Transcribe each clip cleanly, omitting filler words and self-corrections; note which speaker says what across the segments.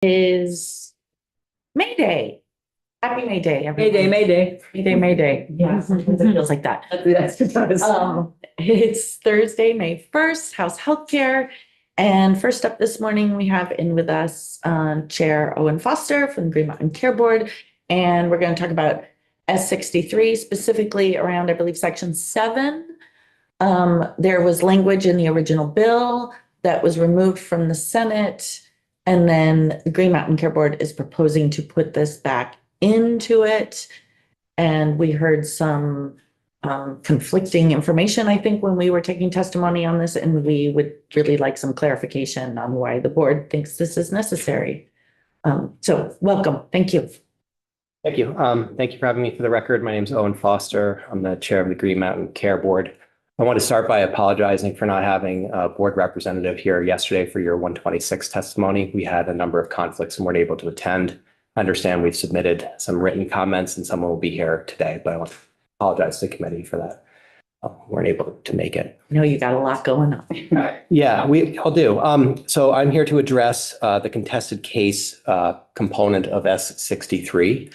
Speaker 1: Is May Day. Happy May Day, everyone.
Speaker 2: May Day.
Speaker 1: May Day, May Day. Yeah, sometimes it feels like that.
Speaker 2: Yes, it does.
Speaker 1: It's Thursday, May 1st, House Healthcare. And first up this morning, we have in with us Chair Owen Foster from the Green Mountain Care Board. And we're going to talk about S63, specifically around, I believe, Section 7. There was language in the original bill that was removed from the Senate. And then the Green Mountain Care Board is proposing to put this back into it. And we heard some conflicting information, I think, when we were taking testimony on this, and we would really like some clarification on why the board thinks this is necessary. So welcome. Thank you.
Speaker 3: Thank you. Thank you for having me. For the record, my name is Owen Foster. I'm the chair of the Green Mountain Care Board. I want to start by apologizing for not having a board representative here yesterday for your 126 testimony. We had a number of conflicts and weren't able to attend. I understand we've submitted some written comments and someone will be here today, but I want to apologize to the committee for that. Weren't able to make it.
Speaker 1: I know you got a lot going on.
Speaker 3: Yeah, I'll do. So I'm here to address the contested case component of S63.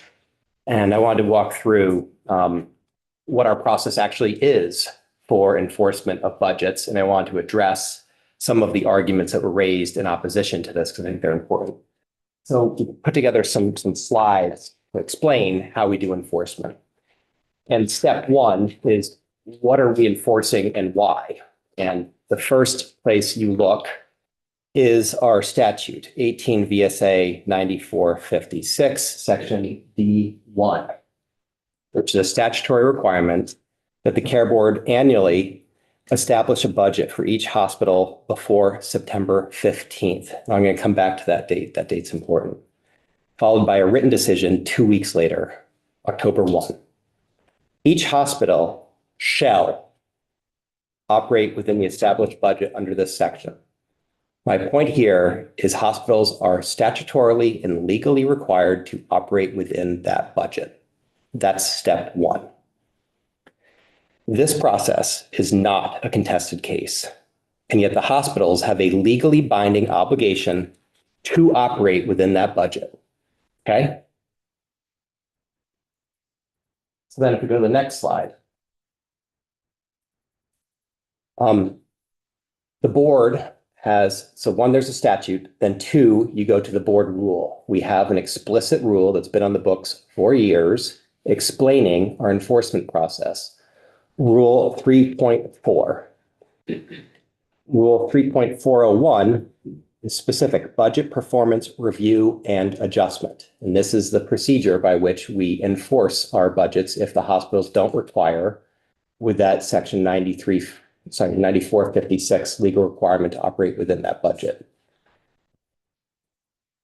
Speaker 3: And I wanted to walk through what our process actually is for enforcement of budgets. And I want to address some of the arguments that were raised in opposition to this because I think they're important. So we put together some slides to explain how we do enforcement. And step one is, what are we enforcing and why? And the first place you look is our statute, 18 VSA 9456, section D1, which is a statutory requirement that the Care Board annually establish a budget for each hospital before September 15th. And I'm going to come back to that date. That date's important. Followed by a written decision 2 weeks later, October 1. Each hospital shall operate within the established budget under this section. My point here is hospitals are statutorily and legally required to operate within that budget. That's step one. This process is not a contested case, and yet the hospitals have a legally binding obligation to operate within that budget. Okay? So then if we go to the next slide, the board has, so one, there's a statute, then two, you go to the board rule. We have an explicit rule that's been on the books for years explaining our enforcement process. Rule 3.4. Rule 3.401 is specific budget performance review and adjustment. And this is the procedure by which we enforce our budgets if the hospitals don't require with that section 9456 legal requirement to operate within that budget.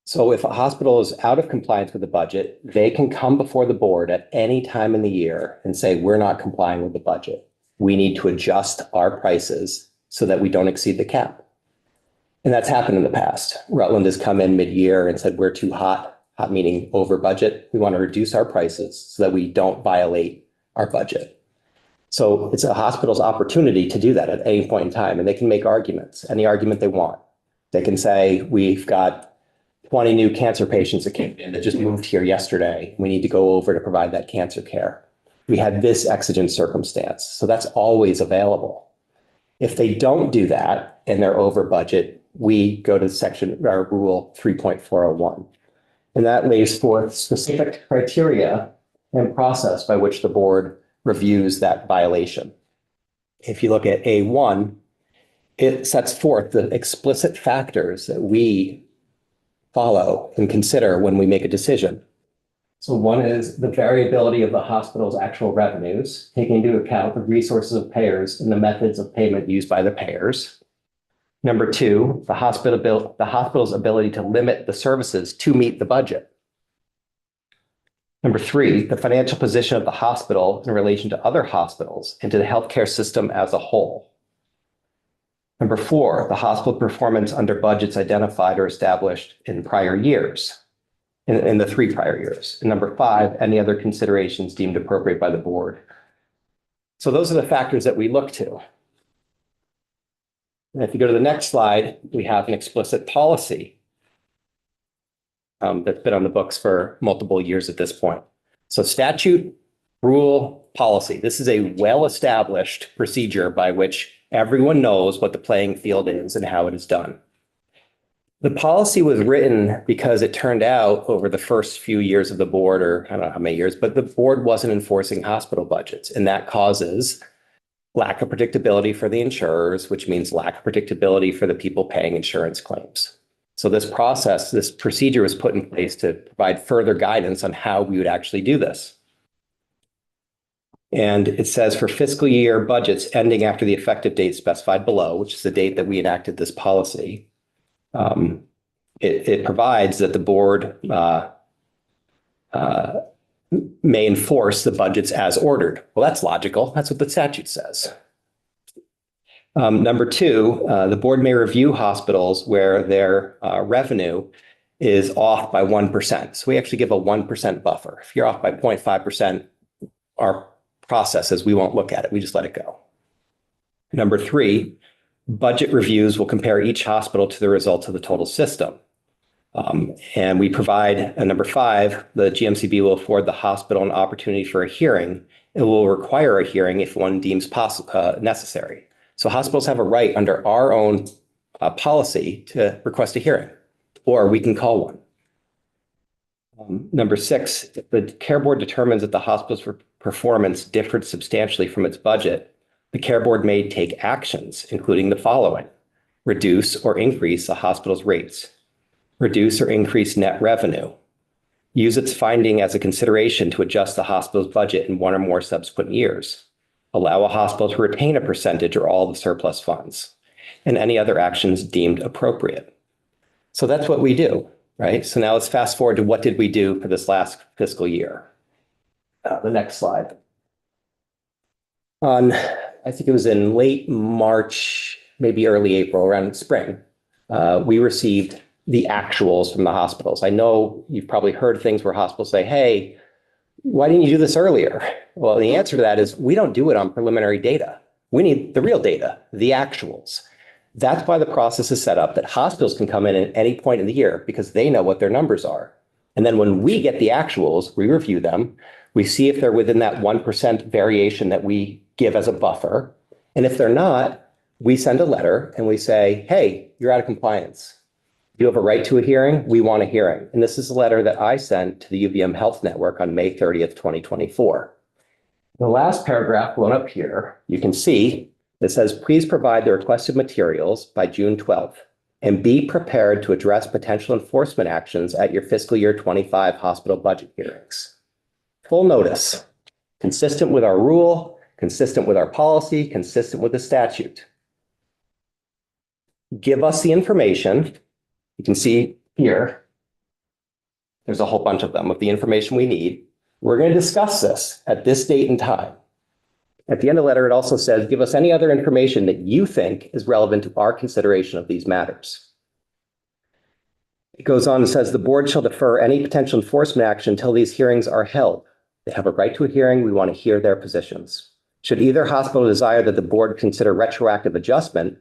Speaker 3: So if a hospital is out of compliance with the budget, they can come before the board at any time in the year and say, we're not complying with the budget. We need to adjust our prices so that we don't exceed the cap. And that's happened in the past. Rutland has come in mid-year and said, we're too hot meaning over budget. We want to reduce our prices so that we don't violate our budget. So it's a hospital's opportunity to do that at any point in time, and they can make arguments, any argument they want. They can say, we've got 20 new cancer patients that came in that just moved here yesterday. We need to go over to provide that cancer care. We had this exigent circumstance. So that's always available. If they don't do that and they're over budget, we go to rule 3.401. And that lays forth specific criteria and process by which the board reviews that violation. If you look at A1, it sets forth the explicit factors that we follow and consider when we make a decision. So one is the variability of the hospital's actual revenues, taking into account the resources of payers and the methods of payment used by the payers. Number two, the hospital's ability to limit the services to meet the budget. Number three, the financial position of the hospital in relation to other hospitals and to the healthcare system as a whole. Number four, the hospital performance under budgets identified or established in prior years, in the 3 prior years. And number five, any other considerations deemed appropriate by the board. So those are the factors that we look to. And if you go to the next slide, we have an explicit policy that's been on the books for multiple years at this point. So statute, rule, policy. This is a well-established procedure by which everyone knows what the playing field is and how it is done. The policy was written because it turned out over the first few years of the board, or I don't know how many years, but the board wasn't enforcing hospital budgets, and that causes lack of predictability for the insurers, which means lack of predictability for the people paying insurance claims. So this procedure was put in place to provide further guidance on how we would actually do this. And it says for fiscal year budgets ending after the effective date specified below, which is the date that we enacted this policy, it provides that the board may enforce the budgets as ordered. Well, that's logical. That's what the statute says. Number two, the board may review hospitals where their revenue is off by 1%. So we actually give a 1% buffer. If you're off by 0.5%, our process says we won't look at it. We just let it go. Number three, budget reviews will compare each hospital to the results of the total system. And we provide number five, the GMCB will afford the hospital an opportunity for a hearing. It will require a hearing if one deems necessary. So hospitals have a right under our own policy to request a hearing, or we can call one. Number six, if the care board determines that the hospital's performance differed substantially from its budget, the care board may take actions, including the following: reduce or increase the hospital's rates, reduce or increase net revenue, use its finding as a consideration to adjust the hospital's budget in one or more subsequent years, allow a hospital to retain a percentage or all the surplus funds, and any other actions deemed appropriate. So that's what we do, right? So now let's fast forward to what did we do for this last fiscal year? The next slide. I think it was in late March, maybe early April, around spring, we received the actuals from the hospitals. I know you've probably heard things where hospitals say, hey, why didn't you do this earlier? Well, the answer to that is we don't do it on preliminary data. We need the real data, the actuals. That's why the process is set up that hospitals can come in at any point in the year because they know what their numbers are. And then when we get the actuals, we review them. We see if they're within that 1% variation that we give as a buffer. And if they're not, we send a letter and we say, hey, you're out of compliance. You have a right to a hearing. We want a hearing. And this is a letter that I sent to the UVM Health Network on May 30th, 2024. The last paragraph blown up here, you can see it says, please provide the requested materials by June 12th and be prepared to address potential enforcement actions at your fiscal year 25 hospital budget hearings. Full notice, consistent with our rule, consistent with our policy, consistent with the statute. Give us the information. You can see here, there's a whole bunch of them of the information we need. We're going to discuss this at this date and time. At the end of the letter, it also says, give us any other information that you think is relevant to our consideration of these matters. It goes on and says, the board shall defer any potential enforcement action until these hearings are held. They have a right to a hearing. We want to hear their positions. Should either hospital desire that the board consider retroactive adjustment,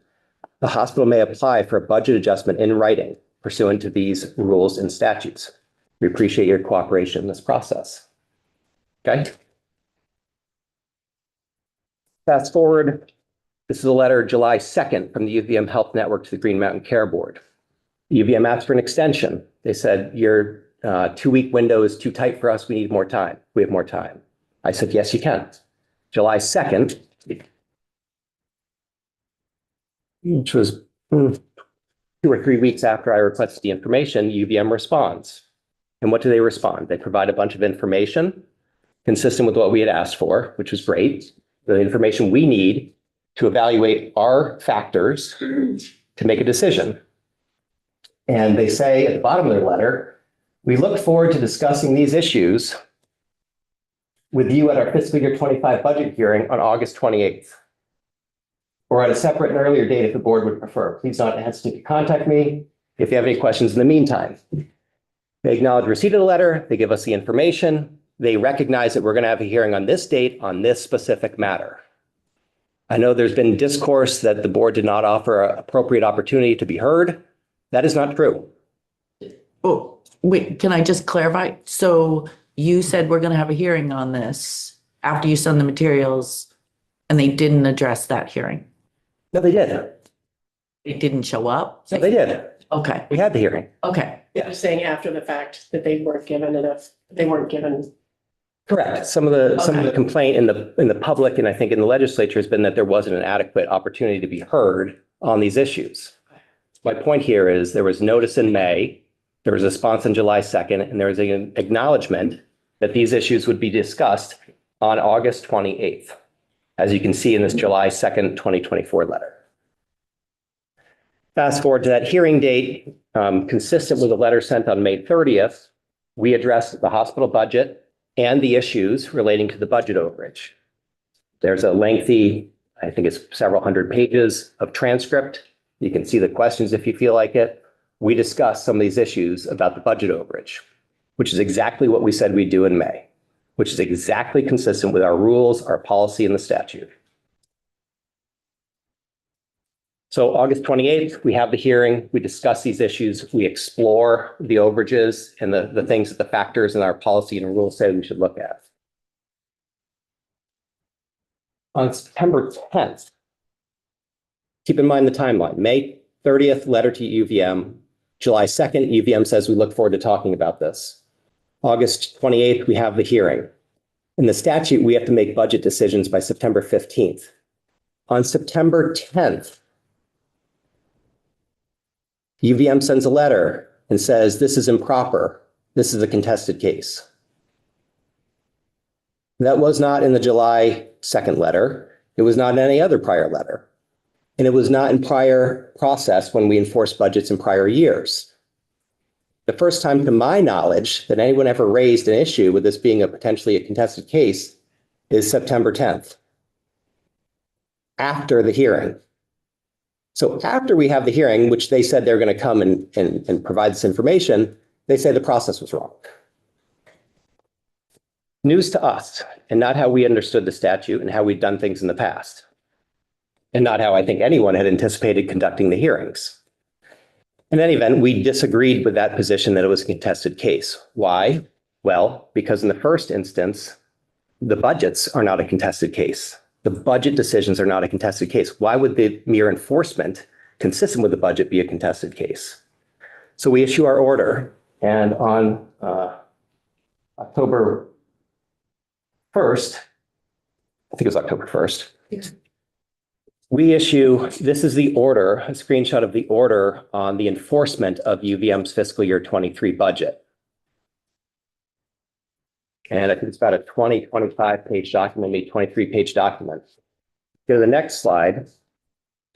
Speaker 3: the hospital may apply for a budget adjustment in writing pursuant to these rules and statutes. We appreciate your cooperation in this process. Okay. Fast forward. This is a letter July 2nd from the UVM Health Network to the Green Mountain Care Board. UVM asked for an extension. They said, your 2-week window is too tight for us. We need more time. We have more time. I said, yes, you can. July 2nd, which was 2 or 3 weeks after I requested the information, UVM responds. And what do they respond? They provide a bunch of information consistent with what we had asked for, which was great. The information we need to evaluate our factors to make a decision. And they say at the bottom of their letter, we look forward to discussing these issues with you at our fiscal year 25 budget hearing on August 28th. Or at a separate and earlier date if the board would prefer. Please don't hesitate to contact me if you have any questions in the meantime. They acknowledge receipt of the letter. They give us the information. They recognize that we're going to have a hearing on this date on this specific matter. I know there's been discourse that the board did not offer an appropriate opportunity to be heard. That is not true.
Speaker 2: Oh,
Speaker 1: Wait, can I just clarify? So you said we're gonna have a hearing on this after you send the materials, and they didn't address that hearing?
Speaker 3: No, they did.
Speaker 1: They didn't show up?
Speaker 3: No, they did.
Speaker 1: Okay,
Speaker 3: We had the hearing.
Speaker 1: okay,
Speaker 2: You're saying after the fact that they weren't given
Speaker 3: Correct. Some of the complaint in the public and I think in the legislature has been that there wasn't an adequate opportunity to be heard on these issues. My point here is there was notice in May, there was a response on July 2nd, and there was an acknowledgement that these issues would be discussed on August 28th, as you can see in this July 2nd, 2024 letter. Fast forward to that hearing date, consistent with a letter sent on May 30th, we addressed the hospital budget and the issues relating to the budget overage. There's a lengthy, I think it's several hundred pages of transcript. You can see the questions if you feel like it. We discussed some of these issues about the budget overage, which is exactly what we said we'd do in May, which is exactly consistent with our rules, our policy, and the statute. So August 28th, we have the hearing, we discuss these issues, we explore the overages and the things that the factors in our policy and rules say we should look at. On September 10th, keep in mind the timeline, May 30th, letter to UVM, July 2nd, UVM says we look forward to talking about this. August 28th, we have the hearing. In the statute, we have to make budget decisions by September 15th. On September 10th, UVM sends a letter and says, this is improper. This is a contested case. That was not in the July 2nd letter. It was not in any other prior letter. And it was not in prior process when we enforced budgets in prior years. The first time to my knowledge that anyone ever raised an issue with this being potentially a contested case is September 10th, after the hearing. So after we have the hearing, which they said they're going to come and provide this information, they say the process was wrong. News to us, and not how we understood the statute and how we'd done things in the past. And not how I think anyone had anticipated conducting the hearings. In any event, we disagreed with that position that it was a contested case. Why? Well, because in the first instance, the budgets are not a contested case. The budget decisions are not a contested case. Why would the mere enforcement consistent with the budget be a contested case? So we issue our order, and on October 1st, I think it was October 1st, we issue, this is the order, a screenshot of the order on the enforcement of UVM's fiscal year 23 budget. And I think it's about a 25 page document, maybe 23-page document. Go to the next slide.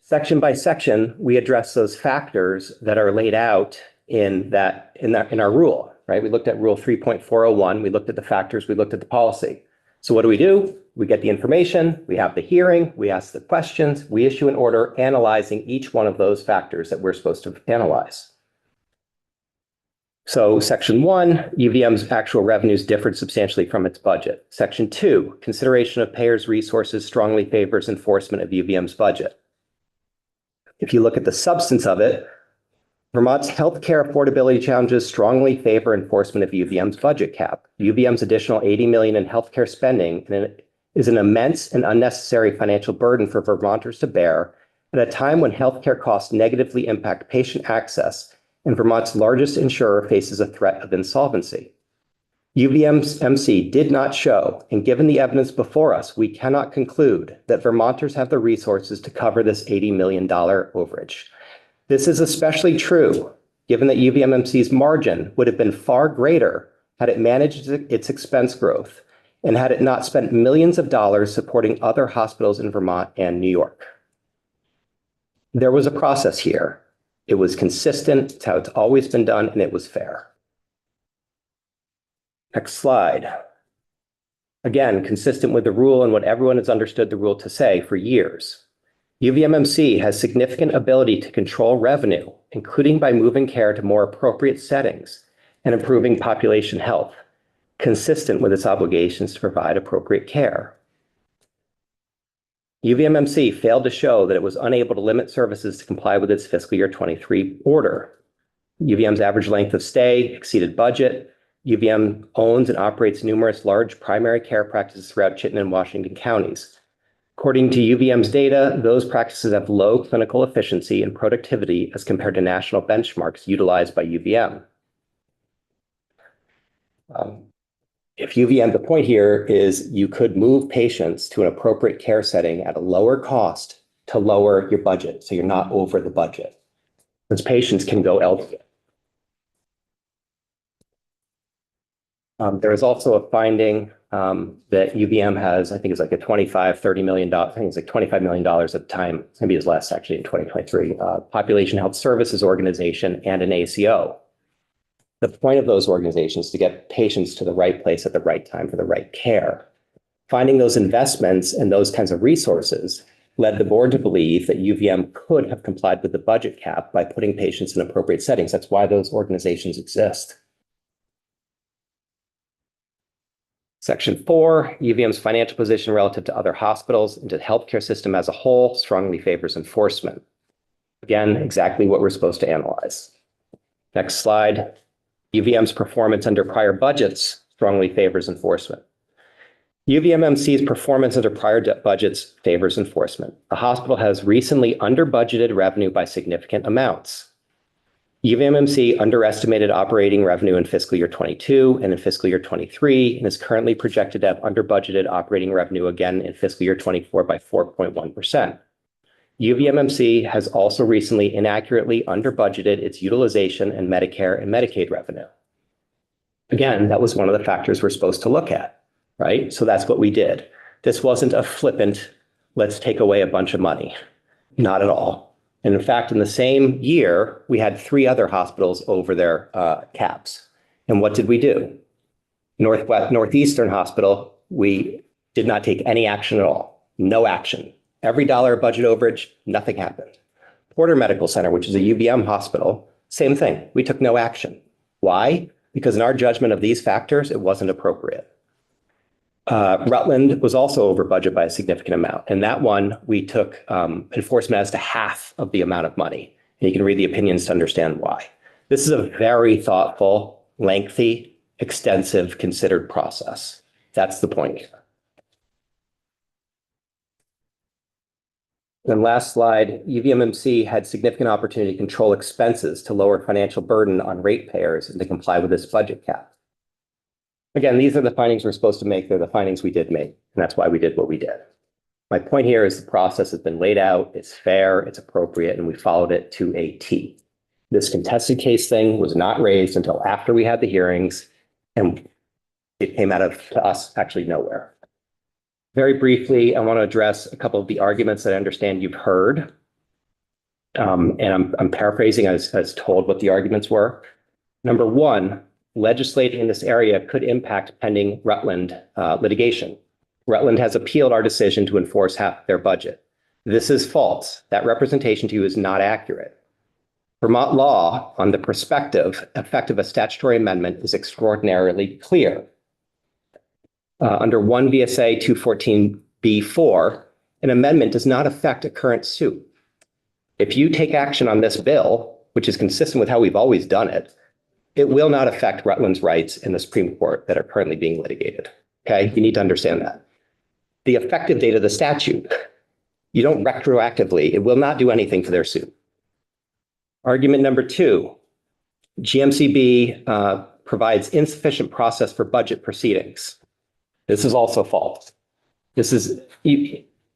Speaker 3: Section by section, we address those factors that are laid out in our rule, right? We looked at rule 3.401, we looked at the factors, we looked at the policy. So what do? We get the information, we have the hearing, we ask the questions, we issue an order analyzing each one of those factors that we're supposed to analyze. So section 1, UVM's actual revenues differed substantially from its budget. Section 2, consideration of payers' resources strongly favors enforcement of UVM's budget. If you look at the substance of it, Vermont's healthcare affordability challenges strongly favor enforcement of UVM's budget cap. UVM's additional $80 million in healthcare spending is an immense and unnecessary financial burden for Vermonters to bear at a time when healthcare costs negatively impact patient access and Vermont's largest insurer faces a threat of insolvency. UVM's MC did not show, and given the evidence before us, we cannot conclude that Vermonters have the resources to cover this $80 million overage. This is especially true given that UVMMC's margin would have been far greater had it managed its expense growth and had it not spent millions of dollars supporting other hospitals in Vermont and New York. There was a process here. It was consistent, it's how it's always been done, and it was fair. Next slide. Again, consistent with the rule and what everyone has understood the rule to say for years. UVMMC has significant ability to control revenue, including by moving care to more appropriate settings and improving population health, consistent with its obligations to provide appropriate care. UVMMC failed to show that it was unable to limit services to comply with its fiscal year 23 order. UVM's average length of stay exceeded budget. UVM owns and operates numerous large primary care practices throughout Chittenden and Washington counties. According to UVM's data, those practices have low clinical efficiency and productivity as compared to national benchmarks utilized by UVM. If UVM, the point here is you could move patients to an appropriate care setting at a lower cost to lower your budget, so you're not over the budget. Those patients can go elsewhere. There is also a finding that UVM has, I think it's like a $30 million, I think it's like $25 million at the time, maybe it's less actually in 2023, Population Health Services Organization and an ACO. The point of those organizations is to get patients to the right place at the right time for the right care. Finding those investments and those kinds of resources led the board to believe that UVM could have complied with the budget cap by putting patients in appropriate settings. That's why those organizations exist. Section 4, UVM's financial position relative to other hospitals and to the healthcare system as a whole strongly favors enforcement. Again, exactly what we're supposed to analyze. Next slide. UVM's performance under prior budgets strongly favors enforcement. UVMMC's performance under prior budgets favors enforcement. The hospital has recently under-budgeted revenue by significant amounts. UVMMC underestimated operating revenue in fiscal year 22 and in fiscal year 23 and is currently projected to have under-budgeted operating revenue again in fiscal year 24 by 4.1%. UVMMC has also recently inaccurately under-budgeted its utilization and Medicare and Medicaid revenue. Again, that was one of the factors we're supposed to look at, right? So that's what we did. This wasn't a flippant, let's take away a bunch of money. Not at all. And in fact, in the same year, we had 3 other hospitals over their caps. And what did we do? Northeastern Hospital, we did not take any action at all. No action. Every dollar of budget overage, nothing happened. Porter Medical Center, which is a UVM hospital, same thing. We took no action. Why? Because in our judgment of these factors, it wasn't appropriate. Rutland was also over budget by a significant amount. And that one, we took enforcement as to half of the amount of money. And you can read the opinions to understand why. This is a very thoughtful, lengthy, extensive, considered process. That's the point here. Then last slide, UVMMC had significant opportunity to control expenses to lower financial burden on ratepayers and to comply with this budget cap. Again, these are the findings we're supposed to make. They're the findings we did make, and that's why we did what we did. My point here is the process has been laid out, it's fair, it's appropriate, and we followed it to a T. This contested case thing was not raised until after we had the hearings, and it came out of, to us, actually nowhere. Very briefly, I want to address a couple of the arguments that I understand you've heard. And I'm paraphrasing as told what the arguments were. Number one, legislating in this area could impact pending Rutland litigation. Rutland has appealed our decision to enforce half their budget. This is false. That representation to you is not accurate. Vermont law on the prospective effect of a statutory amendment is extraordinarily clear. Under 1 VSA 214B4, an amendment does not affect a current suit. If you take action on this bill, which is consistent with how we've always done it, it will not affect Rutland's rights in the Supreme Court that are currently being litigated. Okay, you need to understand that. The effective date of the statute, you don't retroactively, it will not do anything for their suit. Argument number 2, GMCB provides insufficient process for budget proceedings. This is also false. This is,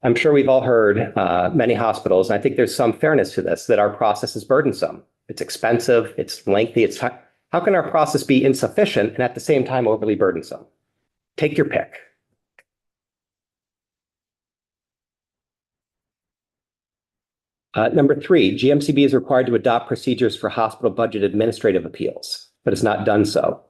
Speaker 3: I'm sure we've all heard many hospitals, and I think there's some fairness to this, that our process is burdensome. It's expensive, it's lengthy, it's time. How can our process be insufficient and at the same time overly burdensome? Take your pick. Number 3, GMCB is required to adopt procedures for hospital budget administrative appeals, but it's not done so.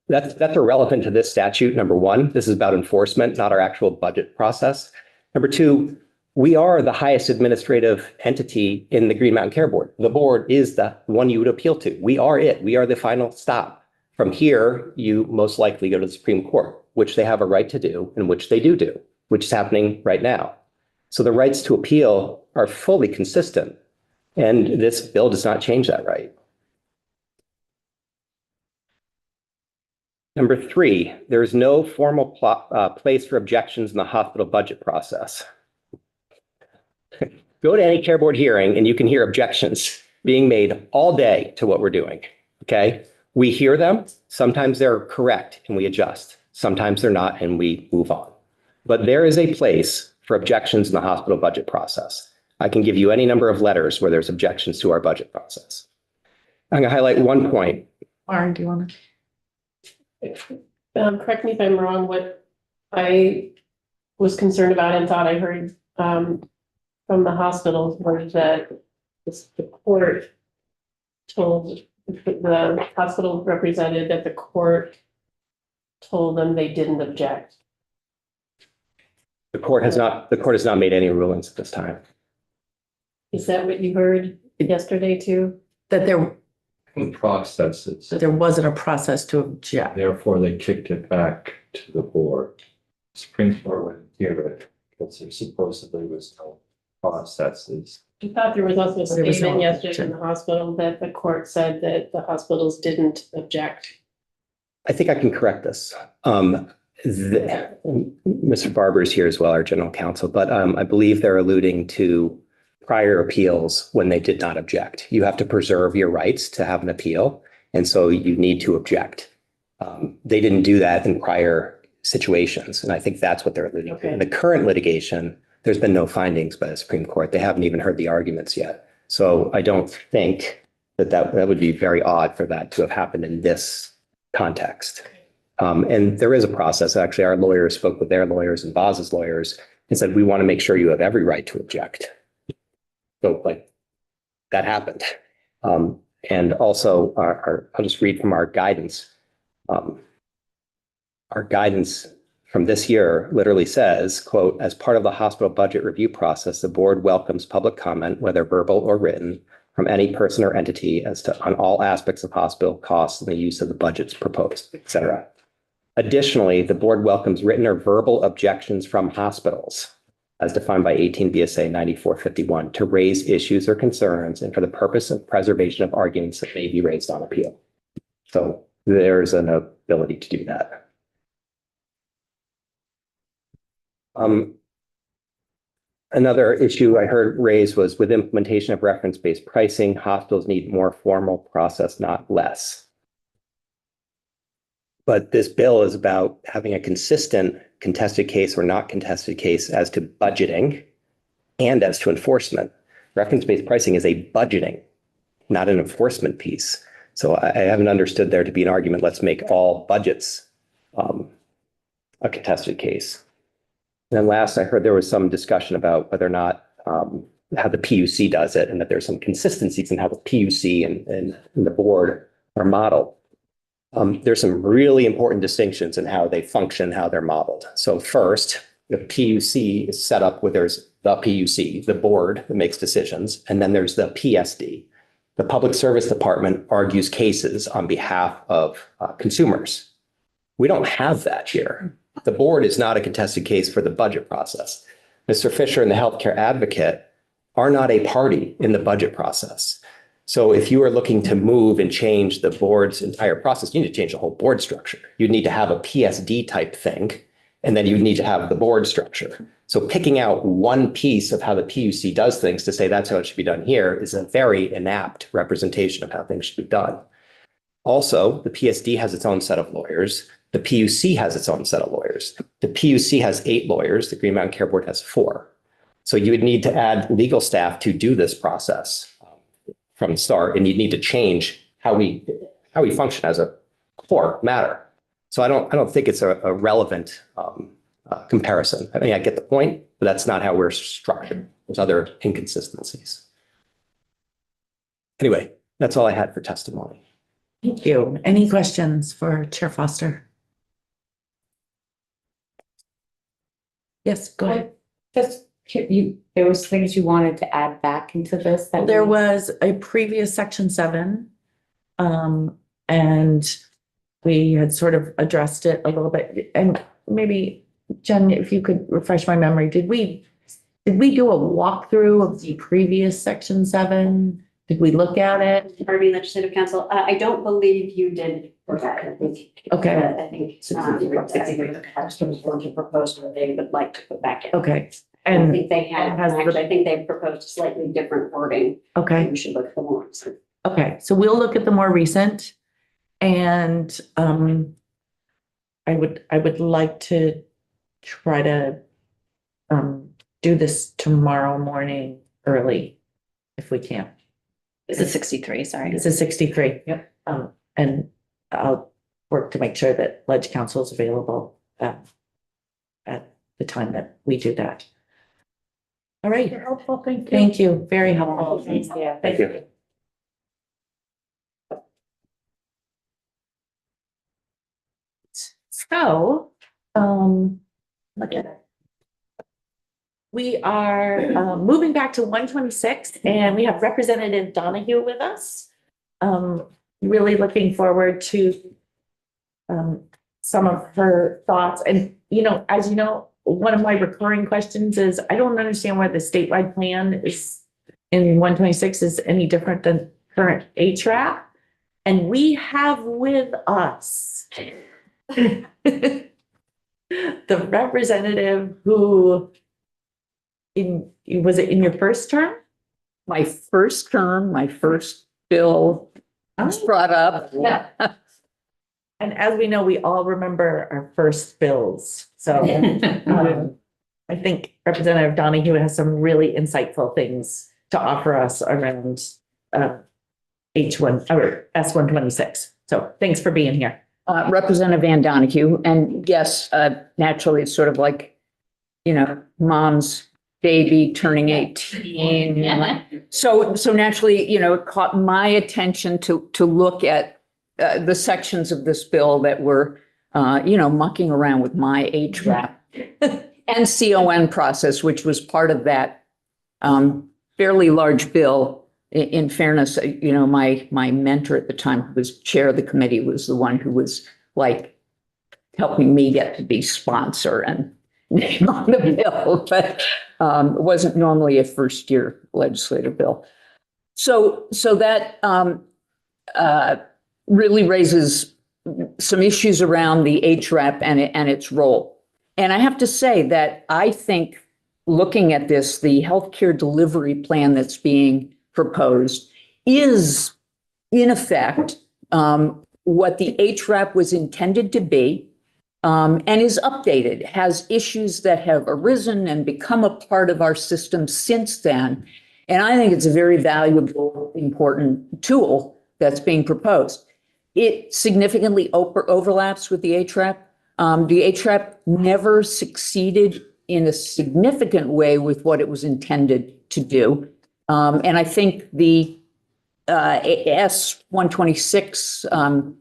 Speaker 3: That's irrelevant to this statute. Number 1, this is about enforcement, not our actual budget process. Number 2, we are the highest administrative entity in the Green Mountain Care Board. The board is the one you would appeal to. We are it. We are the final stop. From here, you most likely go to the Supreme Court, which they have a right to do and which they do, which is happening right now. So the rights to appeal are fully consistent, and this bill does not change that right. Number 3, there is no formal place for objections in the hospital budget process. Go to any care board hearing and you can hear objections being made all day to what we're doing. Okay. We hear them. Sometimes they're correct and we adjust. Sometimes they're not and we move on. But there is a place for objections in the hospital budget process. I can give you any number of letters where there's objections to our budget process. I'm going to highlight one point.
Speaker 1: Lauren, do you want to?
Speaker 2: Correct me if I'm wrong, what I was concerned about and thought I heard from the hospitals was that the court told the hospital represented that the court told them they didn't object.
Speaker 3: The court has not made any rulings at this time.
Speaker 2: Is that what you heard yesterday too?
Speaker 1: That there
Speaker 4: Processes,
Speaker 1: wasn't a process to object.
Speaker 4: therefore they kicked it back to the board. Supreme Court wouldn't hear it because there supposedly was no processes.
Speaker 2: I thought there was also a
Speaker 1: There was no
Speaker 2: statement yesterday
Speaker 1: objection.
Speaker 2: from the hospital that the court said that the hospitals didn't object.
Speaker 3: I think I can correct this. Mr. Barber is here as well, our general counsel, but I believe they're alluding to prior appeals when they did not object. You have to preserve your rights to have an appeal, and so you need to object. They didn't do that in prior situations, and I think that's what they're alluding to.
Speaker 2: Okay.
Speaker 3: In the current litigation, there's been no findings by the Supreme Court. They haven't even heard the arguments yet. So I don't think that would be very odd for that to have happened in this context. And there is a process. Actually, our lawyers spoke with their lawyers and Boz's lawyers and said, we want to make sure you have every right to object. So like that happened. And also I'll just read from our guidance. Our guidance from this year literally says, quote, as part of the hospital budget review process, the board welcomes public comment, whether verbal or written, from any person or entity on all aspects of hospital costs and the use of the budgets proposed, et cetera. Additionally, the board welcomes written or verbal objections from hospitals as defined by 18 BSA 9451 to raise issues or concerns and for the purpose of preservation of arguments that may be raised on appeal. So there's an ability to do that. Another issue I heard raised was with implementation of reference-based pricing, hospitals need more formal process, not less. But this bill is about having a consistent contested case or not contested case as to budgeting and as to enforcement. Reference-based pricing is a budgeting, not an enforcement piece. So I haven't understood there to be an argument, let's make all budgets a contested case. And then last, I heard there was some discussion about whether or not how the PUC does it and that there's some consistencies in how the PUC and the board are modeled. There's some really important distinctions in how they function, how they're modeled. So first, the PUC is set up where there's the PUC, the board that makes decisions, and then there's the PSD. The Public Service Department argues cases on behalf of consumers. We don't have that here. The board is not a contested case for the budget process. Mr. Fisher and the healthcare advocate are not a party in the budget process. So if you are looking to move and change the board's entire process, you need to change the whole board structure. You'd need to have a PSD type thing, and then you need to have the board structure. So picking out one piece of how the PUC does things to say that's how it should be done here is a very inapt representation of how things should be done. Also, the PSD has its own set of lawyers. The PUC has its own set of lawyers. The PUC has 8 lawyers. The Green Mountain Care Board has 4. So you would need to add legal staff to do this process from the start, and you'd need to change how we function as a core matter. So I don't think it's a relevant comparison. I mean, I get the point, but that's not how we're structured. There's other inconsistencies. Anyway, that's all I had for testimony.
Speaker 1: Thank you. Any questions for Chair Foster? Yes, go ahead.
Speaker 5: Just, there was things you wanted to add back into this? that
Speaker 1: There
Speaker 5: we-
Speaker 1: was a previous section 7. And we had sort of addressed it a little bit. And maybe, Jen, if you could refresh my memory, did we do a walkthrough of the previous section 7? Did we look at it?
Speaker 6: Irving Legislative Council, I don't believe you did for that, I think.
Speaker 1: Okay.
Speaker 6: I think, was going to propose what they would like to put back in.
Speaker 1: Okay,
Speaker 6: I
Speaker 1: and,
Speaker 6: think they had,
Speaker 1: has the-
Speaker 6: actually, I think they proposed a slightly different wording.
Speaker 1: okay,
Speaker 6: We should look at the ones.
Speaker 1: okay, so we'll look at the more recent. And, I would like to try to, do this tomorrow morning early, if we can.
Speaker 7: This is 63, sorry.
Speaker 1: This is 63. Yep. And I'll work to make sure that Ledge Council is available at the time that we do that. All right.
Speaker 2: Helpful, thank you.
Speaker 1: Thank you. Very helpful.
Speaker 5: Yeah.
Speaker 3: Thank you.
Speaker 1: So, look at it. We are moving back to 126 and we have Representative Donahue with us. Really looking forward to some of her thoughts. And, you know, as you know, one of my recurring questions is, I don't understand why the statewide plan is in 126 is any different than current HRAP. And we have with us the representative who was it in your first term?
Speaker 8: My first term, my first bill was brought up.
Speaker 1: Yeah. And as we know, we all remember our first bills. So I think Representative Donahue has some really insightful things to offer us around H1 or S126. So thanks for being here.
Speaker 8: Representative Van Donahue, and yes, naturally, it's sort of like, you know, mom's baby turning 18. So naturally, you know, it caught my attention to look at the sections of this bill that were, you know, mucking around with my HRAP and CON process, which was part of that fairly large bill. In fairness, you know, my mentor at the time, who was chair of the committee, was the one who was like helping me get to be sponsor and name on the bill, but it wasn't normally a first year legislative bill. So that really raises some issues around the HRAP and its role. And I have to say that I think looking at this, the healthcare delivery plan that's being proposed is, in effect, what the HRAP was intended to be, and is updated, has issues that have arisen and become a part of our system since then. And I think it's a very valuable, important tool that's being proposed. It significantly overlaps with the HRAP. The HRAP never succeeded in a significant way with what it was intended to do. And I think the S126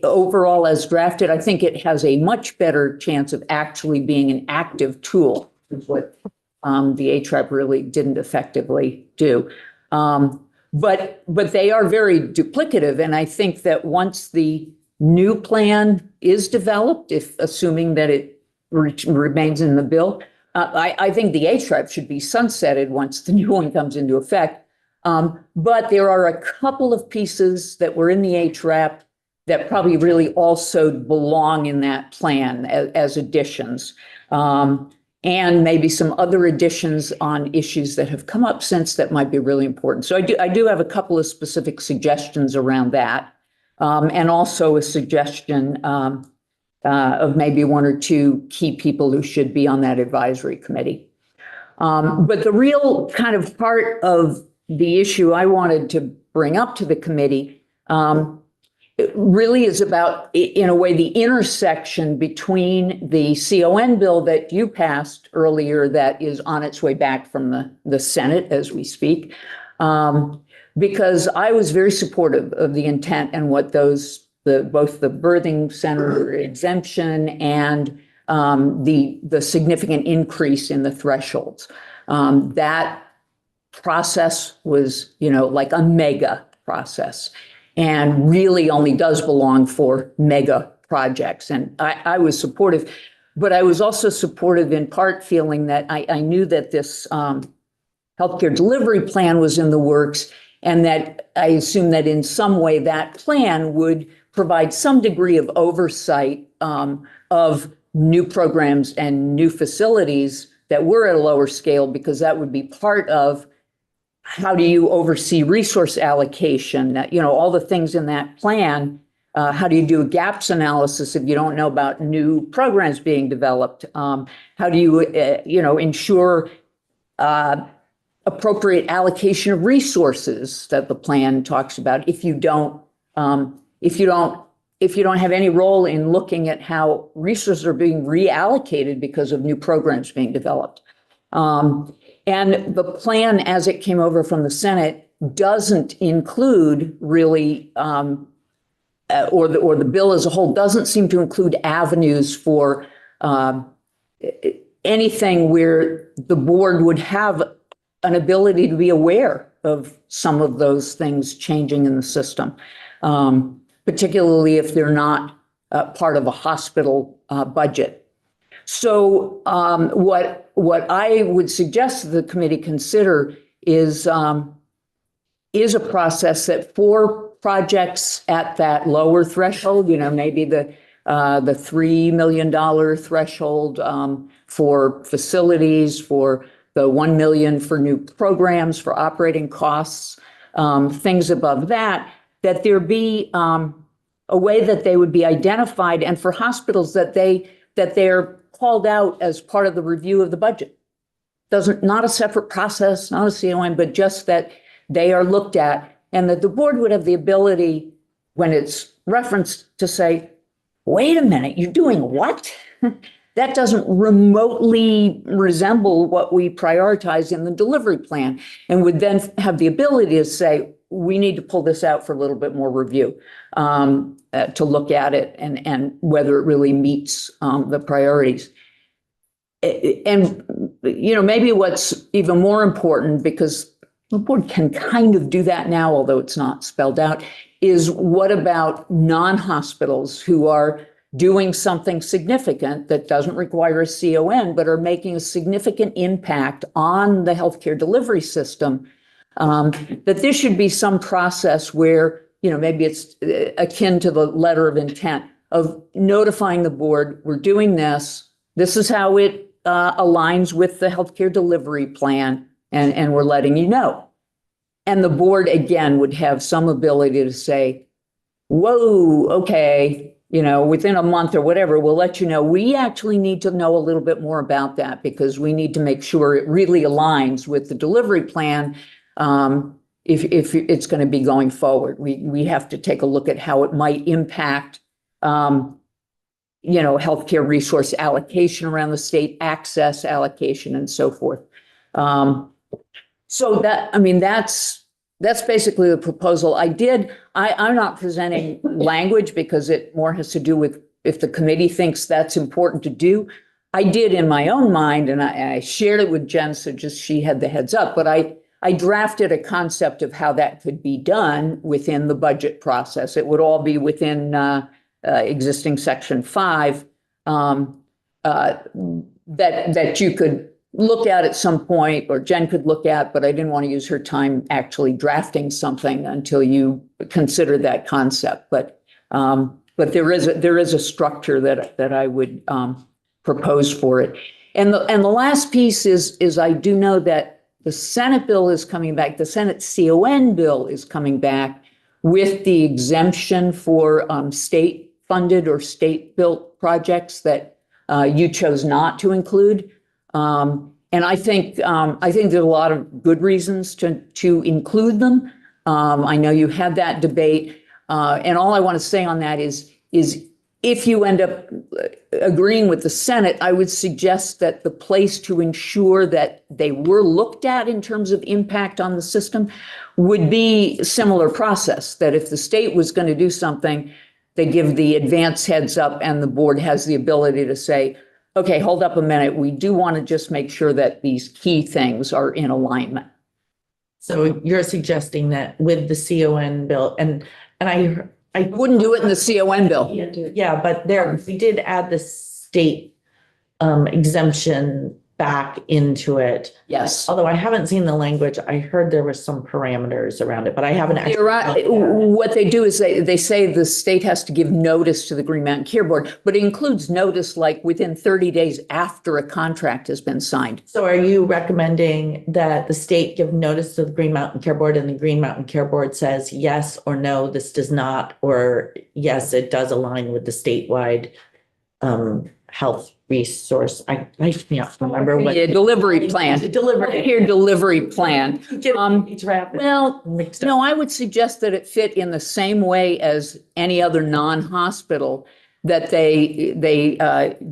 Speaker 8: overall as drafted, I think it has a much better chance of actually being an active tool, is what the HRAP really didn't effectively do. But they are very duplicative. And I think that once the new plan is developed, if assuming that it remains in the bill, I think the HRAP should be sunsetted once the new one comes into effect. But there are a couple of pieces that were in the HRAP that probably really also belong in that plan as additions. And maybe some other additions on issues that have come up since that might be really important. So I do have a couple of specific suggestions around that. And also a suggestion of maybe one or two key people who should be on that advisory committee. But the real kind of heart of the issue I wanted to bring up to the committee it really is about, in a way, the intersection between the CON bill that you passed earlier that is on its way back from the Senate as we speak. Because I was very supportive of the intent and what both the birthing center exemption and the significant increase in the thresholds. That process was, you know, like a mega process and really only does belong for mega projects. And I was supportive, but I was also supportive in part feeling that I knew that this healthcare delivery plan was in the works. And that I assume that in some way that plan would provide some degree of oversight of new programs and new facilities that were at a lower scale, because that would be part of how do you oversee resource allocation, all the things in that plan. How do you do a gaps analysis if you don't know about new programs being developed? How do you, ensure appropriate allocation of resources that the plan talks about if you don't have any role in looking at how resources are being reallocated because of new programs being developed. And the plan as it came over from the Senate doesn't include really, or the bill as a whole doesn't seem to include avenues for anything where the board would have an ability to be aware of some of those things changing in the system, particularly if they're not part of a hospital budget. So what I would suggest the committee consider is a process that for projects at that lower threshold, maybe the $3 million threshold for facilities, for the 1 million for new programs, for operating costs, things above that there be a way that they would be identified, and for hospitals that they're called out as part of the review of the budget. Not a separate process, not a CON, but just that they are looked at, and that the board would have the ability, when it's referenced, to say, wait a minute, you're doing what? That doesn't remotely resemble what we prioritize in the delivery plan, and would then have the ability to say, we need to pull this out for a little bit more review, to look at it and whether it really meets the priorities. And, maybe what's even more important, because the board can kind of do that now, although it's not spelled out, is what about non-hospitals who are doing something significant that doesn't require a CON, but are making a significant impact on the healthcare delivery system, that there should be some process where, maybe it's akin to the letter of intent of notifying the board, we're doing this, this is how it aligns with the healthcare delivery plan, and we're letting you know. And the board, again, would have some ability to say, whoa, okay, within a month or whatever, we'll let you know. We actually need to know a little bit more about that, because we need to make sure it really aligns with the delivery plan. If it's going to be going forward, we have to take a look at how it might impact, healthcare resource allocation around the state, access allocation, and so forth. So that's basically the proposal. I'm not presenting language because it more has to do with if the committee thinks that's important to do. I did in my own mind, and I shared it with Jen, so just she had the heads up, but I drafted a concept of how that could be done within the budget process. It would all be within existing Section 5 that you could look at some point, or Jen could look at, but I didn't want to use her time actually drafting something until you consider that concept. But there is a structure that I would propose for it. And the last piece is I do know that the Senate bill is coming back. The Senate CON bill is coming back with the exemption for state-funded or state-built projects that you chose not to include. And I think there's a lot of good reasons to include them. I know you had that debate, and all I want to say on that is if you end up agreeing with the Senate, I would suggest that the place to ensure that they were looked at in terms of impact on the system would be a similar process, that if the state was going to do something, they give the advance heads up, and the board has the ability to say, okay, hold up a minute. We do want to just make sure that these key things are in alignment.
Speaker 1: So you're suggesting that with the CON bill, and I
Speaker 8: wouldn't do it in the CON bill.
Speaker 1: Yeah, but we did add the state exemption back into it.
Speaker 8: Yes.
Speaker 1: Although I haven't seen the language, I heard there were some parameters around it, but I haven't actually.
Speaker 8: You're right. What they do is they say the state has to give notice to the Green Mountain Care Board, but it includes notice like within 30 days after a contract has been signed.
Speaker 1: So are you recommending that the state give notice to the Green Mountain Care Board and the Green Mountain Care Board says yes or no, this does not, or yes, it does align with the statewide health resource? I can't remember what.
Speaker 8: Yeah, delivery plan.
Speaker 1: Delivery.
Speaker 8: Here, delivery plan.
Speaker 1: It's rapid.
Speaker 8: Well,
Speaker 1: Mixed up.
Speaker 8: no, I would suggest that it fit in the same way as any other non-hospital, that they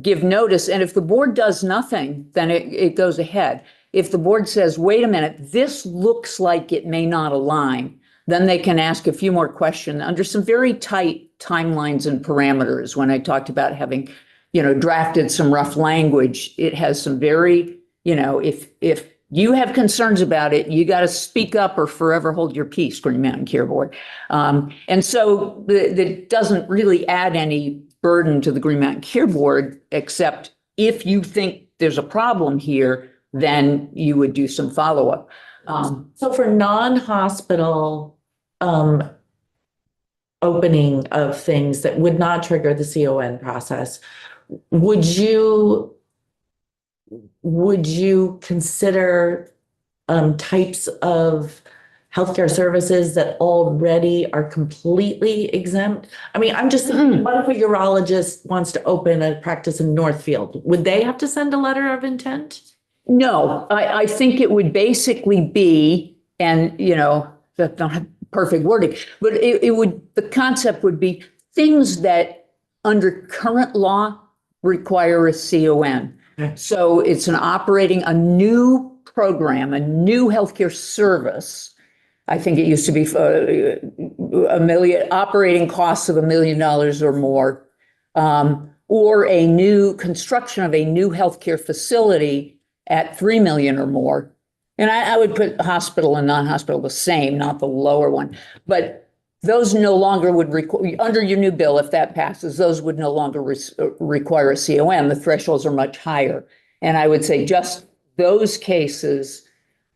Speaker 8: give notice. And if the board does nothing, then it goes ahead. If the board says, wait a minute, this looks like it may not align, then they can ask a few more questions under some very tight timelines and parameters. When I talked about having, drafted some rough language, it has some very, if you have concerns about it, you got to speak up or forever hold your peace, Green Mountain Care Board. And so that doesn't really add any burden to the Green Mountain Care Board, except if you think there's a problem here, then you would do some follow-up.
Speaker 1: So for non-hospital opening of things that would not trigger the CON process, would you consider types of healthcare services that already are completely exempt? I mean, I'm just thinking, what if a urologist wants to open a practice in Northfield? Would they have to send a letter of intent?
Speaker 8: No, I think it would basically be, and that don't have perfect wording, but the concept would be things that under current law require a CON.
Speaker 1: Okay.
Speaker 8: So it's operating a new program, a new healthcare service. I think it used to be operating costs of $1 million or more, or a new construction of a new healthcare facility at 3 million or more. And I would put hospital and non-hospital the same, not the lower one. But those no longer would require, under your new bill, if that passes, those would no longer require a CON. The thresholds are much higher. And I would say just those cases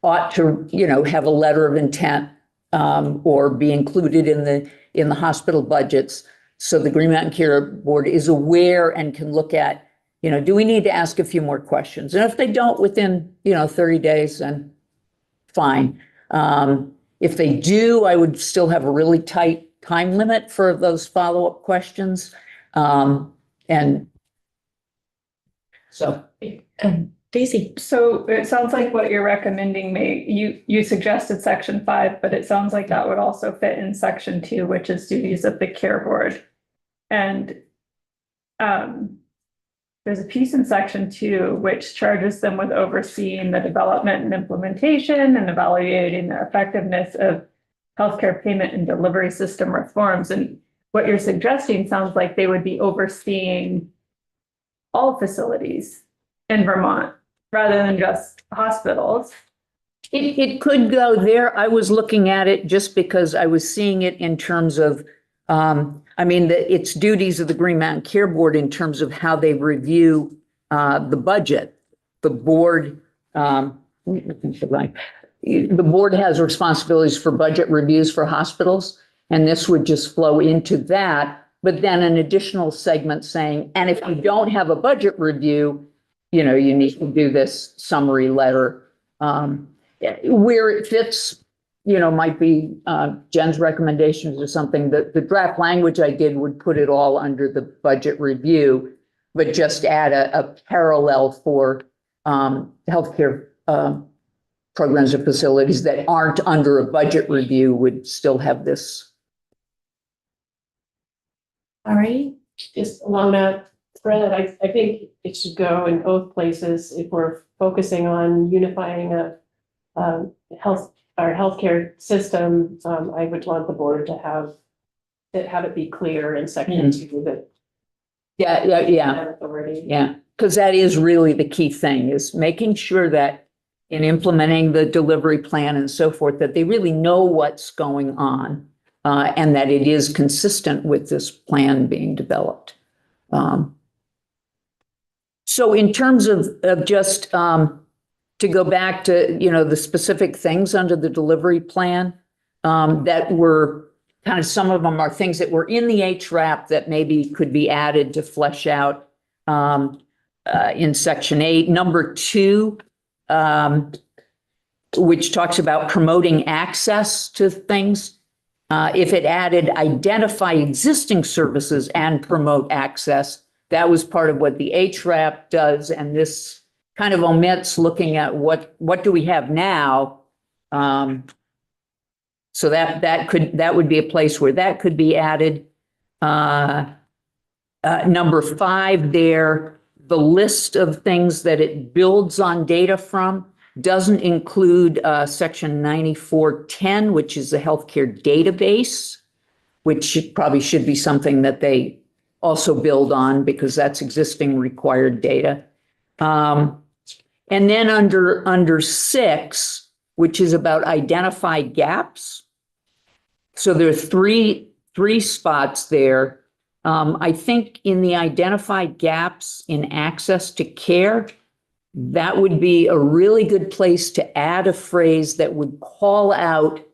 Speaker 8: ought to, have a letter of intent or be included in the hospital budgets. So the Green Mountain Care Board is aware and can look at, do we need to ask a few more questions? And if they don't within, 30 days, then fine. If they do, I would still have a really tight time limit for those follow-up questions. And so.
Speaker 1: Daisy.
Speaker 9: So it sounds like what you're recommending you suggested section 5, but it sounds like that would also fit in section 2, which is duties of the care board. And there's a piece in section 2 which charges them with overseeing the development and implementation and evaluating the effectiveness of healthcare payment and delivery system reforms. And what you're suggesting sounds like they would be overseeing all facilities in Vermont rather than just hospitals.
Speaker 8: It could go there. I was looking at it just because I was seeing it in terms of, it's duties of the Green Mountain Care Board in terms of how they review the budget. The board, the board has responsibilities for budget reviews for hospitals, and this would just flow into that. But then an additional segment saying, and if you don't have a budget review, you need to do this summary letter. Where it fits, might be Jen's recommendations or something. The draft language I did would put it all under the budget review, but just add a parallel for healthcare programs or facilities that aren't under a budget review would still have this.
Speaker 1: All right.
Speaker 2: Just along that thread, I think it should go in both places. If we're focusing on unifying our healthcare system, I would want the board to have it be clear in section 2 that.
Speaker 8: Yeah.
Speaker 2: Authority.
Speaker 8: Yeah, because that is really the key thing, is making sure that in implementing the delivery plan and so forth, that they really know what's going on and that it is consistent with this plan being developed. So in terms of just, to go back to, the specific things under the delivery plan, that were kind of, some of them are things that were in the HRAP that maybe could be added to flesh out, in section 8. Number 2, which talks about promoting access to things. If it added identify existing services and promote access, that was part of what the HRAP does. And this kind of omits looking at what do we have now? So that would be a place where that could be added. Number 5 there, the list of things that it builds on data from doesn't include section 9410, which is the healthcare database, which probably should be something that they also build on because that's existing required data. And then under 6, which is about identify gaps. So there are three spots there. I think in the identified gaps in access to care, that would be a really good place to add a phrase that would call out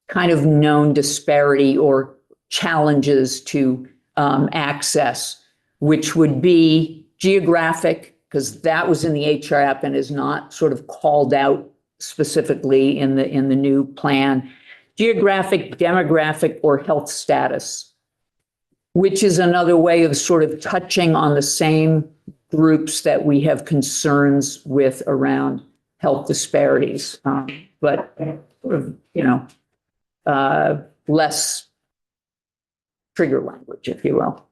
Speaker 8: kind of known disparity or challenges to access, which would be geographic, because that was in the HRAP and is not sort of called out specifically in the new plan. Geographic, demographic, or health status, which is another way of sort of touching on the same groups that we have concerns with around health disparities, but sort of, less trigger language, if you will.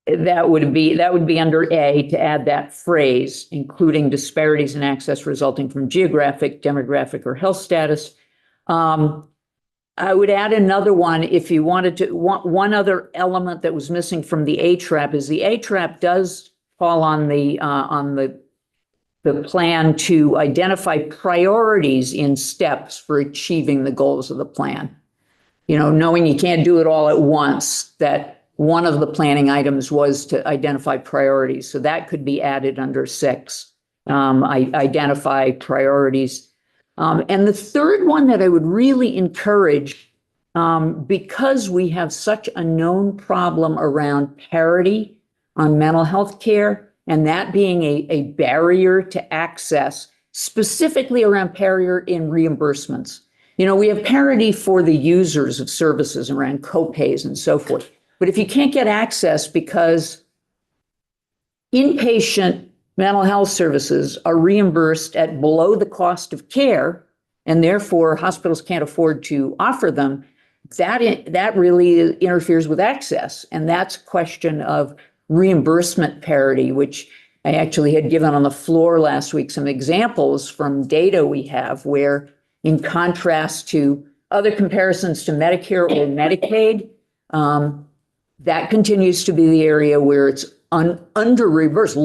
Speaker 8: That would be under A, to add that phrase, including disparities in access resulting from geographic, demographic, or health status. I would add another one if you wanted to. One other element that was missing from the HRAP is the HRAP does fall on the plan to identify priorities in steps for achieving the goals of the plan. Knowing you can't do it all at once, that one of the planning items was to identify priorities. So that could be added under 6, identify priorities. And the third one that I would really encourage, because we have such a known problem around parity on mental health care, and that being a barrier to access, specifically around barrier in reimbursements. We have parity for the users of services around copays and so forth. But if you can't get access because inpatient mental health services are reimbursed at below the cost of care, and therefore hospitals can't afford to offer them, that really interferes with access. And that's a question of reimbursement parity, which I actually had given on the floor last week some examples from data we have where, in contrast to other comparisons to Medicare or Medicaid, that continues to be the area where it's under reimbursed,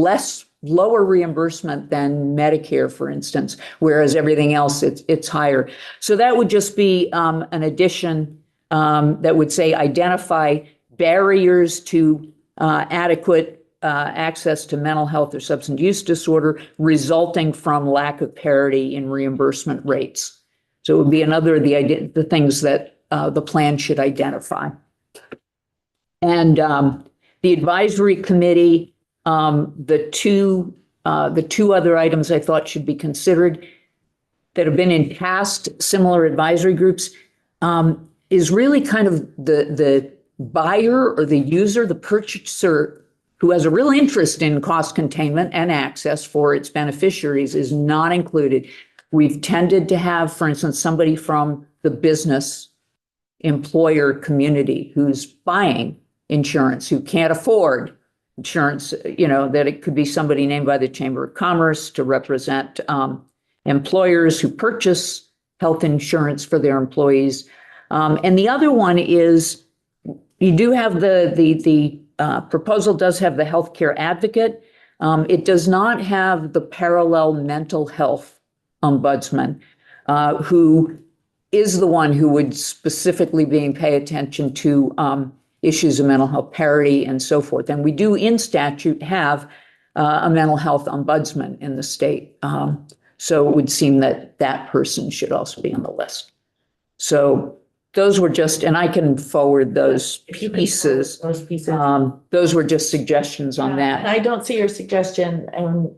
Speaker 8: lower reimbursement than Medicare, for instance, whereas everything else, it's higher. So that would just be an addition that would say identify barriers to adequate access to mental health or substance use disorder resulting from lack of parity in reimbursement rates. So it would be another of the things that the plan should identify. And the advisory committee, the two other items I thought should be considered that have been in past similar advisory groups, is really kind of the buyer or the user, the purchaser who has a real interest in cost containment and access for its beneficiaries is not included. We've tended to have, for instance, somebody from the business employer community who's buying insurance, who can't afford insurance, that it could be somebody named by the Chamber of Commerce to represent employers who purchase health insurance for their employees. And the other one is you do have the proposal does have the healthcare advocate. It does not have the parallel mental health ombudsman, who is the one who would specifically pay attention to issues of mental health parity and so forth. And we do in statute have a mental health ombudsman in the state. So it would seem that that person should also be on the list. So those were just, and I can forward those
Speaker 1: If you could
Speaker 8: pieces.
Speaker 1: forward those pieces.
Speaker 8: Those were just suggestions on
Speaker 1: And
Speaker 8: that.
Speaker 1: I don't see your suggestion,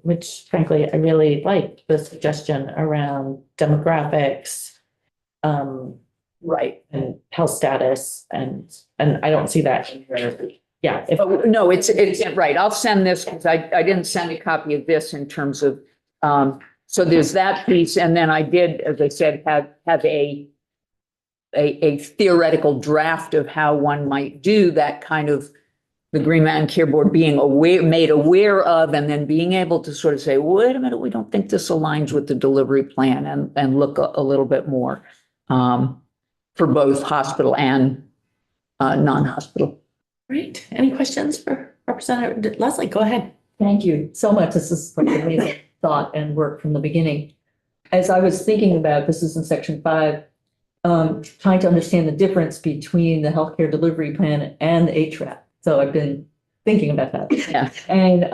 Speaker 1: which frankly, I really liked the suggestion around demographics,
Speaker 8: Right.
Speaker 1: and health status, and I don't see that in your, yeah. If,
Speaker 8: Oh, no, it's right. I'll send this because I didn't send a copy of this in terms of, so there's that piece. And then I did, as I said, have a theoretical draft of how one might do that kind of the Green Mountain Care Board being made aware of, and then being able to sort of say, wait a minute, we don't think this aligns with the delivery plan, and look a little bit more for both hospital and non-hospital.
Speaker 1: Great. Any questions for Representative Leslie? Go ahead.
Speaker 10: Thank you so much. This is like amazing thought and work from the beginning. As I was thinking about, this is in section 5, trying to understand the difference between the healthcare delivery plan and the HRAP. So I've been thinking about that.
Speaker 8: Yeah.
Speaker 10: And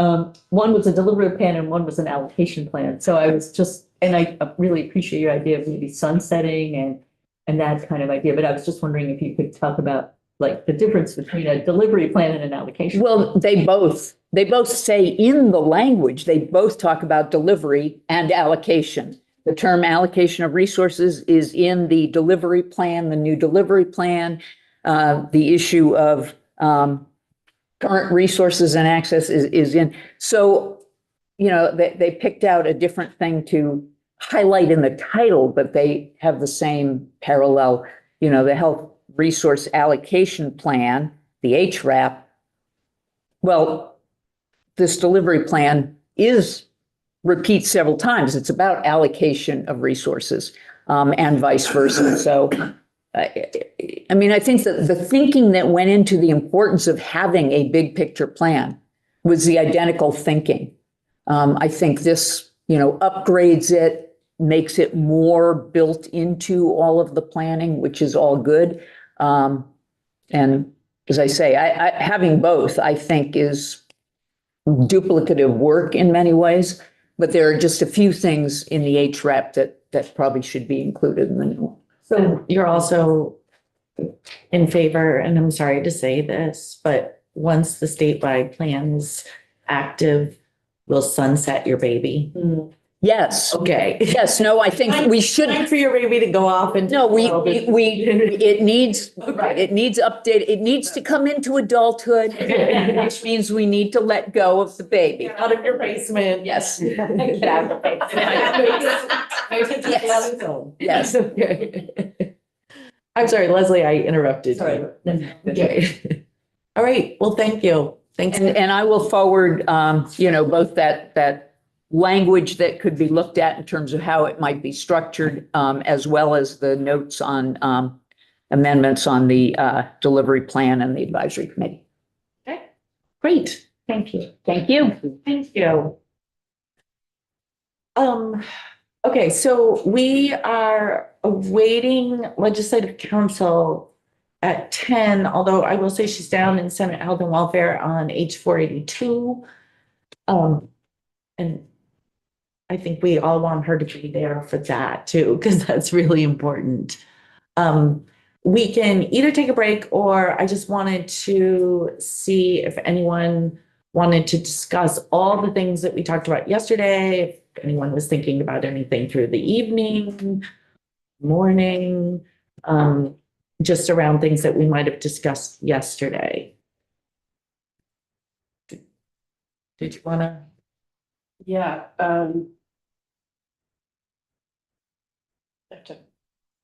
Speaker 10: one was a delivery plan and one was an allocation plan. So I was just, and I really appreciate your idea of maybe sunsetting and that kind of idea. But I was just wondering if you could talk about like the difference between a delivery plan and an allocation.
Speaker 8: Well, they both say in the language, they both talk about delivery and allocation. The term allocation of resources is in the delivery plan, the new delivery plan. The issue of current resources and access is in. So, they picked out a different thing to highlight in the title, but they have the same parallel, the health resource allocation plan, the HRAP. Well, this delivery plan repeats several times. It's about allocation of resources, and vice versa. So, I mean, I think that the thinking that went into the importance of having a big picture plan was the identical thinking. I think this, upgrades it, makes it more built into all of the planning, which is all good. And as I say, having both, I think, is duplicative work in many ways, but there are just a few things in the HRAP that probably should be included in the new one.
Speaker 1: So you're also in favor, and I'm sorry to say this, but once the statewide plan's active, will sunset your baby?
Speaker 8: Yes.
Speaker 1: Okay.
Speaker 8: Yes, no, I think we should.
Speaker 1: Time for your baby to go off and.
Speaker 8: No, it needs update. It needs to come into adulthood, which means we need to let go of the baby.
Speaker 1: Out of your basement.
Speaker 8: Yes.
Speaker 1: Yes. I'm sorry, Leslie, I interrupted.
Speaker 10: Sorry.
Speaker 1: Okay. All right, well, thank you. Thanks.
Speaker 8: And I will forward, both that language that could be looked at in terms of how it might be structured, as well as the notes on amendments on the delivery plan and the advisory committee.
Speaker 1: Okay, great.
Speaker 9: Thank you.
Speaker 8: Thank you.
Speaker 1: Thank you. Okay, so we are awaiting legislative council at 10, although I will say she's down in Senate Health and Welfare on H482. And I think we all want her to be there for that too, because that's really important. We can either take a break, or I just wanted to see if anyone wanted to discuss all the things that we talked about yesterday. If anyone was thinking about anything through the evening, morning, just around things that we might have discussed yesterday. Did you want to?
Speaker 2: Yeah, I have to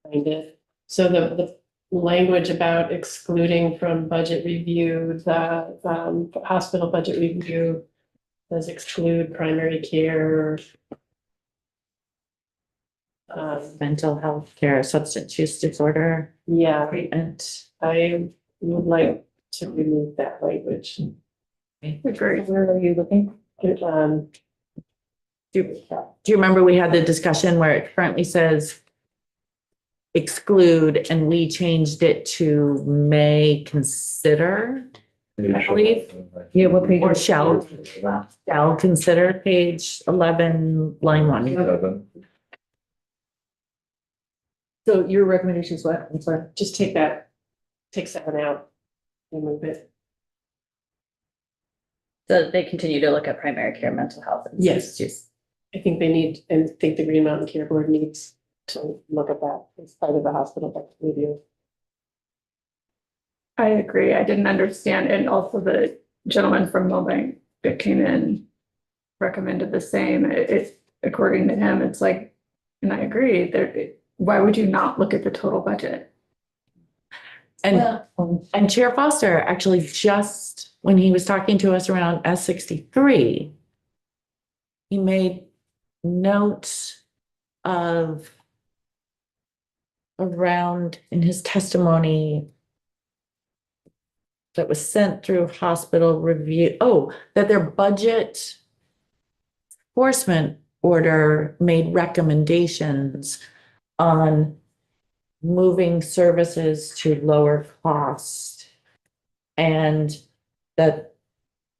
Speaker 2: find it. So the language about excluding from budget review, the hospital budget review does exclude primary care,
Speaker 1: Mental health care, substance use disorder
Speaker 2: yeah,
Speaker 1: treatment.
Speaker 2: I would like to remove that language.
Speaker 9: Agree.
Speaker 10: Where are you looking?
Speaker 1: Do you remember we had the discussion where it currently says exclude, and we changed it to may consider? I believe.
Speaker 10: Yeah, what page?
Speaker 1: Or shall consider page 11, line 1.
Speaker 4: 7.
Speaker 10: So your recommendation is what? I'm sorry.
Speaker 2: Just take 7 out, remove it.
Speaker 7: So they continue to look at primary care, mental health. And
Speaker 2: Yes.
Speaker 7: substance
Speaker 2: I think they need, and I think the Green Mountain Care Board needs to look at that as part of the hospital budget review.
Speaker 9: I agree. I didn't understand. And also the gentleman from Milbank that came in recommended the same. According to him, it's like, and I agree, why would you not look at the total budget?
Speaker 1: And Chair Foster actually just, when he was talking to us around S63, he made notes of around in his testimony that was sent through hospital review, that their budget enforcement order made recommendations on moving services to lower cost. And that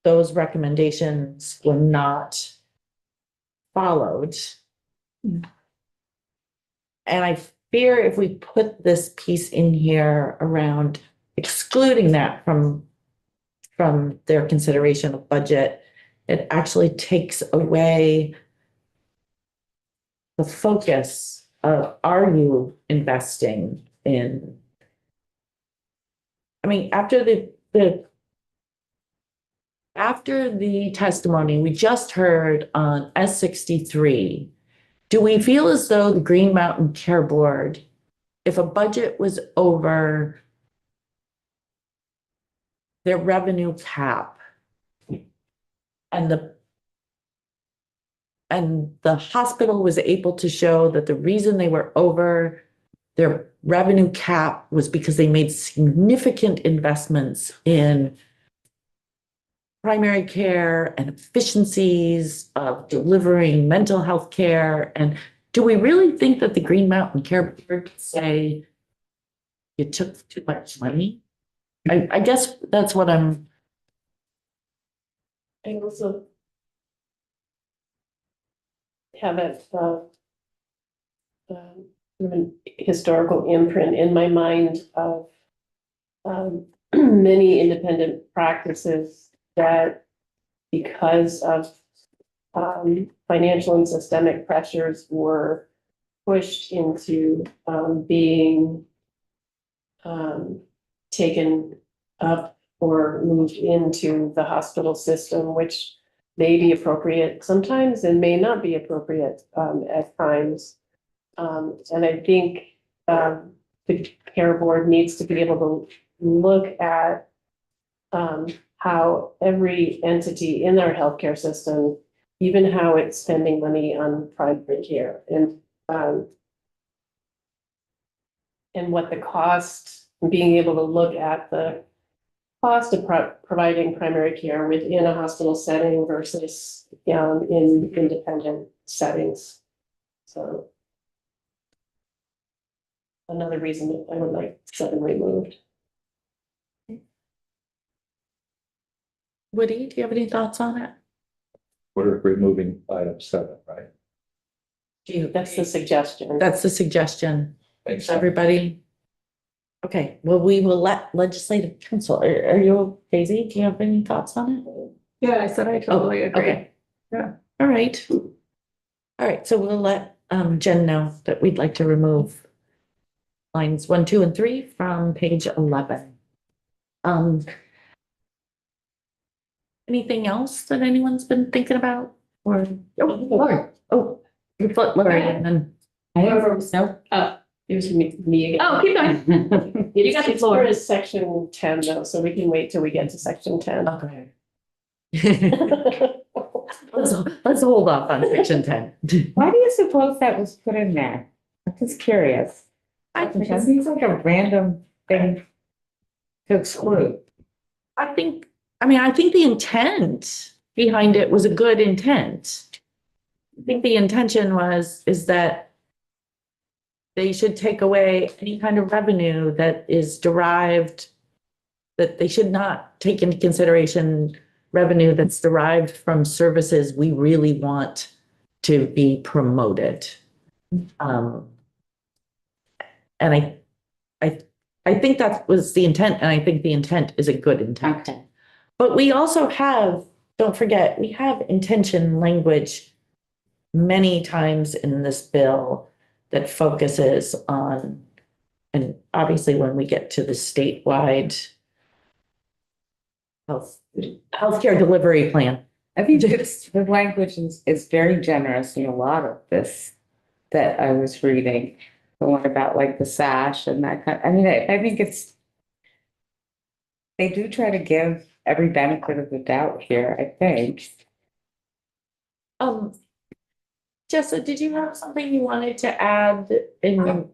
Speaker 1: those recommendations were not followed. And I fear if we put this piece in here around excluding that from their consideration of budget, it actually takes away the focus of, are you investing in? I mean, after the testimony we just heard on S63, do we feel as though the Green Mountain Care Board, if a budget was over their revenue cap and the hospital was able to show that the reason they were over their revenue cap was because they made significant investments in primary care and efficiencies of delivering mental health care? And do we really think that the Green Mountain Care Board could say you took too much money? I guess that's what I'm.
Speaker 2: I also have a an historical imprint in my mind of many independent practices that, because of financial and systemic pressures, were pushed into being taken up or moved into the hospital system, which may be appropriate sometimes and may not be appropriate at times. And I think the care board needs to be able to look at how every entity in our healthcare system, even how it's spending money on primary care, and what the cost, being able to look at the cost of providing primary care within a hospital setting versus in independent settings. So another reason that I would like 7 removed.
Speaker 1: Woody, do you have any thoughts on it?
Speaker 4: We're removing item 7, right?
Speaker 2: That's the suggestion.
Speaker 1: That's the suggestion.
Speaker 4: Thanks.
Speaker 1: Everybody? Okay, well, we will let legislative council, are you, Daisy, do you have any thoughts on it?
Speaker 9: Yeah, I said I totally agree.
Speaker 1: Okay.
Speaker 9: Yeah.
Speaker 1: All right. All right, so we'll let Jen know that we'd like to remove lines 1, 2, and 3 from page 11. Anything else that anyone's been thinking about? Or, Lori, your foot, Lori, and then. No?
Speaker 2: It was me again.
Speaker 7: Oh, keep going. You got the
Speaker 2: It's
Speaker 7: floor.
Speaker 2: for section 10 though, so we can wait till we get to section 10.
Speaker 1: Okay. Let's hold off on section 10.
Speaker 5: Why do you suppose that was put in there? I'm just curious. It seems like a random thing to exclude.
Speaker 1: I think the intent behind it was a good intent. I think the intention is that they should take away any kind of revenue that is derived that they should not take into consideration revenue that's derived from services we really want to be promoted. And I think that was the intent, and I think the intent is a good intent.
Speaker 7: Okay.
Speaker 1: But we also have, don't forget, we have intention language many times in this bill that focuses on, and obviously when we get to the statewide healthcare delivery plan.
Speaker 5: I think the language is very generous in a lot of this that I was reading. The one about like the sash and that kind, I mean, I think they do try to give every benefit of the doubt here, I think.
Speaker 1: Jessa, did you have something you wanted to add in?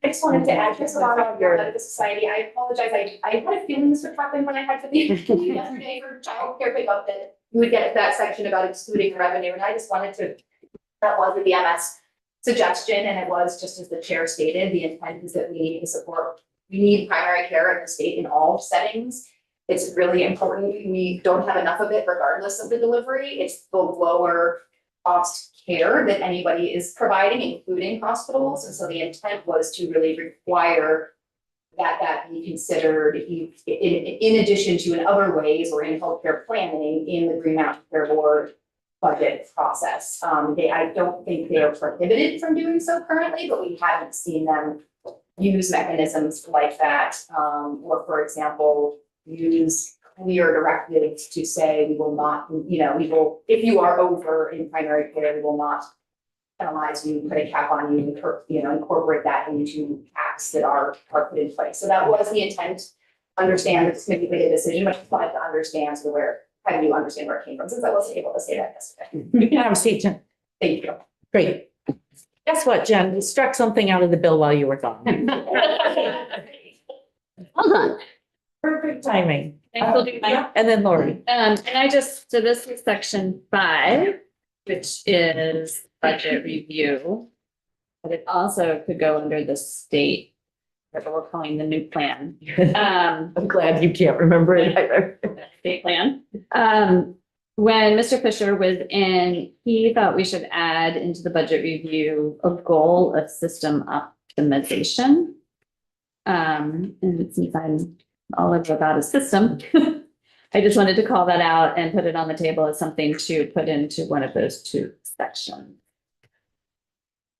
Speaker 11: I just wanted to add, just a lot of the society, I apologize, I had a feeling this would happen when I had to be yesterday for childcare pickup, that you would get that section about excluding revenue, and I just wanted to, that wasn't the MS suggestion, and it was, just as the chair stated, the intent is that we need to support, we need primary care in the state in all settings. It's really important, we don't have enough of it regardless of the delivery, it's the lower cost care that anybody is providing, including hospitals. And so the intent was to really require that be considered in addition to in other ways or in healthcare planning in the Green Mountain Care Board budget process. I don't think they are prohibited from doing so currently, but we haven't seen them use mechanisms like that. Or for example, use clear directives to say we will not, we will, if you are over in primary care, we will not penalize you, put a cap on you, incorporate that into acts that are put in place. So that was the intent. Understand that this may be a decision, but I just wanted to understand sort of how do you understand where it came from, since I wasn't able to say that yesterday.
Speaker 1: You can have a seat, Jen.
Speaker 11: Thank you.
Speaker 1: Great. Guess what, Jen? We struck something out of the bill while you were gone.
Speaker 7: Hold on.
Speaker 1: Perfect timing.
Speaker 7: I will do mine.
Speaker 1: And then Lori.
Speaker 7: And so this is section 5, which is budget review. But it also could go under the state, what we're calling the new plan.
Speaker 1: I'm glad you can't remember it either.
Speaker 7: State plan. When Mr. Fisher was in, he thought we should add into the budget review a goal of system optimization. And since I'm all over about a system, I just wanted to call that out and put it on the table as something to put into one of those 2 sections.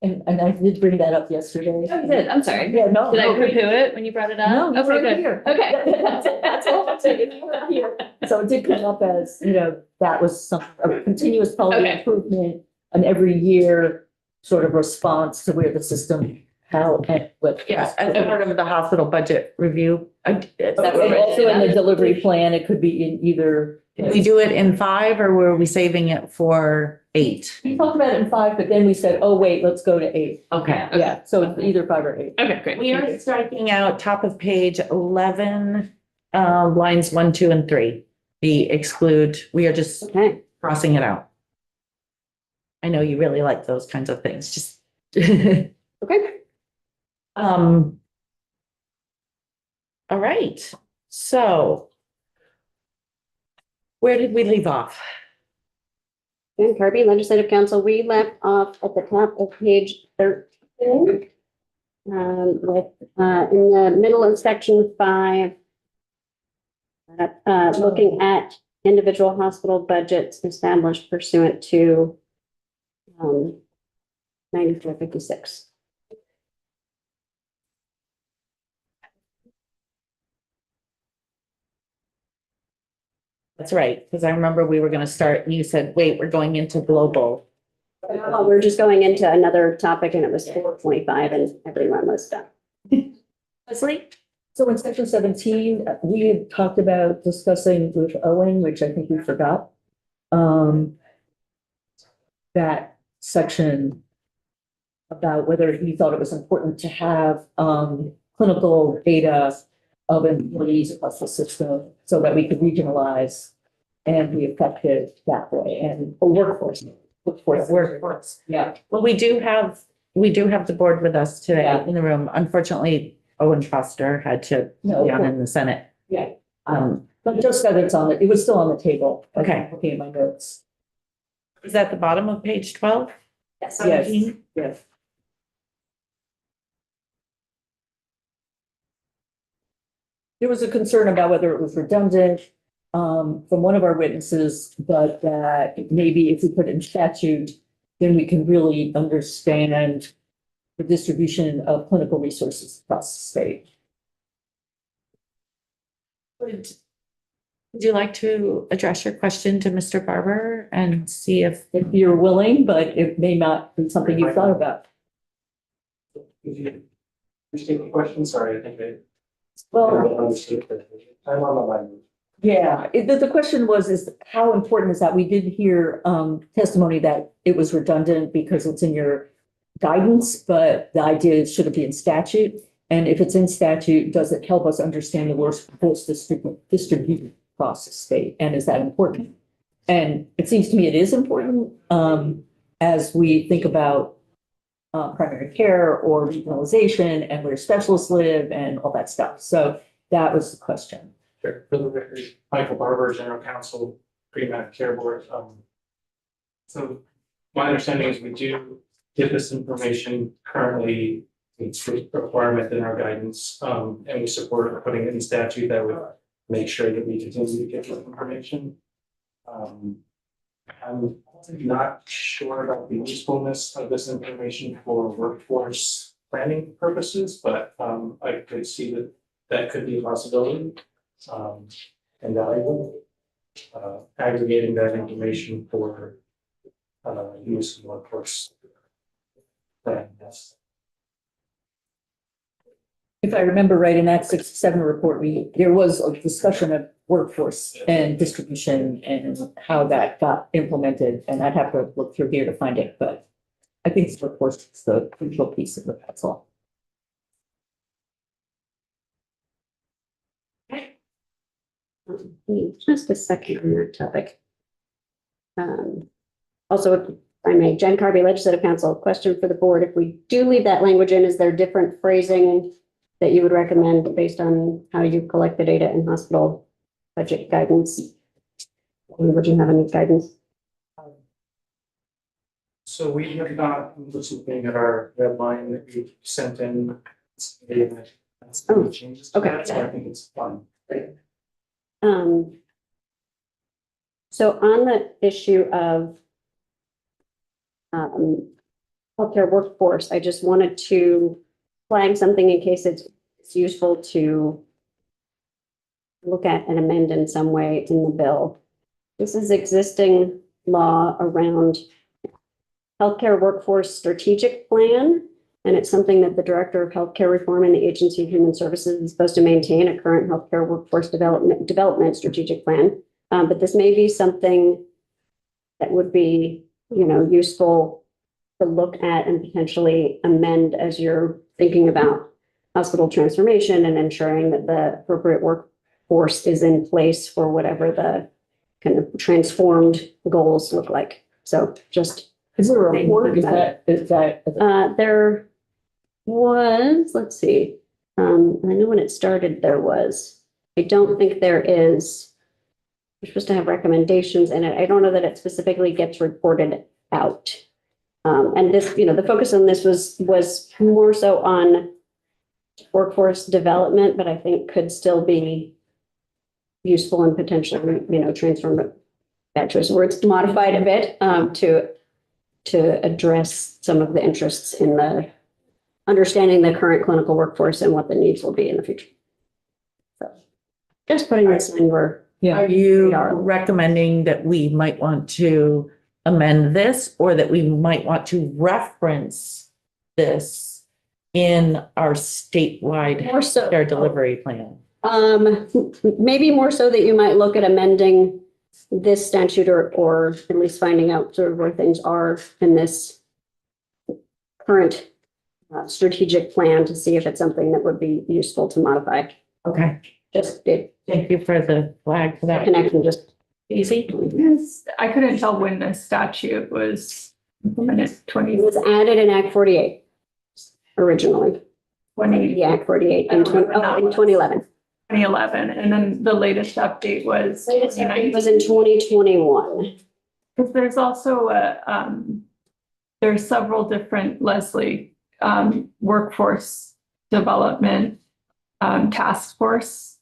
Speaker 10: And I did bring that up yesterday.
Speaker 7: Oh, you did? I'm sorry.
Speaker 10: Yeah, no.
Speaker 7: Did I
Speaker 10: no,
Speaker 7: poo-poo it when you brought it up?
Speaker 10: No, you
Speaker 7: Okay,
Speaker 10: were
Speaker 7: good.
Speaker 10: here.
Speaker 7: Okay.
Speaker 10: That's all I'm saying. You were here. So it did come up as, that was some, a continuous quality
Speaker 7: Okay.
Speaker 10: improvement, an every year sort of response to where the system, how and what.
Speaker 1: Yes, as part of the hospital budget review.
Speaker 10: And also in the delivery plan, it could be in either.
Speaker 1: Did we do it in 5 or were we saving it for 8?
Speaker 10: We talked about it in 5, but then we said, oh, wait, let's go to 8.
Speaker 1: Okay.
Speaker 10: Yeah, so it's either 5 or 8.
Speaker 7: Okay, great.
Speaker 1: We are striking out top of page 11, lines 1, 2, and 3. The exclude, we are just
Speaker 7: Okay.
Speaker 1: crossing it out. I know you really like those kinds of things, just. Okay. All right, so. Where did we leave off?
Speaker 12: And Kirby Legislative Council, we left off at the top of page 13. With, in the middle of section 5. Looking at individual hospital budgets established pursuant to 9456.
Speaker 1: That's right, because I remember we were gonna start and you said, wait, we're going into global.
Speaker 12: We're just going into another topic and it was 425 and everyone was done.
Speaker 1: Leslie?
Speaker 10: So in section 17, we had talked about discussing with Owen, which I think we forgot. That section about whether he thought it was important to have clinical data of employees across the system so that we could regionalize and be effective that way, and a workforce. Yeah.
Speaker 1: Well, we do have the board with us today
Speaker 10: Yeah.
Speaker 1: in the room. Unfortunately, Owen Foster had to be on in the Senate.
Speaker 10: Yeah. But just that it's on it was still on the table.
Speaker 1: Okay.
Speaker 10: Looking at my notes.
Speaker 1: Is that the bottom of page 12?
Speaker 10: Yes,
Speaker 1: 17?
Speaker 10: yes. There was a concern about whether it was redundant, from one of our witnesses, but that maybe if we put it in statute, then we can really understand the distribution of clinical resources across the state.
Speaker 1: Would you like to address your question to Mr. Barber and see if,
Speaker 10: If you're willing, but it may not be something you've thought about.
Speaker 13: If you understand the question, sorry, I think I
Speaker 10: Well,
Speaker 13: understood. I'm on the line.
Speaker 10: yeah, the question was, is how important is that? We did hear testimony that it was redundant because it's in your guidance, but the idea is should it be in statute? And if it's in statute, does it help us understand the worst distribution across the state? And is that important? And it seems to me it is important as we think about primary care or regionalization and where specialists live and all that stuff. So that was the question.
Speaker 13: Sure. For the record, Michael Barber, General Counsel, Green Mountain Care Board. So my understanding is we do get this information currently. It's a requirement in our guidance, and we support putting it in statute that would make sure that we continue to get this information. I'm not sure about the usefulness of this information for workforce planning purposes, but I could see that that could be a possibility. And valuable, aggregating that information for use in workforce planning. Yes.
Speaker 10: If I remember right, in Act 67 report, there was a discussion of workforce and distribution and how that got implemented. And I'd have to look through here to find it, but I think workforce is the crucial piece of it, that's all.
Speaker 12: Just a second on that topic. Also, if I may, Jen Carby, Legislative Council, question for the board. If we do leave that language in, is there different phrasing that you would recommend based on how you collect the data in hospital budget guidance? Would you have any guidance?
Speaker 13: So we have not, I'm just looking at our deadline that we sent in.
Speaker 12: Oh,
Speaker 13: changes to that, so I think it's fine.
Speaker 12: So on the issue of healthcare workforce, I just wanted to flag something in case it's useful to look at and amend in some way in the bill. This is existing law around healthcare workforce strategic plan. And it's something that the Director of Healthcare Reform and the Agency of Human Services is supposed to maintain a current healthcare workforce development strategic plan. But this may be something that would be, useful to look at and potentially amend as you're thinking about hospital transformation and ensuring that the appropriate workforce is in place for whatever the kind of transformed goals look like. So just.
Speaker 10: Is there a report? Is that?
Speaker 12: There was, let's see, I know when it started there was, I don't think there is. We're supposed to have recommendations in it. I don't know that it specifically gets reported out. And this, the focus on this was more so on workforce development, but I think could still be useful and potentially, transform that choice of words, modified a bit to address some of the interests in the understanding the current clinical workforce and what the needs will be in the future. So just putting this in where.
Speaker 1: Are you recommending that we might want to amend this or that we might want to reference this in our statewide
Speaker 12: More so.
Speaker 1: care delivery plan?
Speaker 12: Maybe more so that you might look at amending this statute or at least finding out sort of where things are in this current strategic plan to see if it's something that would be useful to modify.
Speaker 1: Okay.
Speaker 12: Just
Speaker 1: Thank you for the flag for that.
Speaker 12: connection, just
Speaker 1: Easy.
Speaker 9: Yes, I couldn't tell when the statute was implemented,
Speaker 12: it was added in Act 48 originally.
Speaker 9: 2020.
Speaker 12: The Act 48 in
Speaker 9: I don't remember that one.
Speaker 12: 2011.
Speaker 9: 2011, and then the latest update was
Speaker 12: Latest update
Speaker 9: 2019.
Speaker 12: was in 2021.
Speaker 9: Because there's also there are several different, Leslie, workforce development task forces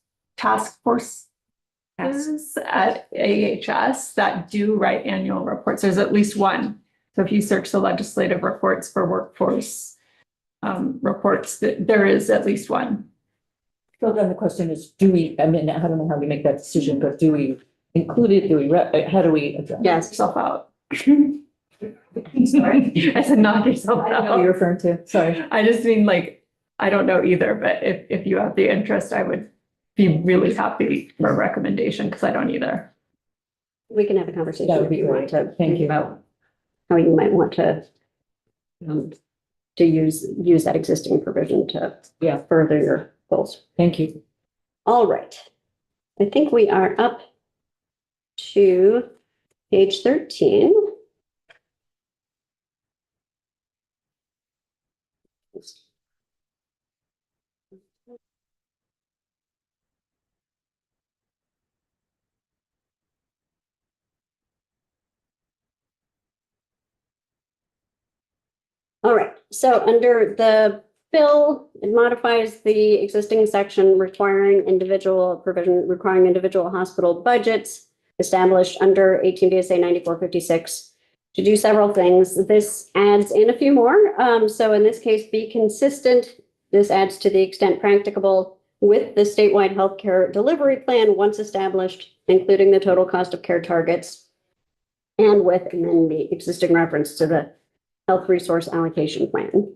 Speaker 9: at AHS that do write annual reports. There's at least one. So if you search the legislative reports for workforce reports, there is at least one.
Speaker 10: So then the question is, do we, I mean, I don't know how we make that decision, but do we include it? Do we, how do we address?
Speaker 12: Yes.
Speaker 9: Yourself out. Sorry, I said knock yourself
Speaker 10: I don't know what you're
Speaker 9: out.
Speaker 10: referring to, sorry.
Speaker 9: I just mean like, I don't know either, but if you have the interest, I would be really happy for a recommendation because I don't either.
Speaker 12: We can have a conversation.
Speaker 10: That would be
Speaker 12: if you want
Speaker 10: great.
Speaker 12: to
Speaker 10: Thank
Speaker 12: think
Speaker 10: you.
Speaker 12: about how you might want to use that existing provision to further your goals.
Speaker 10: Thank you.
Speaker 12: All right. I think we are up to page 13. All right, so under the bill, it modifies the existing section requiring individual hospital budgets established under 18 VSA 9456 to do several things. This adds in a few more. So in this case, be consistent. This adds to the extent practicable with the statewide healthcare delivery plan once established, including the total cost of care targets, and then the existing reference to the health resource allocation plan.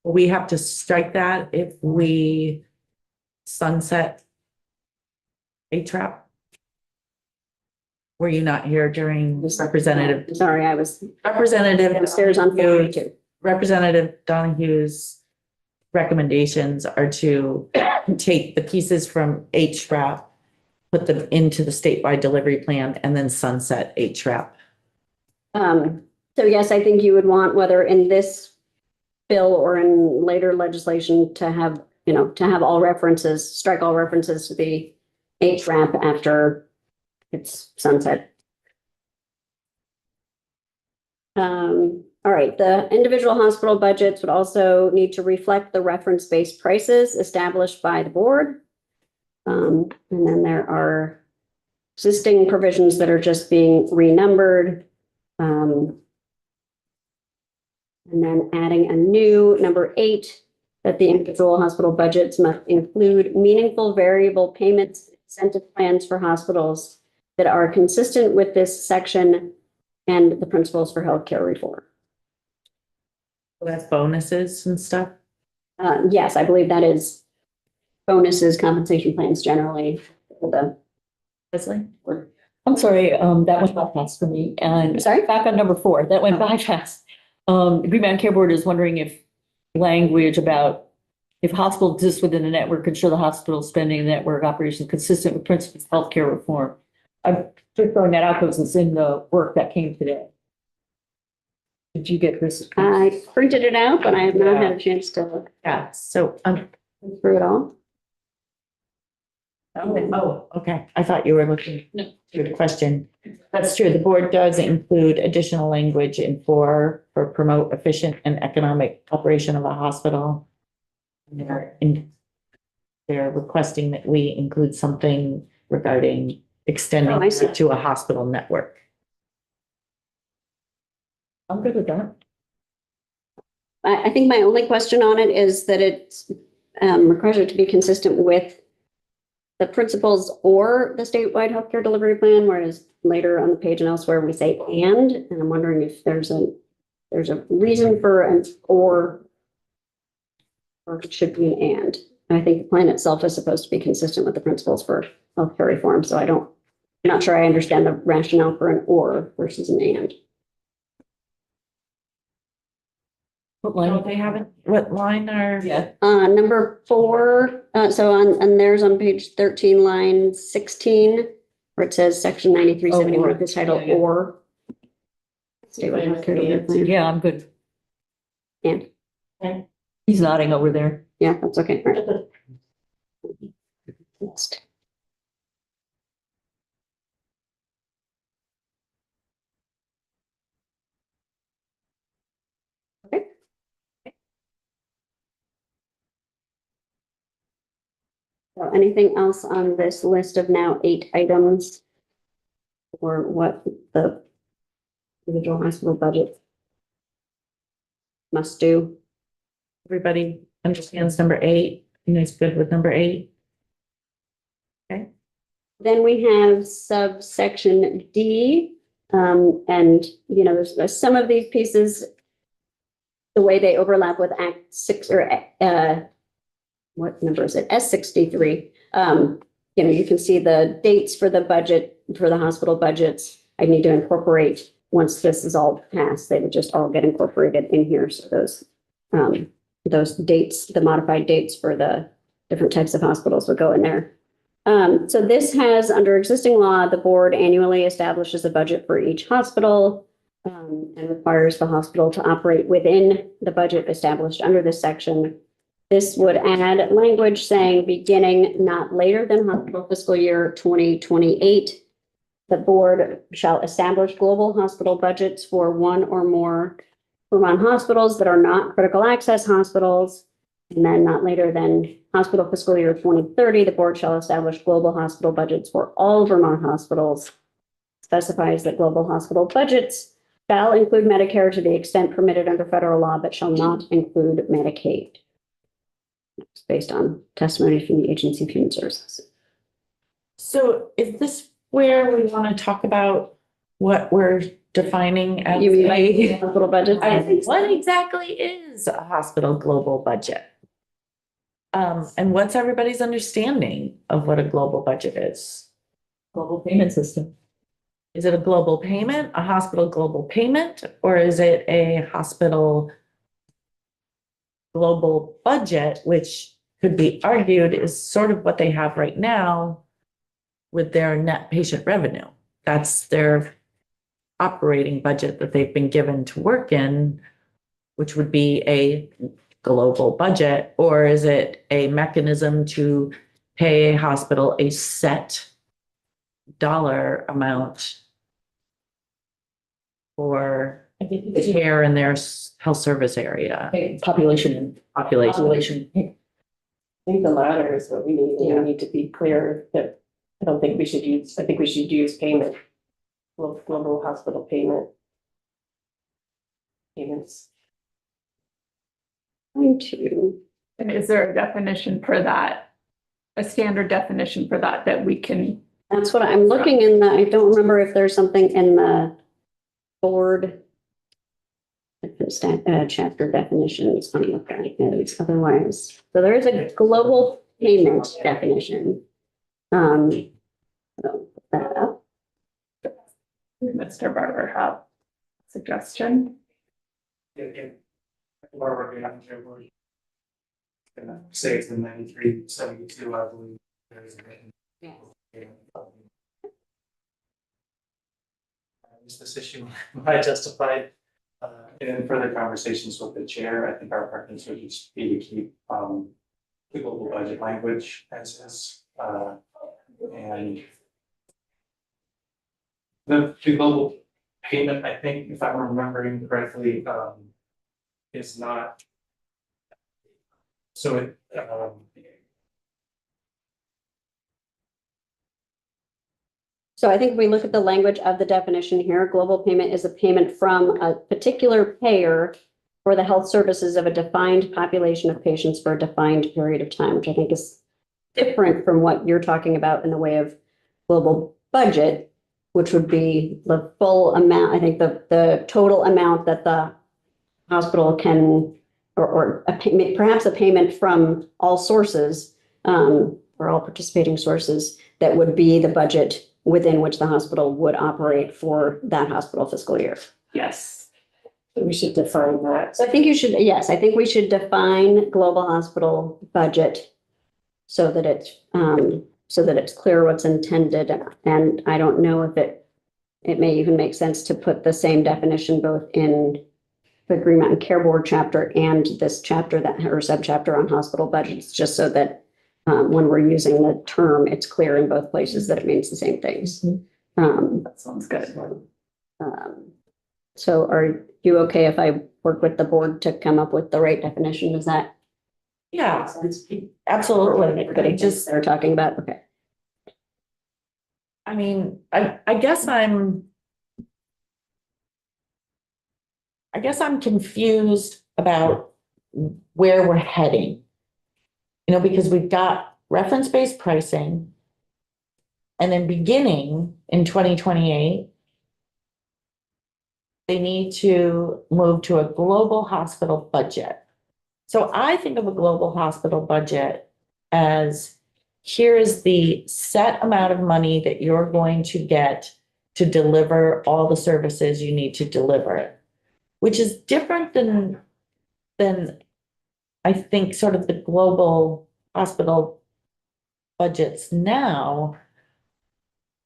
Speaker 1: We have to strike that if we sunset HRAP. Were you not here during this representative?
Speaker 12: Sorry, I was
Speaker 1: Representative
Speaker 12: downstairs on 42.
Speaker 1: Representative Donahue's recommendations are to take the pieces from HRAP, put them into the statewide delivery plan, and then sunset HRAP.
Speaker 12: So yes, I think you would want, whether in this bill or in later legislation, to have, all references, strike all references to the HRAP after it's sunset. All right, the individual hospital budgets would also need to reflect the reference-based prices established by the board. And then there are existing provisions that are just being renumbered. And then adding a new number 8, that the individual hospital budgets must include meaningful variable payments, incentive plans for hospitals that are consistent with this section and the principles for healthcare reform.
Speaker 1: That's bonuses and stuff.
Speaker 12: Yes, I believe that is bonuses, compensation plans generally.
Speaker 1: Leslie?
Speaker 10: I'm sorry, that went by fast for me. And
Speaker 12: Sorry?
Speaker 10: back on number 4, that went by fast. Green Mountain Care Board is wondering if language about if hospital exists within the network, ensure the hospital spending and network operations consistent with principles of healthcare reform. I'm just throwing that out because it's in the work that came today. Did you get this?
Speaker 12: I printed it out, but I have not had a chance to look
Speaker 1: Yeah, so,
Speaker 12: through it all.
Speaker 1: oh, okay. I thought you were looking through the question. That's true. The board does include additional language in 4 for promote efficient and economic operation of a hospital. They're requesting that we include something regarding extending
Speaker 12: Oh, I see.
Speaker 1: it to a hospital network.
Speaker 10: I'm good with that.
Speaker 12: I think my only question on it is that it requires it to be consistent with the principles or the statewide healthcare delivery plan, whereas later on the page and elsewhere we say and I'm wondering if there's a reason for an or it should be an and. And I think the plan itself is supposed to be consistent with the principles for healthcare reform. So I'm not sure I understand the rationale for an or versus an and.
Speaker 10: What
Speaker 1: Don't
Speaker 10: line?
Speaker 1: they have it? What line are?
Speaker 10: Yeah.
Speaker 12: Number 4, so on there's on page 13, line 16, where it says section 9371 with the title
Speaker 10: Yeah, yeah.
Speaker 12: or. Statewide healthcare delivery plan.
Speaker 10: Yeah, I'm good.
Speaker 12: And,
Speaker 10: He's nodding over there.
Speaker 12: yeah, that's okay. All right. Next. Okay. So anything else on this list of now 8 items? Or what the individual hospital budget must do?
Speaker 1: Everybody understands number 8. You guys good with number 8?
Speaker 12: Then we have subsection D, and, you know, there's some of these pieces, the way they overlap with Act 6 or, what number is it? S63. You know, you can see the dates for the budget, for the hospital budgets. I need to incorporate, once this is all passed, they would just all get incorporated in here. So those dates, the modified dates for the different types of hospitals would go in there. So this has, under existing law, the board annually establishes a budget for each hospital, and requires the hospital to operate within the budget established under this section. This would add language saying beginning not later than hospital fiscal year 2028. The board shall establish global hospital budgets for one or more Vermont hospitals that are not critical access hospitals. And then not later than hospital fiscal year 2030, the board shall establish global hospital budgets for all Vermont hospitals. Specifies that global hospital budgets shall include Medicare to the extent permitted under federal law, but shall not include Medicaid. It's based on testimony from the Agency of Human Services.
Speaker 1: So is this where we want to talk about what we're defining as?
Speaker 12: You mean by hospital budgets?
Speaker 1: What exactly is a hospital global budget? And what's everybody's understanding of what a global budget is?
Speaker 10: Global payment system.
Speaker 1: Is it a global payment, a hospital global payment, or is it a hospital global budget, which could be argued is sort of what they have right now with their net patient revenue? That's their operating budget that they've been given to work in, which would be a global budget, or is it a mechanism to pay a hospital a set dollar amount for care in their health service area?
Speaker 10: Population.
Speaker 2: I think the latter is what we need, and we need to be clear that I think we should use payment, global hospital payments.
Speaker 9: And is there a definition for that? A standard definition for that we can?
Speaker 12: That's what I'm looking in the, I don't remember if there's something in the board chapter definitions on what that is otherwise. So there is a global payment definition. I'll put that up.
Speaker 9: Mr. Barber have a suggestion?
Speaker 13: Say it's in 93-72, I believe. This issue, I justified in further conversations with the chair. I think our preference would just be to keep the global budget language as is, and the global payment, I think, if I'm remembering correctly, is not. So it,
Speaker 12: So I think if we look at the language of the definition here, global payment is a payment from a particular payer for the health services of a defined population of patients for a defined period of time, which I think is different from what you're talking about in the way of global budget, which would be the full amount. I think the total amount that the hospital can, or a payment, perhaps a payment from all sources, or all participating sources, that would be the budget within which the hospital would operate for that hospital fiscal year.
Speaker 9: Yes.
Speaker 2: So we should define that.
Speaker 12: So I think you should, yes, I think we should define global hospital budget so that it's clear what's intended. And I don't know if it may even make sense to put the same definition both in the Green Mountain Care Board chapter and this chapter or subchapter on hospital budgets, just so that when we're using the term, it's clear in both places that it means the same things.
Speaker 9: That sounds good.
Speaker 12: So are you okay if I work with the board to come up with the right definition? Is that?
Speaker 1: Yeah, absolutely.
Speaker 12: Everybody just, they're talking about, okay.
Speaker 1: I mean, I guess I'm confused about where we're heading. You know, because we've got reference-based pricing. And then beginning in 2028, they need to move to a global hospital budget. So I think of a global hospital budget as, here is the set amount of money that you're going to get to deliver all the services you need to deliver, which is different than I think sort of the global hospital budgets now,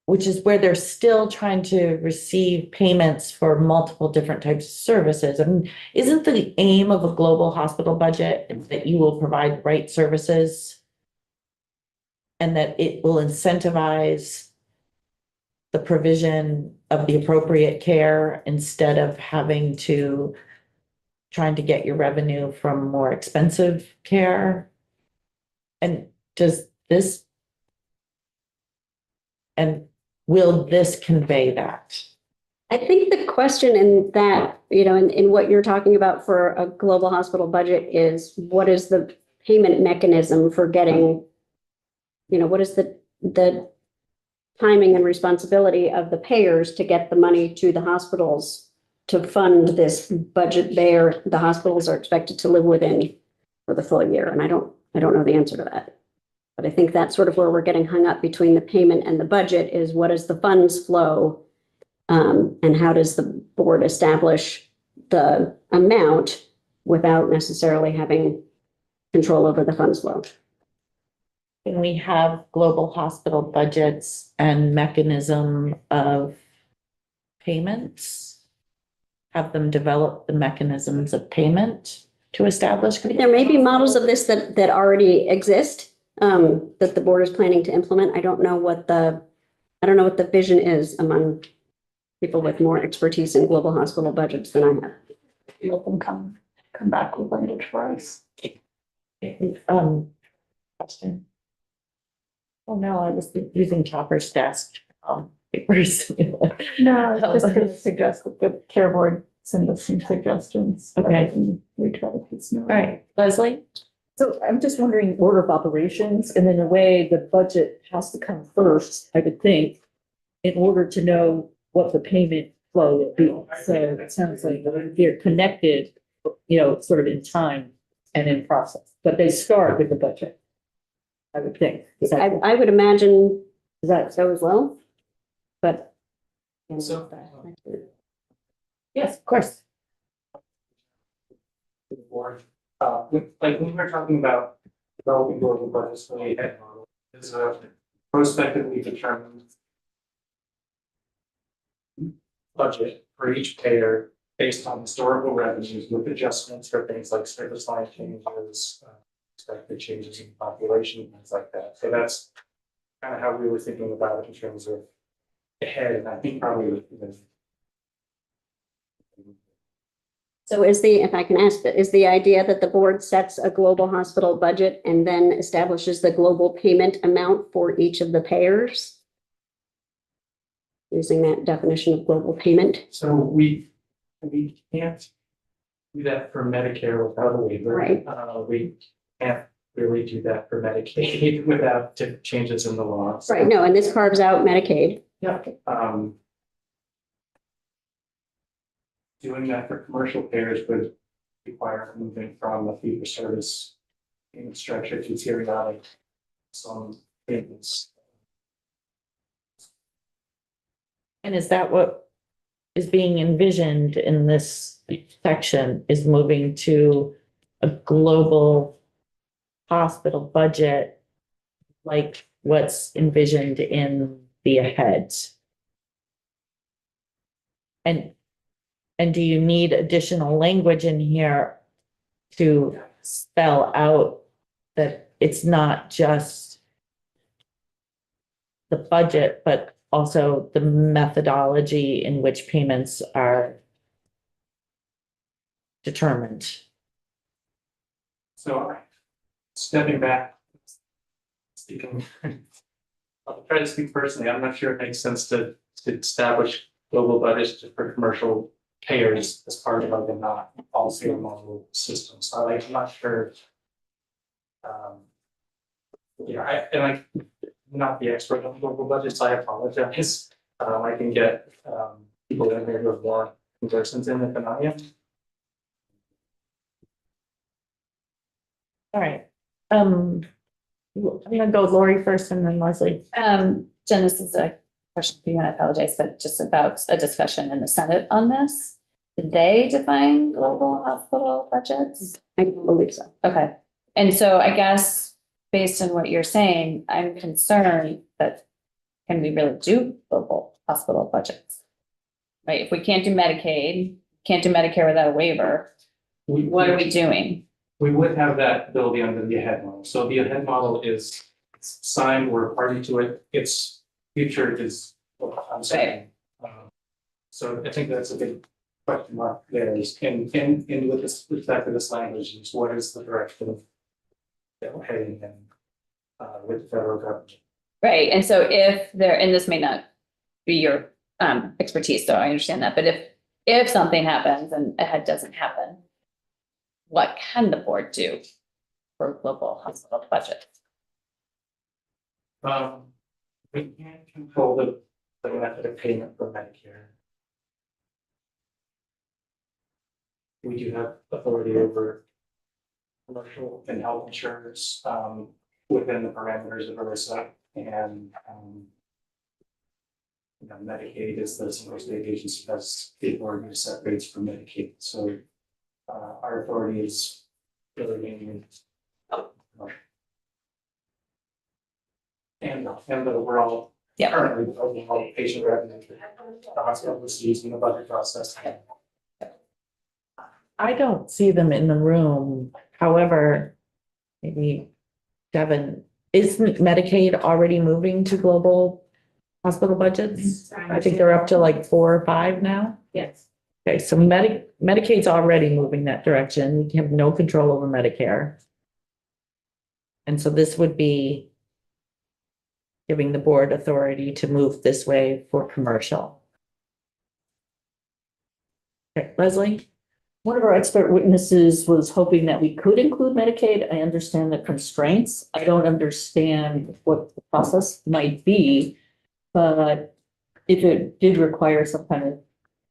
Speaker 1: which is where they're still trying to receive payments for multiple different types of services. I mean, isn't the aim of a global hospital budget that you will provide the right services and that it will incentivize the provision of the appropriate care instead of trying to get your revenue from more expensive care? And will this convey that?
Speaker 12: I think the question in that, in what you're talking about for a global hospital budget is, what is the payment mechanism for getting, what is the timing and responsibility of the payers to get the money to the hospitals to fund this budget the hospitals are expected to live within for the full year? And I don't know the answer to that. But I think that's sort of where we're getting hung up between the payment and the budget, is what is the funds flow? And how does the board establish the amount without necessarily having control over the funds flow?
Speaker 1: Can we have global hospital budgets and mechanism of payments? Have them develop the mechanisms of payment to establish?
Speaker 12: There may be models of this that already exist, that the board is planning to implement. I don't know what the vision is among people with more expertise in global hospital budgets than I have.
Speaker 9: Let them come back with language for us.
Speaker 1: Question. Oh, no, I was using Chopper's desk, papers.
Speaker 9: No, I was just gonna suggest that the care board send us some suggestions.
Speaker 1: Okay.
Speaker 9: And we try to piece them.
Speaker 1: All right, Leslie?
Speaker 10: So I'm just wondering order of operations, and in a way, the budget has to come first, I would think, in order to know what the payment flow will be. So it sounds like they're connected, sort of in time and in process, but they start with the budget, I would think. Is that-
Speaker 12: I would imagine that so as well, but.
Speaker 13: So,
Speaker 1: Yes, of course.
Speaker 13: the board, like when we're talking about developing global budgets for the head model, is a prospectively determined budget for each payer based on historical revenues with adjustments for things like service line changes, expected changes in population, things like that. So that's kind of how we were thinking about it in terms of ahead, and I think probably
Speaker 12: So if I can ask, is the idea that the board sets a global hospital budget and then establishes the global payment amount for each of the payers? Using that definition of global payment?
Speaker 13: so we can't do that for Medicare without a waiver.
Speaker 12: Right.
Speaker 13: We can't really do that for Medicaid without changes in the law. So,
Speaker 12: Right, no, and this carves out Medicaid.
Speaker 13: Yeah. Doing that for commercial payers would require moving from a fee for service payment structure to periodic some payments.
Speaker 1: And is that what is being envisioned in this section, is moving to a global hospital budget like what's envisioned in the AHEAD? And do you need additional language in here to spell out that it's not just the budget, but also the methodology in which payments are determined.
Speaker 13: So stepping back, speaking, I'll try to speak personally. I'm not sure it makes sense to establish global budgets for commercial payers as part of like a not policy or model system. So I'm not sure. I'm not the expert on global budgets. I apologize. I can get people in there who have more conversant in it than I am.
Speaker 1: All right. I'm gonna go Lori first and then Leslie.
Speaker 7: Jen, this is a question for you, and I apologize, but just about a discussion in the Senate on this. Did they define global hospital budgets?
Speaker 12: I believe so.
Speaker 7: Okay, and so I guess based on what you're saying, I'm concerned that can we really do global hospital budgets? Right, if we can't do Medicaid, can't do Medicare without a waiver, what are we doing?
Speaker 13: We would have that ability under the AHEAD model. So the AHEAD model is signed, we're a party to it, its future is what I'm saying. So I think that's a big question mark there is, and with this, respect to this language, is what is the direction that we're heading in with the federal government?
Speaker 7: Right, and so if there, and this may not be your expertise, so I understand that, but if something happens and it doesn't happen, what can the board do for global hospital budget?
Speaker 13: We can't control the method of payment for Medicare. We do have authority over commercial and health insurance within the parameters of ERISA, and Medicaid is the single state agency has the authority to set rates for Medicaid. So our authority is really mainly and the overall currently the overall patient revenue the hospital receives in the budget process.
Speaker 1: I don't see them in the room. However, maybe Devin, isn't Medicaid already moving to global hospital budgets? I think they're up to like 4 or 5 now.
Speaker 2: Yes.
Speaker 1: Okay, so Medicaid's already moving that direction. We have no control over Medicare. And so this would be giving the board authority to move this way for commercial. Okay, Leslie?
Speaker 10: One of our expert witnesses was hoping that we could include Medicaid. I understand the constraints. I don't understand what the process might be. But if it did require some kind of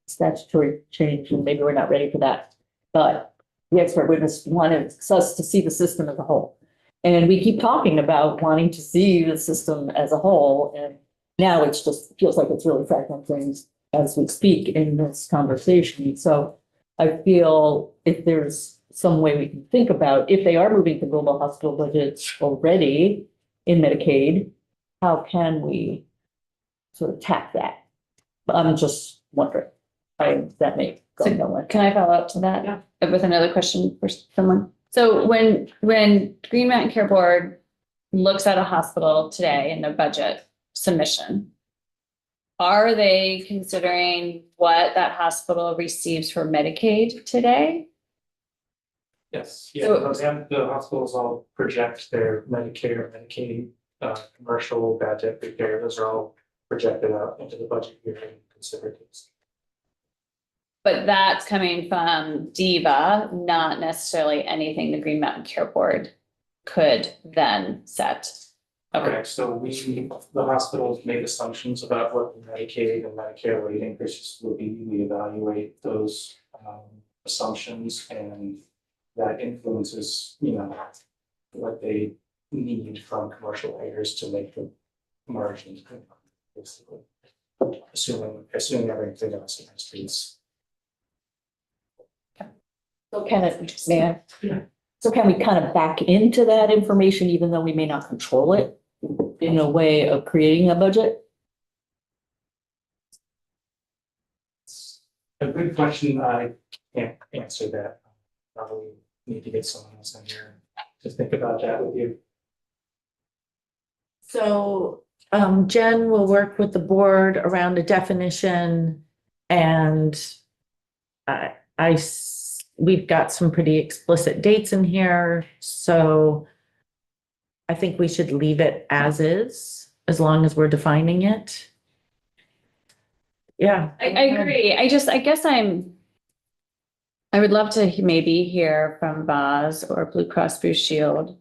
Speaker 10: statutory change, and maybe we're not ready for that. But the expert witness wanted us to see the system as a whole. And we keep talking about wanting to see the system as a whole. And now it's just feels like it's really fragmenting as we speak in this conversation. So I feel if there's some way we can think about, if they are moving to global hospital budgets already in Medicaid, how can we sort of tap that? I'm just wondering. That may go nowhere.
Speaker 7: Can I follow up to that with another question for someone? So when Green Mountain Care Board looks at a hospital today in their budget submission, are they considering what that hospital receives for Medicaid today?
Speaker 13: Yes, and the hospitals all project their Medicare, Medicaid, commercial bad debt repair, those are all projected out into the budget year and considered.
Speaker 7: But that's coming from DEVA, not necessarily anything the Green Mountain Care Board could then set.
Speaker 13: Okay, so the hospitals make assumptions about what the Medicaid and Medicare rate increases will be. We evaluate those assumptions, and that influences, what they need from commercial payers to make the margins, basically. Assuming everything else in the streets.
Speaker 10: So so can we kind of back into that information, even though we may not control it in a way of creating a budget?
Speaker 13: A good question. I can't answer that. Probably need to get someone else in here to think about that with you.
Speaker 1: So Jen will work with the board around a definition and we've got some pretty explicit dates in here, so I think we should leave it as is, as long as we're defining it. Yeah.
Speaker 7: I agree. I guess I would love to maybe hear from Boz or Blue Cross Blue Shield.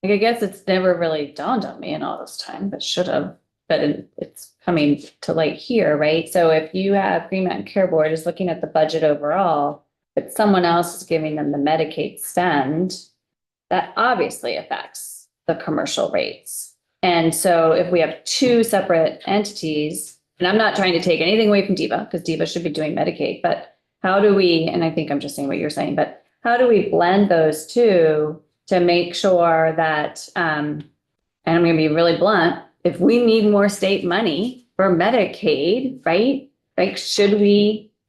Speaker 7: Like, I guess it's never really dawned on me in all this time, but should have, but it's coming to light here, right? So if you have Green Mountain Care Board is looking at the budget overall, but someone else is giving them the Medicaid spend, that obviously affects the commercial rates. And so if we have two separate entities, and I'm not trying to take anything away from Diva, because Diva should be doing Medicaid, but how do we, and I think I'm just saying what you're saying, but how do we blend those two to make sure that, and I'm gonna be really blunt, if we need more state money for Medicaid, right? Like,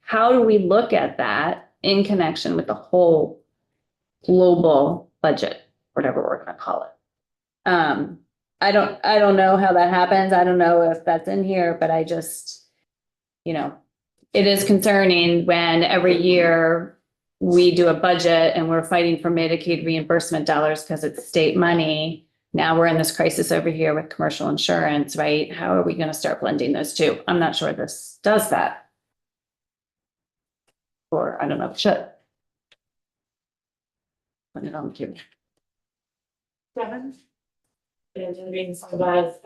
Speaker 7: how do we look at that in connection with the whole global budget, whatever we're gonna call it? I don't know how that happens. I don't know if that's in here, but I just, it is concerning when every year we do a budget and we're fighting for Medicaid reimbursement dollars because it's state money. Now we're in this crisis over here with commercial insurance, right? How are we going to start blending those two? I'm not sure this does that. Or I don't know if it should. Put it on cue.
Speaker 2: Seven. And reading some about,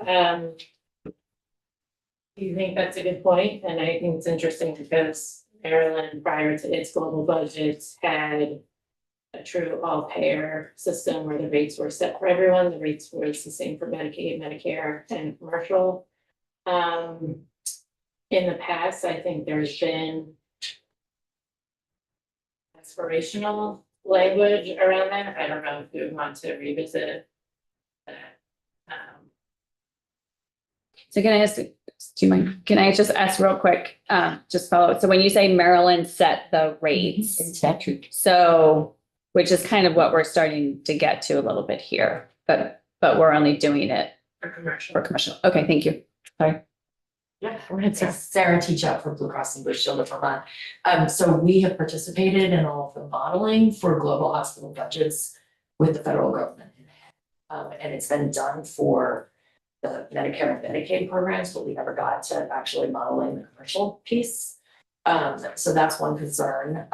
Speaker 2: you think that's a good point, and I think it's interesting because Maryland, prior to its global budgets, had a true all-payer system where the rates were set for everyone. The rates were the same for Medicaid, Medicare, and commercial. In the past, I think there's been aspirational language around that. I don't know if you want to revisit that.
Speaker 7: So can I ask, do you mind, can I just ask real quick, just follow? So when you say Maryland set the rates,
Speaker 10: Statute.
Speaker 7: so, which is kind of what we're starting to get to a little bit here, but we're only doing it
Speaker 2: For commercial.
Speaker 7: for commercial. Okay, thank you. Sorry.
Speaker 1: Yeah, go ahead, Sarah.
Speaker 6: Sarah Teachout from Blue Cross and Blue Shield of Vermont. So we have participated in all of the modeling for global hospital budgets with the federal government. And it's been done for the Medicare and Medicaid programs, but we never got to actually modeling the commercial piece. So that's one concern.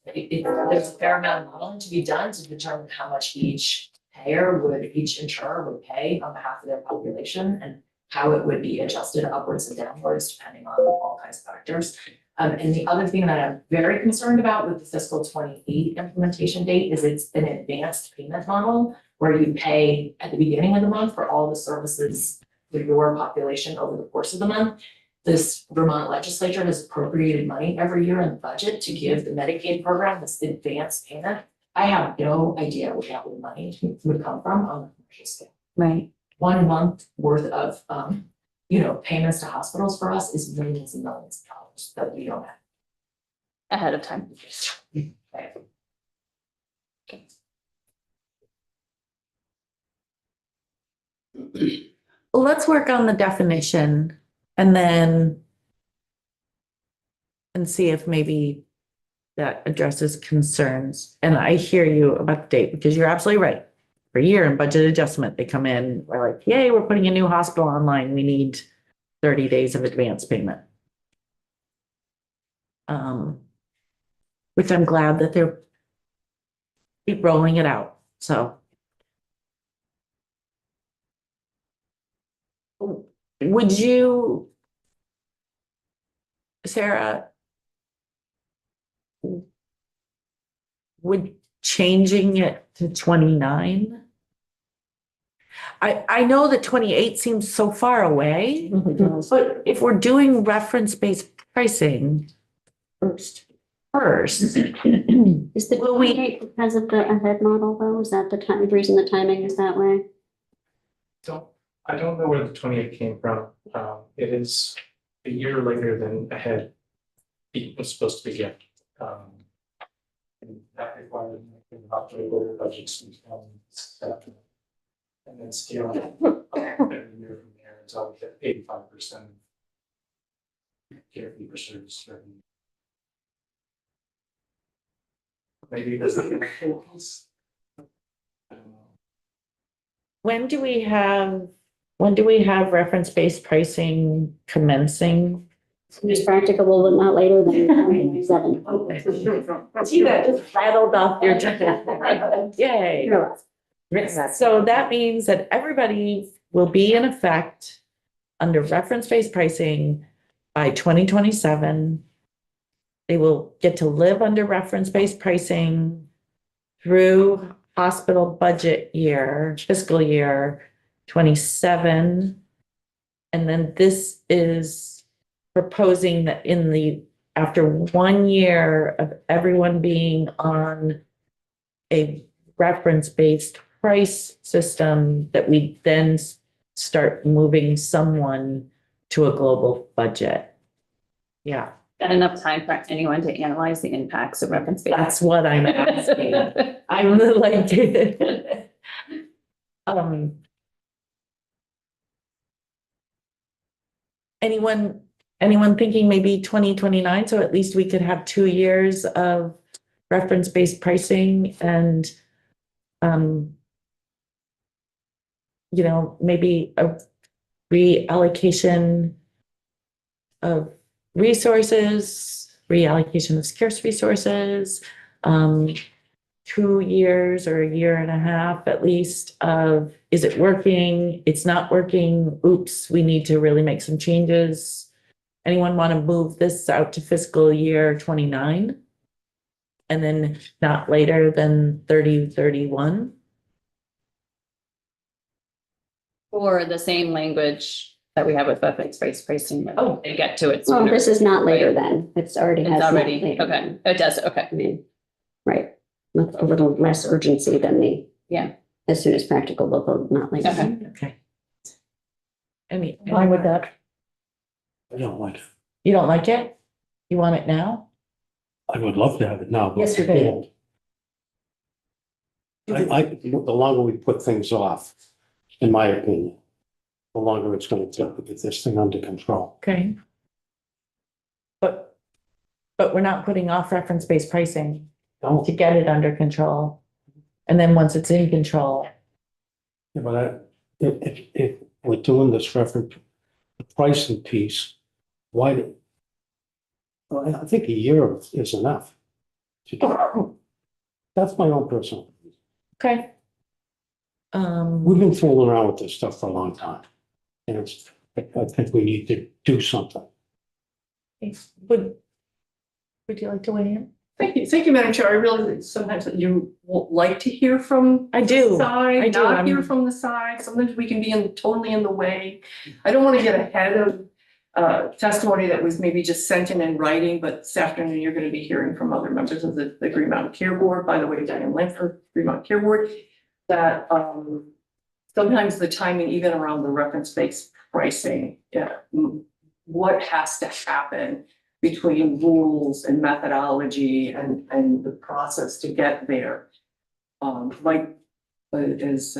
Speaker 6: There's a fair amount of modeling to be done to determine how much each insurer would pay on behalf of their population and how it would be adjusted upwards and downwards depending on all kinds of factors. And the other thing that I'm very concerned about with the fiscal 28 implementation date is it's an advanced payment model where you pay at the beginning of the month for all the services for your population over the course of the month. This Vermont legislature has appropriated money every year in the budget to give the Medicaid program this advanced payment. I have no idea where that money would come from on the commercial scale.
Speaker 7: Right.
Speaker 6: 1 month worth of, payments to hospitals for us is millions and millions of dollars that we don't have.
Speaker 7: Ahead of time.
Speaker 6: Right.
Speaker 1: Well, let's work on the definition and see if maybe that addresses concerns. And I hear you about the date because you're absolutely right. Per year in budget adjustment, they come in, we're like, yay, we're putting a new hospital online. We need 30 days of advance payment. Which I'm glad that they're keep rolling it out. So. Would you, Sarah, would changing it to 29? I know that 28 seems so far away, but if we're doing reference-based pricing first.
Speaker 12: Is the
Speaker 1: Will we-
Speaker 12: 28 because of the ahead model though? Is that the reason the timing is that way?
Speaker 13: I don't know where the 28 came from. It is a year later than ahead it was supposed to begin. And that required October budgets. and then scale it every year from there until we get 85% care fee for service revenue. Maybe there's a piece. I don't know.
Speaker 1: When do we have reference-based pricing commencing?
Speaker 12: It's practicable, but not later than 2027.
Speaker 1: See, that just rattled off your tongue. Yay. So that means that everybody will be in effect under reference-based pricing by 2027. They will get to live under reference-based pricing through hospital budget year, fiscal year 27. And then this is proposing that after 1 year of everyone being on a reference-based price system, that we then start moving someone to a global budget. Yeah,
Speaker 7: Got enough time for anyone to analyze the impacts of reference-based.
Speaker 1: that's what I'm asking. I'm like, anyone thinking maybe 2029, so at least we could have 2 years of reference-based pricing and maybe a reallocation of resources, reallocation of scarce resources, 2 years or a year and a half at least of, is it working? It's not working. Oops, we need to really make some changes. Anyone want to move this out to fiscal year 29? And then not later than 30/31?
Speaker 7: Or the same language that we have with reference-based pricing.
Speaker 1: Oh.
Speaker 7: They get to it
Speaker 12: Well,
Speaker 7: sooner.
Speaker 12: this is not later then. It's already has.
Speaker 7: It's
Speaker 12: not
Speaker 7: already,
Speaker 12: later
Speaker 7: okay,
Speaker 12: then.
Speaker 7: it does, okay.
Speaker 12: I mean, right, with a little less urgency than the.
Speaker 7: Yeah.
Speaker 12: As soon as practical, but not later.
Speaker 7: Okay.
Speaker 1: Okay.
Speaker 10: Fine with that.
Speaker 14: I don't like it.
Speaker 1: You don't like it? You want it now?
Speaker 14: I would love to have it now. but
Speaker 10: Yesterday.
Speaker 14: the longer we put things off, in my opinion, the longer it's gonna take to get this thing under control.
Speaker 1: Okay. But we're not putting off reference-based pricing
Speaker 14: No,
Speaker 1: to get it under control. And then once it's in control,
Speaker 14: yeah, but if we're doing this reference, the pricing piece, why? Well, I think a year is enough. That's my own personal.
Speaker 1: okay.
Speaker 14: We've been fooling around with this stuff for a long time. And I think we need to do something.
Speaker 1: Would you like to weigh in?
Speaker 2: Thank you, Madam Chair. I realize sometimes that you won't like to hear from
Speaker 1: I do.
Speaker 2: side,
Speaker 1: I do.
Speaker 2: not hear
Speaker 1: I'm-
Speaker 2: from the side. Sometimes we can be totally in the way. I don't want to get ahead of testimony that was maybe just sent in writing, but this afternoon you're going to be hearing from other members of the Green Mountain Care Board, by the way, Diane Lanford, Green Mountain Care Board, that sometimes the timing, even around the reference-based pricing, what has to happen between rules and methodology and the process to get there. Like, as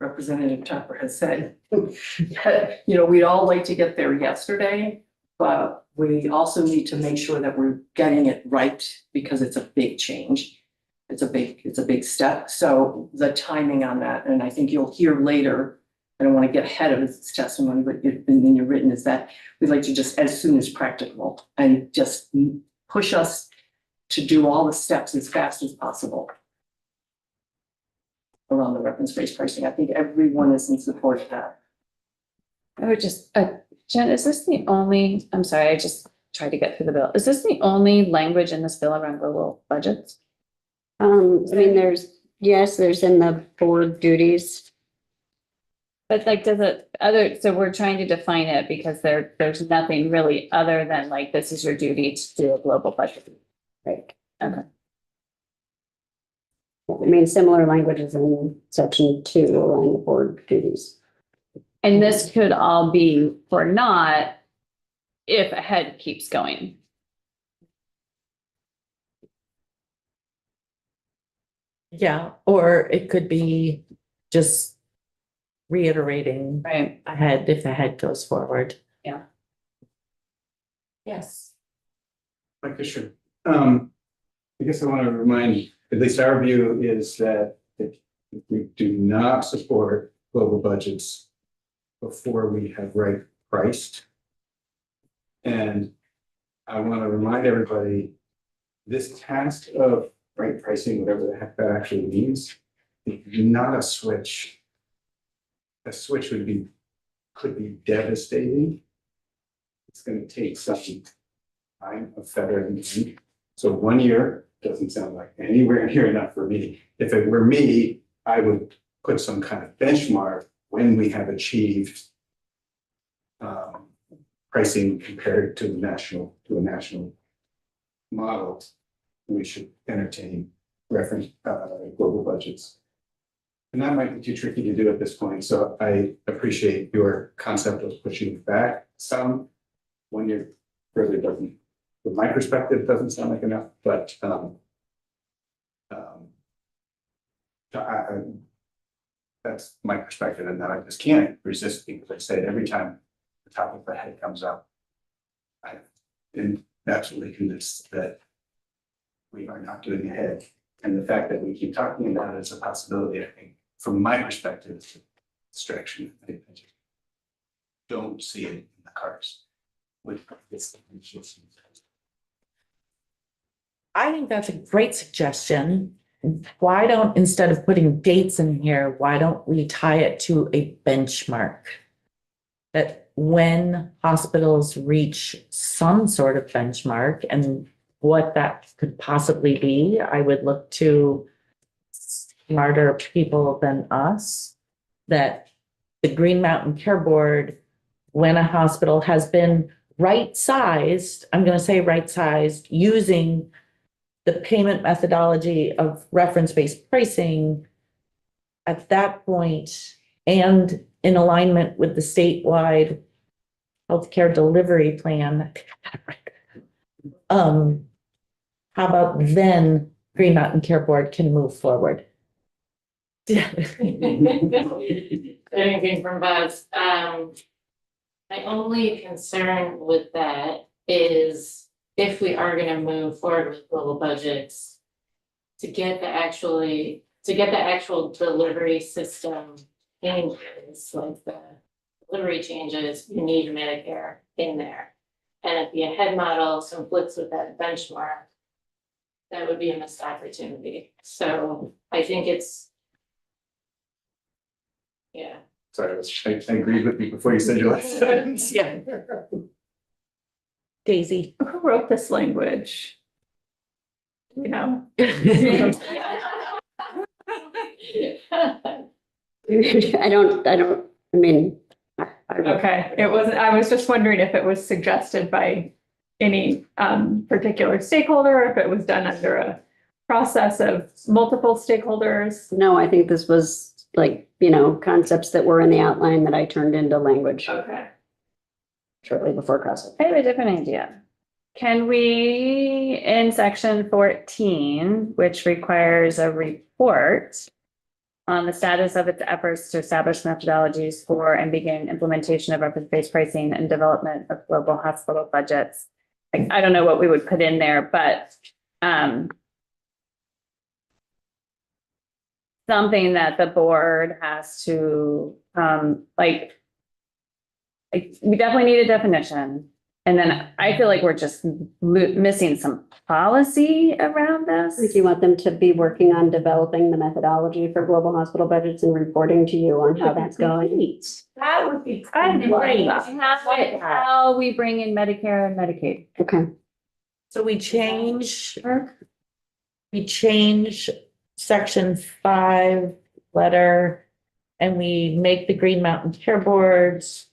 Speaker 2: Representative Tupper has said, we'd all like to get there yesterday, but we also need to make sure that we're getting it right because it's a big change. It's a big step. So the timing on that, and I think you'll hear later, I don't want to get ahead of his testimony, but in your written is that we'd like to just as soon as practicable and just push us to do all the steps as fast as possible around the reference-based pricing. I think everyone is in support of that.
Speaker 7: I would just, Jen, is this the only, I'm sorry, I just tried to get through the bill. Is this the only language in this bill around global budgets?
Speaker 12: I mean, there's in the board duties.
Speaker 7: But like, does it so we're trying to define it because there's nothing really other than like, this is your duty to do a global budget.
Speaker 12: Right.
Speaker 7: Okay.
Speaker 12: I mean, similar languages in section 2 around the board duties.
Speaker 7: And this could all be for not if a head keeps going.
Speaker 1: Yeah, or it could be just reiterating
Speaker 7: Right.
Speaker 1: ahead, if the head goes forward.
Speaker 6: Yes.
Speaker 15: Mike Fisher. I guess I want to remind, at least our view is that if we do not support global budgets before we have right priced. And I want to remind everybody, this task of right pricing, whatever the heck that actually means, is not a switch. A switch could be devastating. It's going to take some time of feathering in. So 1 year doesn't sound like anywhere near enough for me. If it were me, I would put some kind of benchmark when we have achieved pricing compared to a national model. We should entertain reference global budgets. And that might be too tricky to do at this point. So I appreciate your concept of pushing back some. 1 year further doesn't, from my perspective, doesn't sound like enough, but that's my perspective, and that I just can't resist, because I say it every time the topic of the head comes up. I've been absolutely convinced that we are not doing ahead. And the fact that we keep talking about it as a possibility, I think, from my perspective, is a distraction. I just don't see it in the cards.
Speaker 1: I think that's a great suggestion. Why don't, instead of putting dates in here, why don't we tie it to a benchmark? That when hospitals reach some sort of benchmark, and what that could possibly be, I would look to smarter people than us, that the Green Mountain Care Board, when a hospital has been right-sized, I'm going to say right-sized, using the payment methodology of reference-based pricing at that point, and in alignment with the statewide healthcare delivery plan. How about then Green Mountain Care Board can move forward?
Speaker 6: Anything from Buzz. My only concern with that is if we are gonna move forward with global budgets, to get the actual delivery system changes, like the delivery changes, you need Medicare in there. And if the head model conflicts with that benchmark, that would be a missed opportunity. So I think it's, yeah.
Speaker 15: Sorry, I agreed with you before you said your last sentence.
Speaker 1: Yeah. Daisy.
Speaker 9: Who wrote this language? You know?
Speaker 12: I mean.
Speaker 9: Okay, I was just wondering if it was suggested by any particular stakeholder, or if it was done under a process of multiple stakeholders.
Speaker 12: No, I think this was like, concepts that were in the outline that I turned into language.
Speaker 9: Okay.
Speaker 12: Shortly before CrossFit.
Speaker 7: I have a different idea. Can we, in section 14, which requires a report on the status of its efforts to establish methodologies for and begin implementation of reference-based pricing and development of global hospital budgets? I don't know what we would put in there, but something that the board has to, we definitely need a definition. And then I feel like we're just missing some policy around this.
Speaker 12: If you want them to be working on developing the methodology for global hospital budgets and reporting to you on how that's going.
Speaker 1: That would be
Speaker 7: Great.
Speaker 1: great.
Speaker 7: How we bring in Medicare and Medicaid.
Speaker 12: Okay.
Speaker 1: So we change section 5 letter, and we make the Green Mountain Care Boards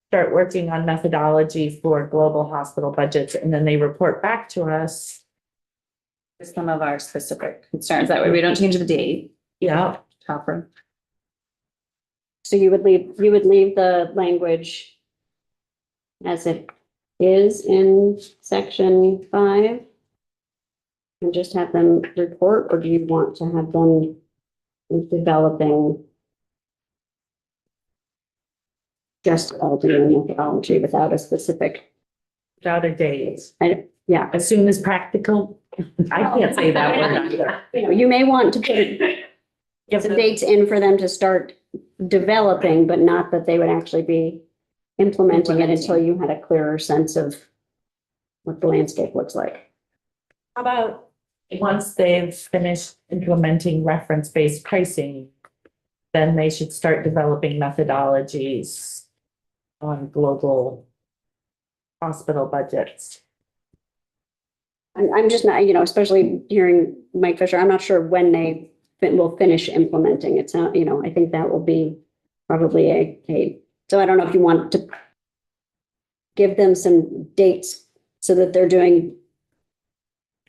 Speaker 1: start working on methodology for global hospital budgets, and then they report back to us.
Speaker 7: Some of our specific concerns. That way we don't change the date.
Speaker 1: Yeah.
Speaker 7: Topper.
Speaker 12: So you would leave the language as it is in section 5? And just have them report, or do you want to have them developing just developing a methodology without a specific,
Speaker 1: Without a date,
Speaker 12: yeah.
Speaker 1: as soon as practical. I can't say that word either.
Speaker 12: You know, you may want to put
Speaker 1: Give
Speaker 12: some
Speaker 1: them-
Speaker 12: dates in for them to start developing, but not that they would actually be implementing it until you had a clearer sense of what the landscape looks like.
Speaker 1: How about once they've finished implementing reference-based pricing, then they should start developing methodologies on global hospital budgets.
Speaker 12: I'm just not, you know, especially hearing Mike Fisher, I'm not sure when they will finish implementing. It's not, you know, I think that will be probably so I don't know if you want to give them some dates so that they're doing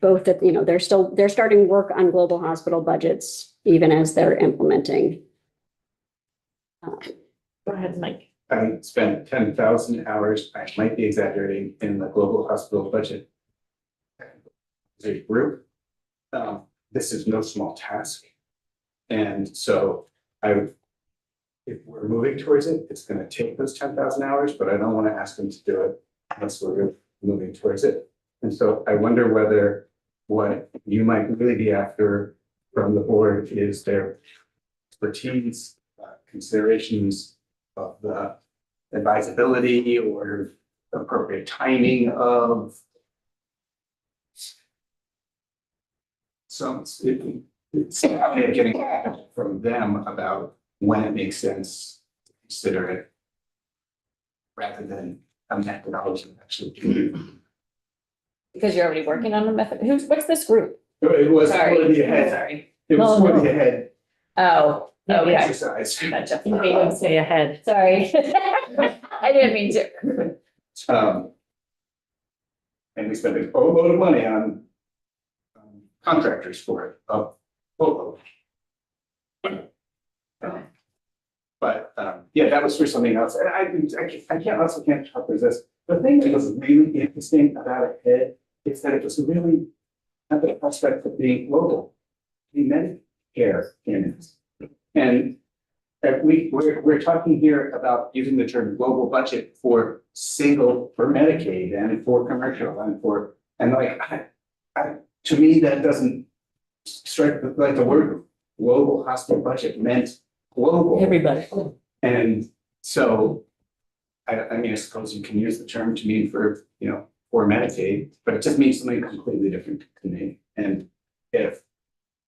Speaker 12: both, that, you know, they're starting work on global hospital budgets even as they're implementing.
Speaker 1: Go ahead, Mike.
Speaker 15: I spent 10,000 hours, I might be exaggerating, in the global hospital budget. As a group, this is no small task. And so if we're moving towards it, it's gonna take those 10,000 hours, but I don't wanna ask them to do it unless we're moving towards it. And so I wonder whether what you might really be after from the board is their expertise, considerations of the advisability or appropriate timing of some, it's getting from them about when it makes sense to consider it rather than a methodology actually.
Speaker 7: Because you're already working on a method. What's this group?
Speaker 15: It was for
Speaker 7: Sorry,
Speaker 15: the ahead,
Speaker 7: sorry.
Speaker 15: it was
Speaker 1: No,
Speaker 15: for
Speaker 1: no.
Speaker 15: the ahead
Speaker 7: Oh, okay.
Speaker 15: exercise.
Speaker 7: Gotcha.
Speaker 1: You may want to say ahead.
Speaker 7: Sorry. I didn't mean to.
Speaker 15: And we spent a boatload of money on contractors for it, a boatload. But yeah, that was for something else. And I can't help resist. The thing that was really interesting about it is that it was really had the prospect of being global, the Medicare in it. And we're talking here about using the term global budget for Medicaid and for commercial and like, to me, that doesn't strike like the word global hospital budget meant global.
Speaker 10: Everybody.
Speaker 15: And so, I mean, I suppose you can use the term to mean for, you know, for Medicaid, but it just means something completely different to me. And if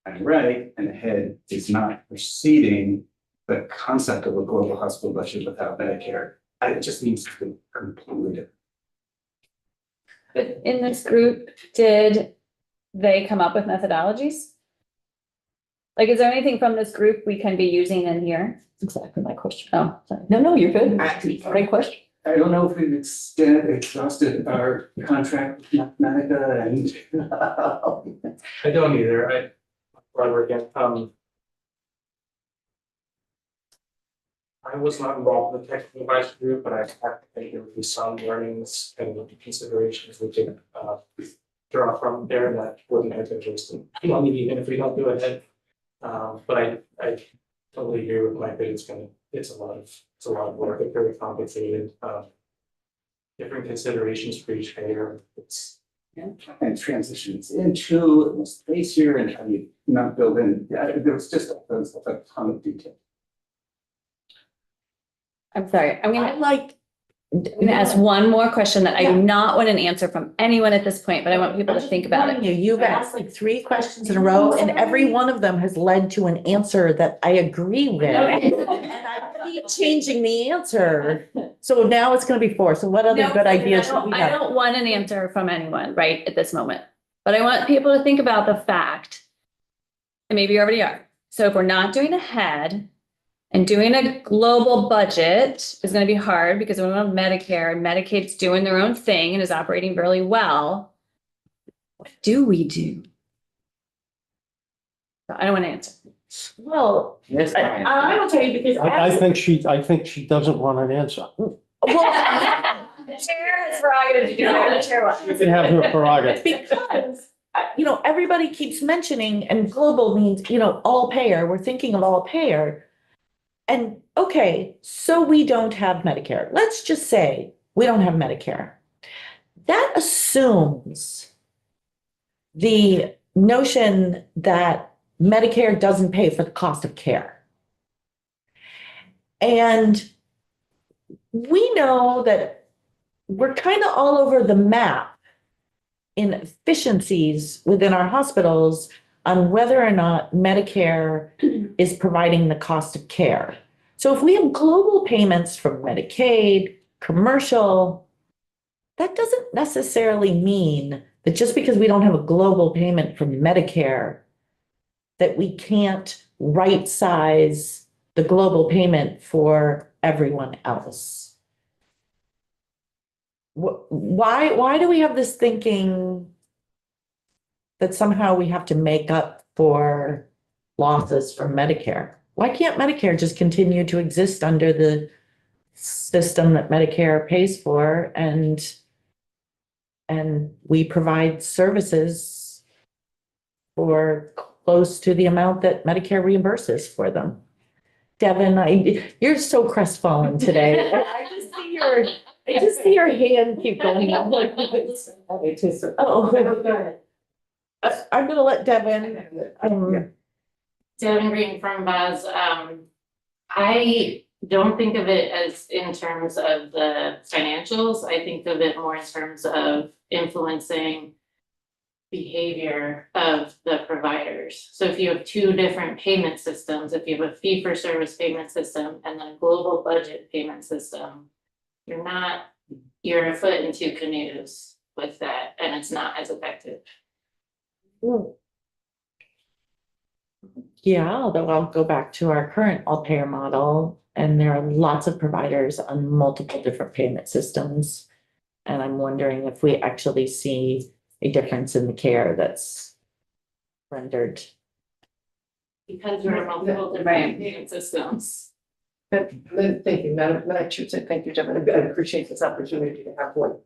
Speaker 15: I'm right, and the head is not proceeding the concept of a global hospital budget without Medicare, it just means something completely different.
Speaker 7: But in this group, did they come up with methodologies? Like, is there anything from this group we can be using in here?
Speaker 10: Exactly my question.
Speaker 7: Oh, sorry.
Speaker 10: No, you're good. Great question.
Speaker 15: I don't know if we've exhausted our contract with Mathematica and.
Speaker 13: I don't either. Robert again, I was not involved in the technical advisory group, but I think there would be some learnings and considerations we can draw from there that wouldn't have been wasted money even if we don't do it. But I totally agree with Mike that it's a lot of work, it's very complicated. Different considerations for each payer.
Speaker 15: And transitions into the space here and how you not build in, there was just a ton of detail.
Speaker 7: I'm sorry. I'm
Speaker 1: I
Speaker 7: gonna ask one more question that I do not want an answer from anyone at this point, but I want people to think about it.
Speaker 1: You've asked like 3 questions in a row and every one of them has led to an answer that I agree with. And I keep changing the answer. So now it's gonna be 4. So what other
Speaker 7: No,
Speaker 1: good ideas should we
Speaker 7: I
Speaker 1: have?
Speaker 7: don't want an answer from anyone right at this moment, but I want people to think about the fact, and maybe you already are. So if we're not doing a head and doing a global budget is going to be hard because we want Medicare and Medicaid's doing their own thing and is operating really well. What do we do? I don't want to answer.
Speaker 1: Well, I will tell you because.
Speaker 14: I think she doesn't want an answer.
Speaker 7: Chair has prerogative to do whatever the chair wants.
Speaker 14: You can have her prerogative.
Speaker 1: Because everybody keeps mentioning, and global means, all payer, we're thinking of all payer. And okay, so we don't have Medicare. Let's just say we don't have Medicare. That assumes the notion that Medicare doesn't pay for the cost of care. And we know that we're kind of all over the map in efficiencies within our hospitals on whether or not Medicare is providing the cost of care. So if we have global payments from Medicaid, commercial, that doesn't necessarily mean that just because we don't have a global payment from Medicare, that we can't right size the global payment for everyone else. Why do we have this thinking that somehow we have to make up for losses from Medicare? Why can't Medicare just continue to exist under the system that Medicare pays for, and we provide services for close to the amount that Medicare reimburses for them? Devin, you're so crestfallen today. I just see your hand keep going up. Oh, go ahead. I'm gonna let Devin.
Speaker 2: Devin Green from Buzz. I don't think of it as in terms of the financials. I think of it more in terms of influencing behavior of the providers. So if you have two different payment systems, if you have a fee for service payment system and then a global budget payment system, you're a foot in two canoes with that, and it's not as effective.
Speaker 1: Yeah, although I'll go back to our current all-payer model, and there are lots of providers on multiple different payment systems. And I'm wondering if we actually see a difference in the care that's rendered.
Speaker 2: Because we're multiple different payment systems.
Speaker 16: Thank you, Madam Chair. Thank you, Devin. I appreciate this opportunity to have one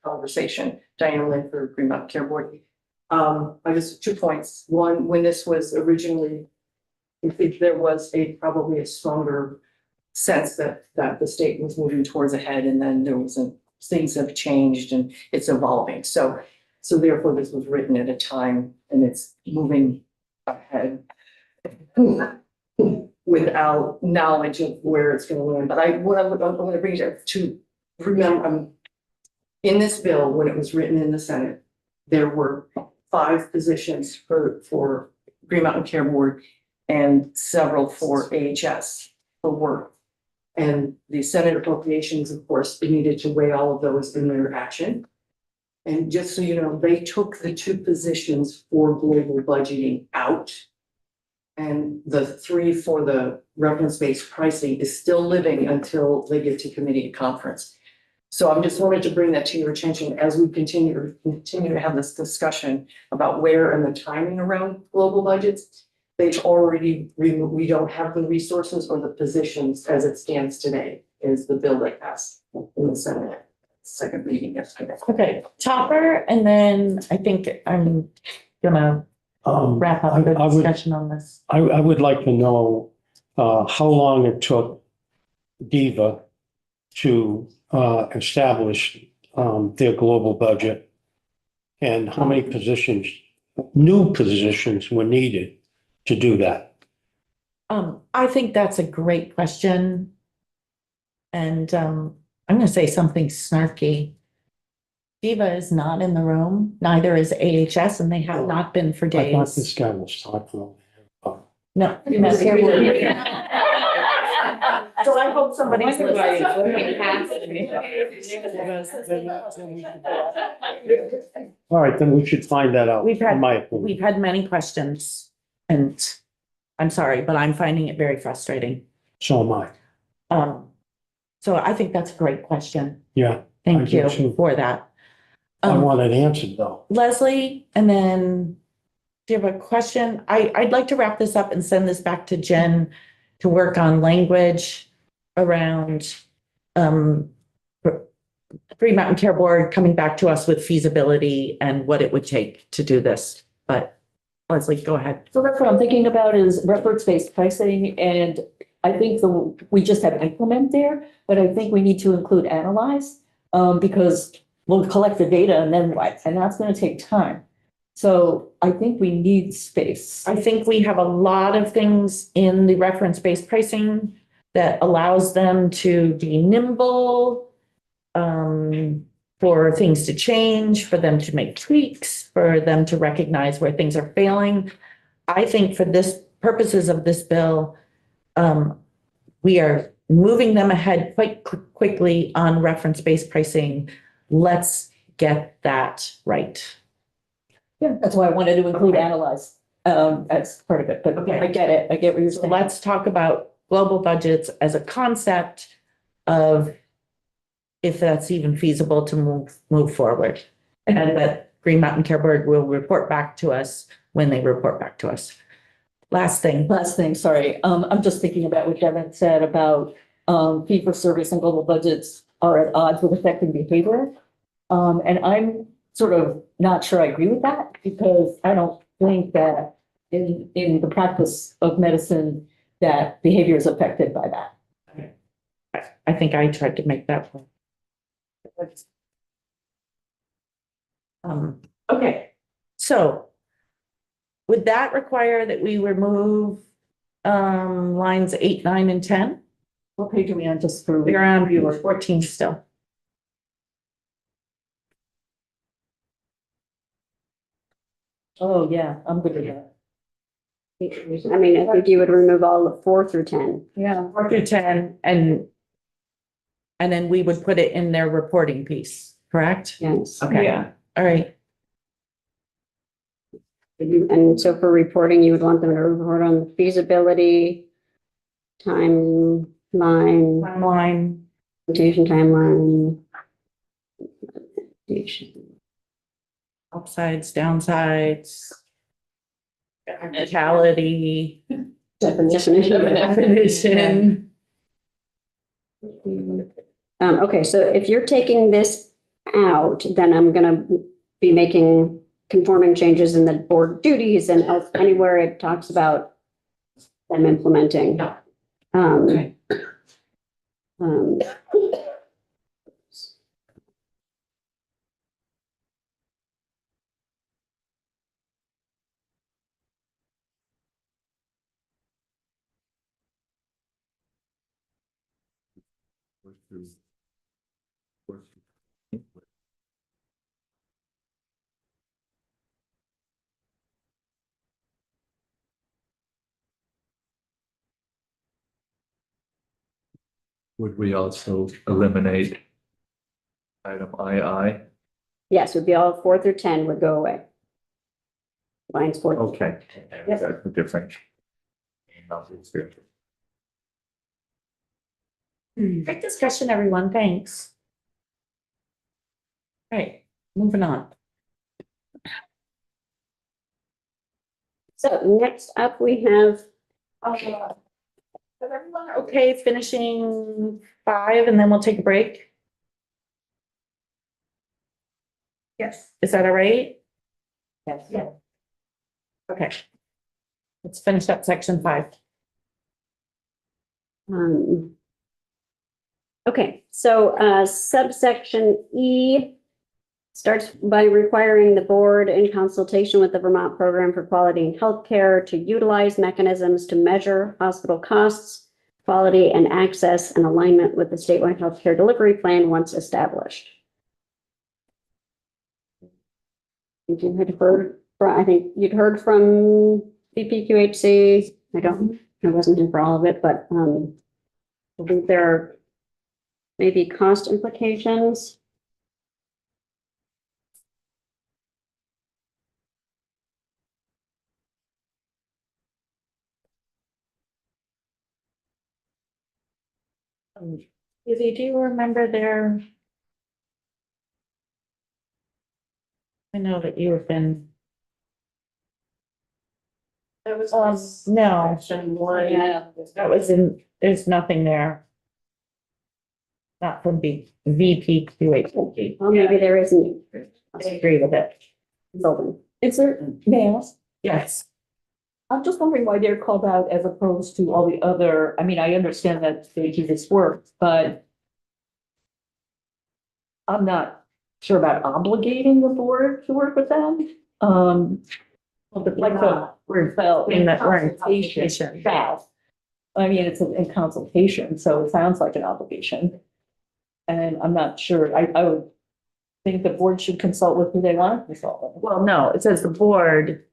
Speaker 16: conversation. Diane Lynn for Green Mountain Care Board. I just 2 points. One, when this was originally, I think there was probably a stronger sense that the state was moving towards ahead, and then there was things have changed and it's evolving. So therefore this was written at a time and it's moving ahead without knowledge of where it's going to land. But I'm going to bring it to remember, in this bill, when it was written in the Senate, there were 5 positions for Green Mountain Care Board and several for AHS for work. And the Senate appropriations, of course, needed to weigh all of those in their action. And just so you know, they took the 2 positions for global budgeting out. And the 3 for the reference-based pricing is still living until they get to committee and conference. So I just wanted to bring that to your attention as we continue to have this discussion about where and the timing around global budgets. They've already removed, we don't have the resources or the positions as it stands today, is the bill that passed in the Senate second reading yesterday.
Speaker 1: Okay, Topper, and then I think I'm gonna wrap up the discussion on this.
Speaker 14: I would like to know how long it took DEVA to establish their global budget, and how many positions, new positions were needed to do that.
Speaker 1: I think that's a great question. And I'm gonna say something snarky. DEVA is not in the room, neither is AHS, and they have not been for
Speaker 14: I thought
Speaker 1: days.
Speaker 14: this guy was talking.
Speaker 1: No. So I hope somebody's
Speaker 14: All right, then we should find that out,
Speaker 1: We've had-
Speaker 14: in my opinion.
Speaker 1: We've had many questions, and I'm sorry, but I'm finding it very frustrating.
Speaker 14: So am I.
Speaker 1: So I think that's a great question.
Speaker 14: Yeah. I
Speaker 1: Thank
Speaker 14: do
Speaker 1: you
Speaker 14: too.
Speaker 1: for that.
Speaker 14: I want it answered though.
Speaker 1: Leslie, and then do you have a question? I'd like to wrap this up and send this back to Jen to work on language around, for Green Mountain Care Board coming back to us with feasibility and what it would take to do this. But Leslie, go ahead.
Speaker 10: So that's what I'm thinking about is reference-based pricing, and I think we just have implement there, but I think we need to include analyze, because we'll collect the data and then what? And that's gonna take time. So I think we need space.
Speaker 1: I think we have a lot of things in the reference-based pricing that allows them to be nimble, for things to change, for them to make tweaks, for them to recognize where things are failing. I think for this purposes of this bill, we are moving them ahead quite quickly on reference-based pricing. Let's get that right.
Speaker 10: Yeah, that's why I wanted to include analyze, as part of it, but
Speaker 1: Okay.
Speaker 10: I get it. I get what you're
Speaker 1: So
Speaker 10: saying.
Speaker 1: let's talk about global budgets as a concept of if that's even feasible to move forward. And that Green Mountain Care Board will report back to us when they report back to us. Last thing.
Speaker 10: Sorry. I'm just thinking about what Devin said about, fee for service and global budgets are at odds with affecting behavior. And I'm sort of not sure I agree with that because I don't think that in the practice of medicine, that behavior is affected by that.
Speaker 1: I think I tried to make that point. Okay, so would that require that we remove lines 8, 9, and 10?
Speaker 10: What page are we on just for?
Speaker 1: We're on 14 still.
Speaker 10: Oh, yeah, I'm good with that.
Speaker 12: I mean, I think you would remove all of 4 through 10.
Speaker 10: Yeah.
Speaker 1: 4 through 10, and then we would put it in their reporting piece, correct?
Speaker 12: Yes.
Speaker 1: Okay.
Speaker 10: Yeah.
Speaker 1: All right.
Speaker 12: And so for reporting, you would want them to report on the feasibility, timeline, implementation timeline.
Speaker 1: Upsides, downsides. Mentality. Definition.
Speaker 12: Okay, so if you're taking this out, then I'm gonna be making conforming changes in the board duties and anywhere it talks about them implementing.
Speaker 1: Okay.
Speaker 4: Would we also eliminate item II?
Speaker 12: Yes, would be all 4 through 10 would go away. Lines 4.
Speaker 4: Okay.
Speaker 12: Yep.
Speaker 4: That's the difference.
Speaker 1: Great discussion, everyone. Thanks. All right, moving on.
Speaker 12: So next up, we have
Speaker 1: Is everyone okay finishing 5 and then we'll take a break? Yes. Is that all right?
Speaker 10: Yes.
Speaker 1: Yeah. Okay. Let's finish up section 5.
Speaker 12: Okay, so subsection E starts by requiring the board in consultation with the Vermont Program for Quality in Healthcare to utilize mechanisms to measure hospital costs, quality and access and alignment with the statewide healthcare delivery plan once established. You had heard, I think you'd heard from VPQHC. I wasn't in for all of it, but I believe there are maybe cost implications.
Speaker 1: Izzy, do you remember their? I know that you have been.
Speaker 2: That was.
Speaker 1: No,
Speaker 2: Section 1.
Speaker 12: Yeah.
Speaker 1: that was in, there's nothing there. not from VPQHC.
Speaker 12: Well, maybe there isn't
Speaker 1: I agree with it.
Speaker 12: consultant.
Speaker 10: Is there, may I ask?
Speaker 1: Yes.
Speaker 10: I'm just wondering why they're called out as opposed to all the other, I mean, I understand that they do this work, but I'm not sure about obligating the board to work with them. Like the word fell in that orientation shall. I mean, it's in consultation, so it sounds like an obligation. And I'm not sure, I would think the board should consult with who they want to consult with.
Speaker 1: Well, no, it says the board.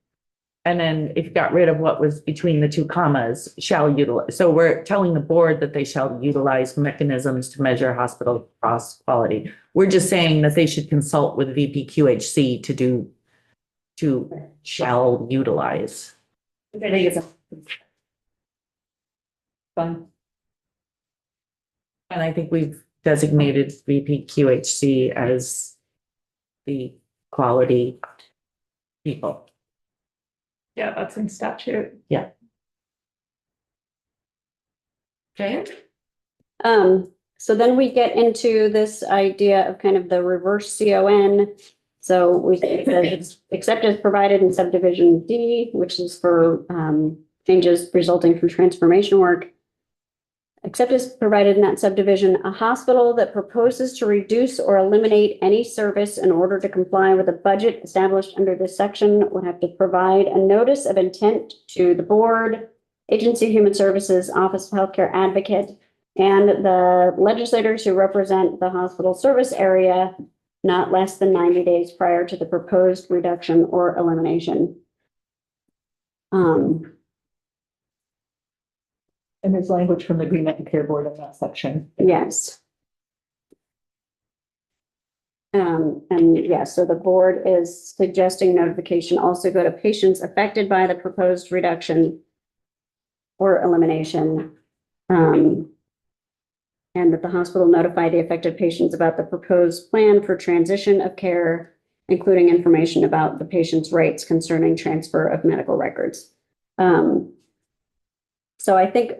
Speaker 1: And then if you got rid of what was between the two commas, shall utilize. So we're telling the board that they shall utilize mechanisms to measure hospital cost quality. We're just saying that they should consult with VPQHC to shall utilize.
Speaker 10: I think it's fine.
Speaker 1: And I think we've designated VPQHC as the quality people.
Speaker 9: Yeah, that's in statute.
Speaker 1: Okay.
Speaker 12: So then we get into this idea of kind of the reverse CON. So we say that it's except as provided in subdivision D, which is for changes resulting from transformation work. Except as provided in that subdivision, a hospital that proposes to reduce or eliminate any service in order to comply with a budget established under this section would have to provide a notice of intent to the board, Agency of Human Services, Office of Healthcare Advocate, and the legislators who represent the hospital service area not less than 90 days prior to the proposed reduction or elimination.
Speaker 10: And there's language from the Green Mountain Care Board in that section.
Speaker 12: Yes. And yeah, so the board is suggesting notification also go to patients affected by the proposed reduction or elimination. And that the hospital notify the affected patients about the proposed plan for transition of care, including information about the patient's rights concerning transfer of medical records. So I think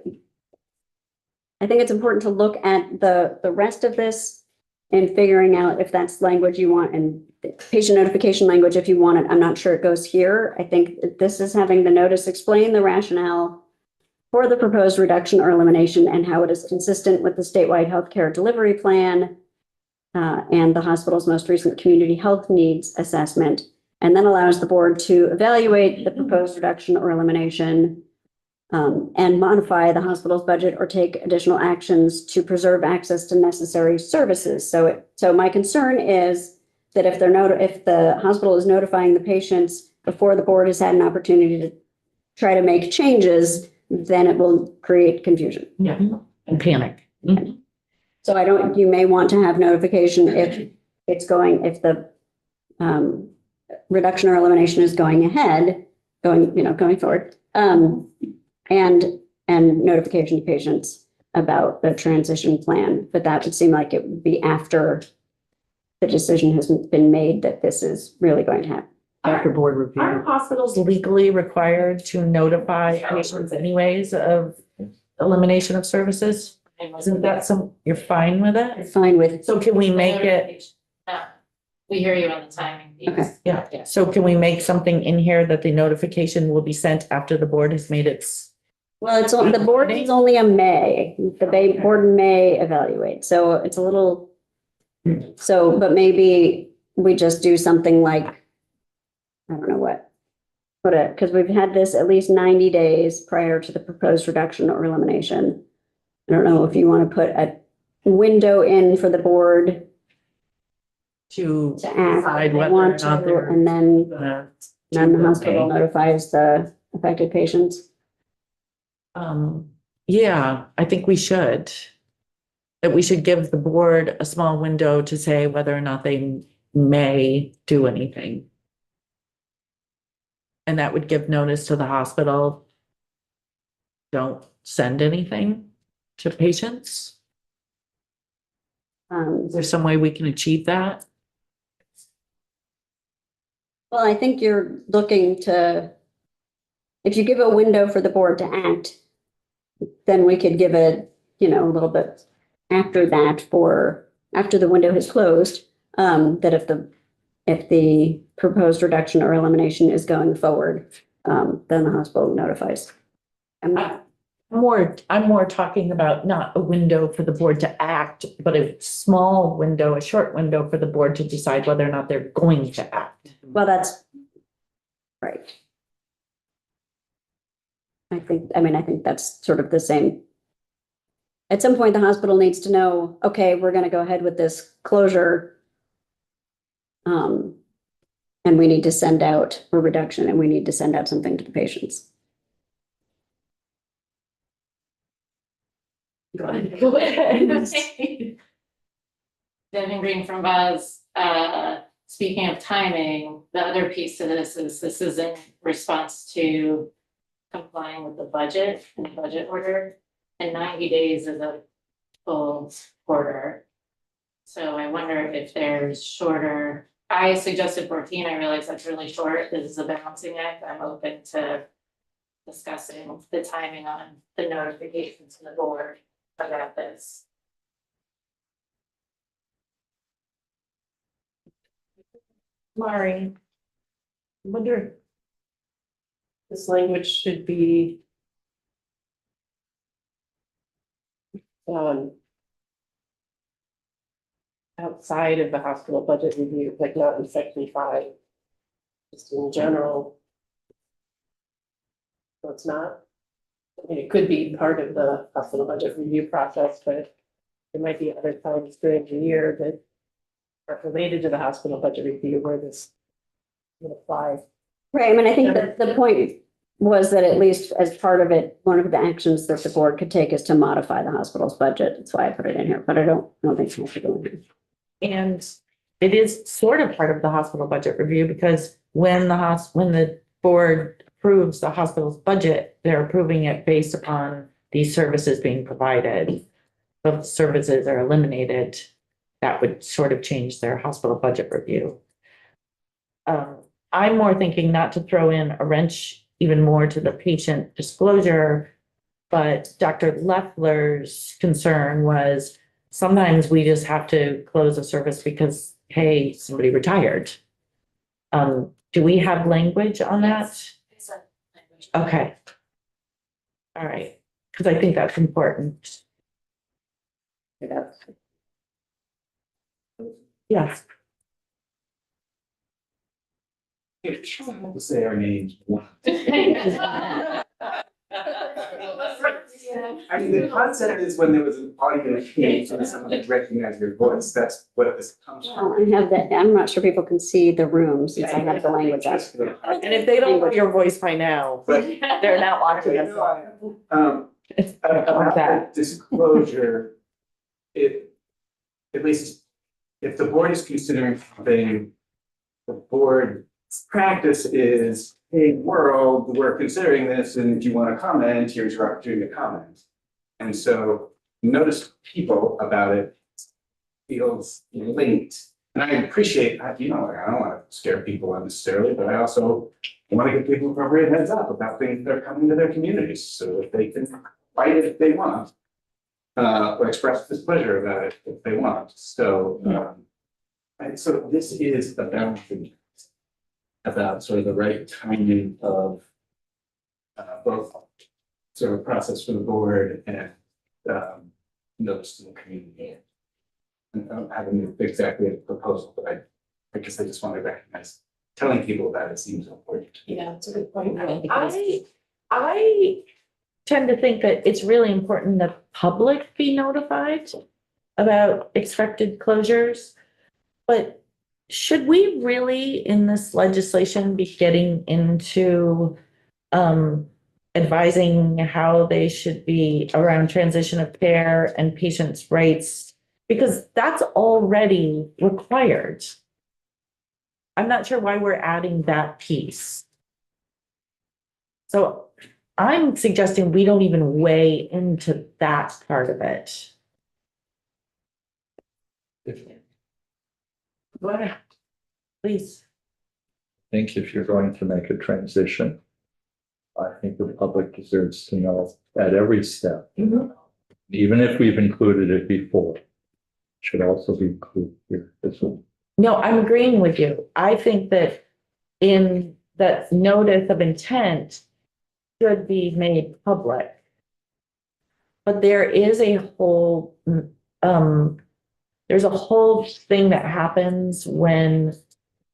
Speaker 12: it's important to look at the rest of this and figuring out if that's language you want and patient notification language if you want it. I'm not sure it goes here. I think this is having the notice explain the rationale for the proposed reduction or elimination and how it is consistent with the statewide healthcare delivery plan and the hospital's most recent community health needs assessment, and then allows the board to evaluate the proposed reduction or elimination and modify the hospital's budget or take additional actions to preserve access to necessary services. So my concern is that if the hospital is notifying the patients before the board has had an opportunity to try to make changes, then it will create confusion.
Speaker 1: Yeah, and panic. Mhm.
Speaker 12: So you may want to have notification if the reduction or elimination is going ahead, going forward. And notification to patients about the transition plan, but that would seem like it would be after the decision has been made that this is really going to happen.
Speaker 10: After board review.
Speaker 1: Are hospitals legally required to notify patients anyways of elimination of services? Isn't that you're fine with it?
Speaker 12: Fine with.
Speaker 1: So can we make it,
Speaker 6: We hear you on the timing piece.
Speaker 12: Okay.
Speaker 1: yeah, so can we make something in here that the notification will be sent after the board has made its?
Speaker 12: Well, the board is only a may, board may evaluate, so it's a little. So, but maybe we just do something like, I don't know what, because we've had this at least 90 days prior to the proposed reduction or elimination. I don't know if you want to put a window in for the board
Speaker 1: To
Speaker 12: ask
Speaker 1: decide
Speaker 12: if they
Speaker 1: whether or
Speaker 12: want
Speaker 1: not
Speaker 12: to,
Speaker 1: they're
Speaker 12: and then
Speaker 1: gonna
Speaker 12: the hospital notifies the affected patients.
Speaker 1: Yeah, I think we should. That we should give the board a small window to say whether or not they may do anything. And that would give notice to the hospital. Don't send anything to patients. Is there some way we can achieve that?
Speaker 12: Well, I think you're looking to, if you give a window for the board to act, then we could give it, a little bit after that after the window has closed, that if the proposed reduction or elimination is going forward, then the hospital notifies.
Speaker 1: I'm more talking about not a window for the board to act, but a small window, a short window for the board to decide whether or not they're going to act.
Speaker 12: Well, that's right. I think that's sort of the same. At some point, the hospital needs to know, okay, we're gonna go ahead with this closure. And we need to send out a reduction and we need to send out something to the patients.
Speaker 6: Go ahead. Devin Green from Buzz. Speaking of timing, the other piece to this is in response to complying with the budget and the budget order. And 90 days is a full quarter. So I wonder if there's shorter. I suggested 14. I realize that's really short. This is a balancing act. I'm open to discussing the timing on the notifications to the board about this.
Speaker 2: Mari, I wonder if this language should be outside of the hospital budget review, like not in section 5, just in general. So it's not, I mean, it could be part of the hospital budget review process, but there might be other times during the year that are related to the hospital budget review where this would apply.
Speaker 12: Right, I mean, I think that the point was that at least as part of it, one of the actions that the board could take is to modify the hospital's budget. That's why I put it in here, but I don't think it's going to go in here.
Speaker 1: And it is sort of part of the hospital budget review because when the board approves the hospital's budget, they're approving it based upon these services being provided. So if services are eliminated, that would sort of change their hospital budget review. I'm more thinking not to throw in a wrench even more to the patient disclosure, but Dr. Leffler's concern was sometimes we just have to close a service because, hey, somebody retired. Do we have language on that? Okay. All right, because I think that's important. Yes.
Speaker 15: To say our names. I mean, the concept is when there was an audio change, so someone would recognize your voice, that's what this comes from.
Speaker 12: I have that, I'm not sure people can see the room since I have the language up.
Speaker 1: And if they don't know your voice by now, they're not watching us.
Speaker 15: About that disclosure, at least if the board is considering something, the board's practice is, hey, world, we're considering this, and if you want to comment, here's your opportunity to comment. And so notice people about it feels late. And I appreciate, I don't want to scare people unnecessarily, but I also want to give people appropriate heads up about things that are coming to their communities so that they can fight it if they want. Or express displeasure about it if they want. So, and so this is a balancing about sort of the right timing of both sort of process for the board and notice to the community. And I don't have exactly a proposal, but I guess I just want to recognize telling people about it seems important.
Speaker 2: Yeah, it's a good point.
Speaker 1: I tend to think that it's really important that the public be notified about expected closures. But should we really in this legislation be getting into advising how they should be around transition of care and patients' rights? Because that's already required. I'm not sure why we're adding that piece. So I'm suggesting we don't even weigh into that part of it. Go ahead, please.
Speaker 4: I think if you're going to make a transition, I think the public deserves to know at every step Even if we've included it before, it should also be included here. This one.
Speaker 1: No, I'm agreeing with you. I think that in that notice of intent should be made public. But there is a whole, there's a whole thing that happens when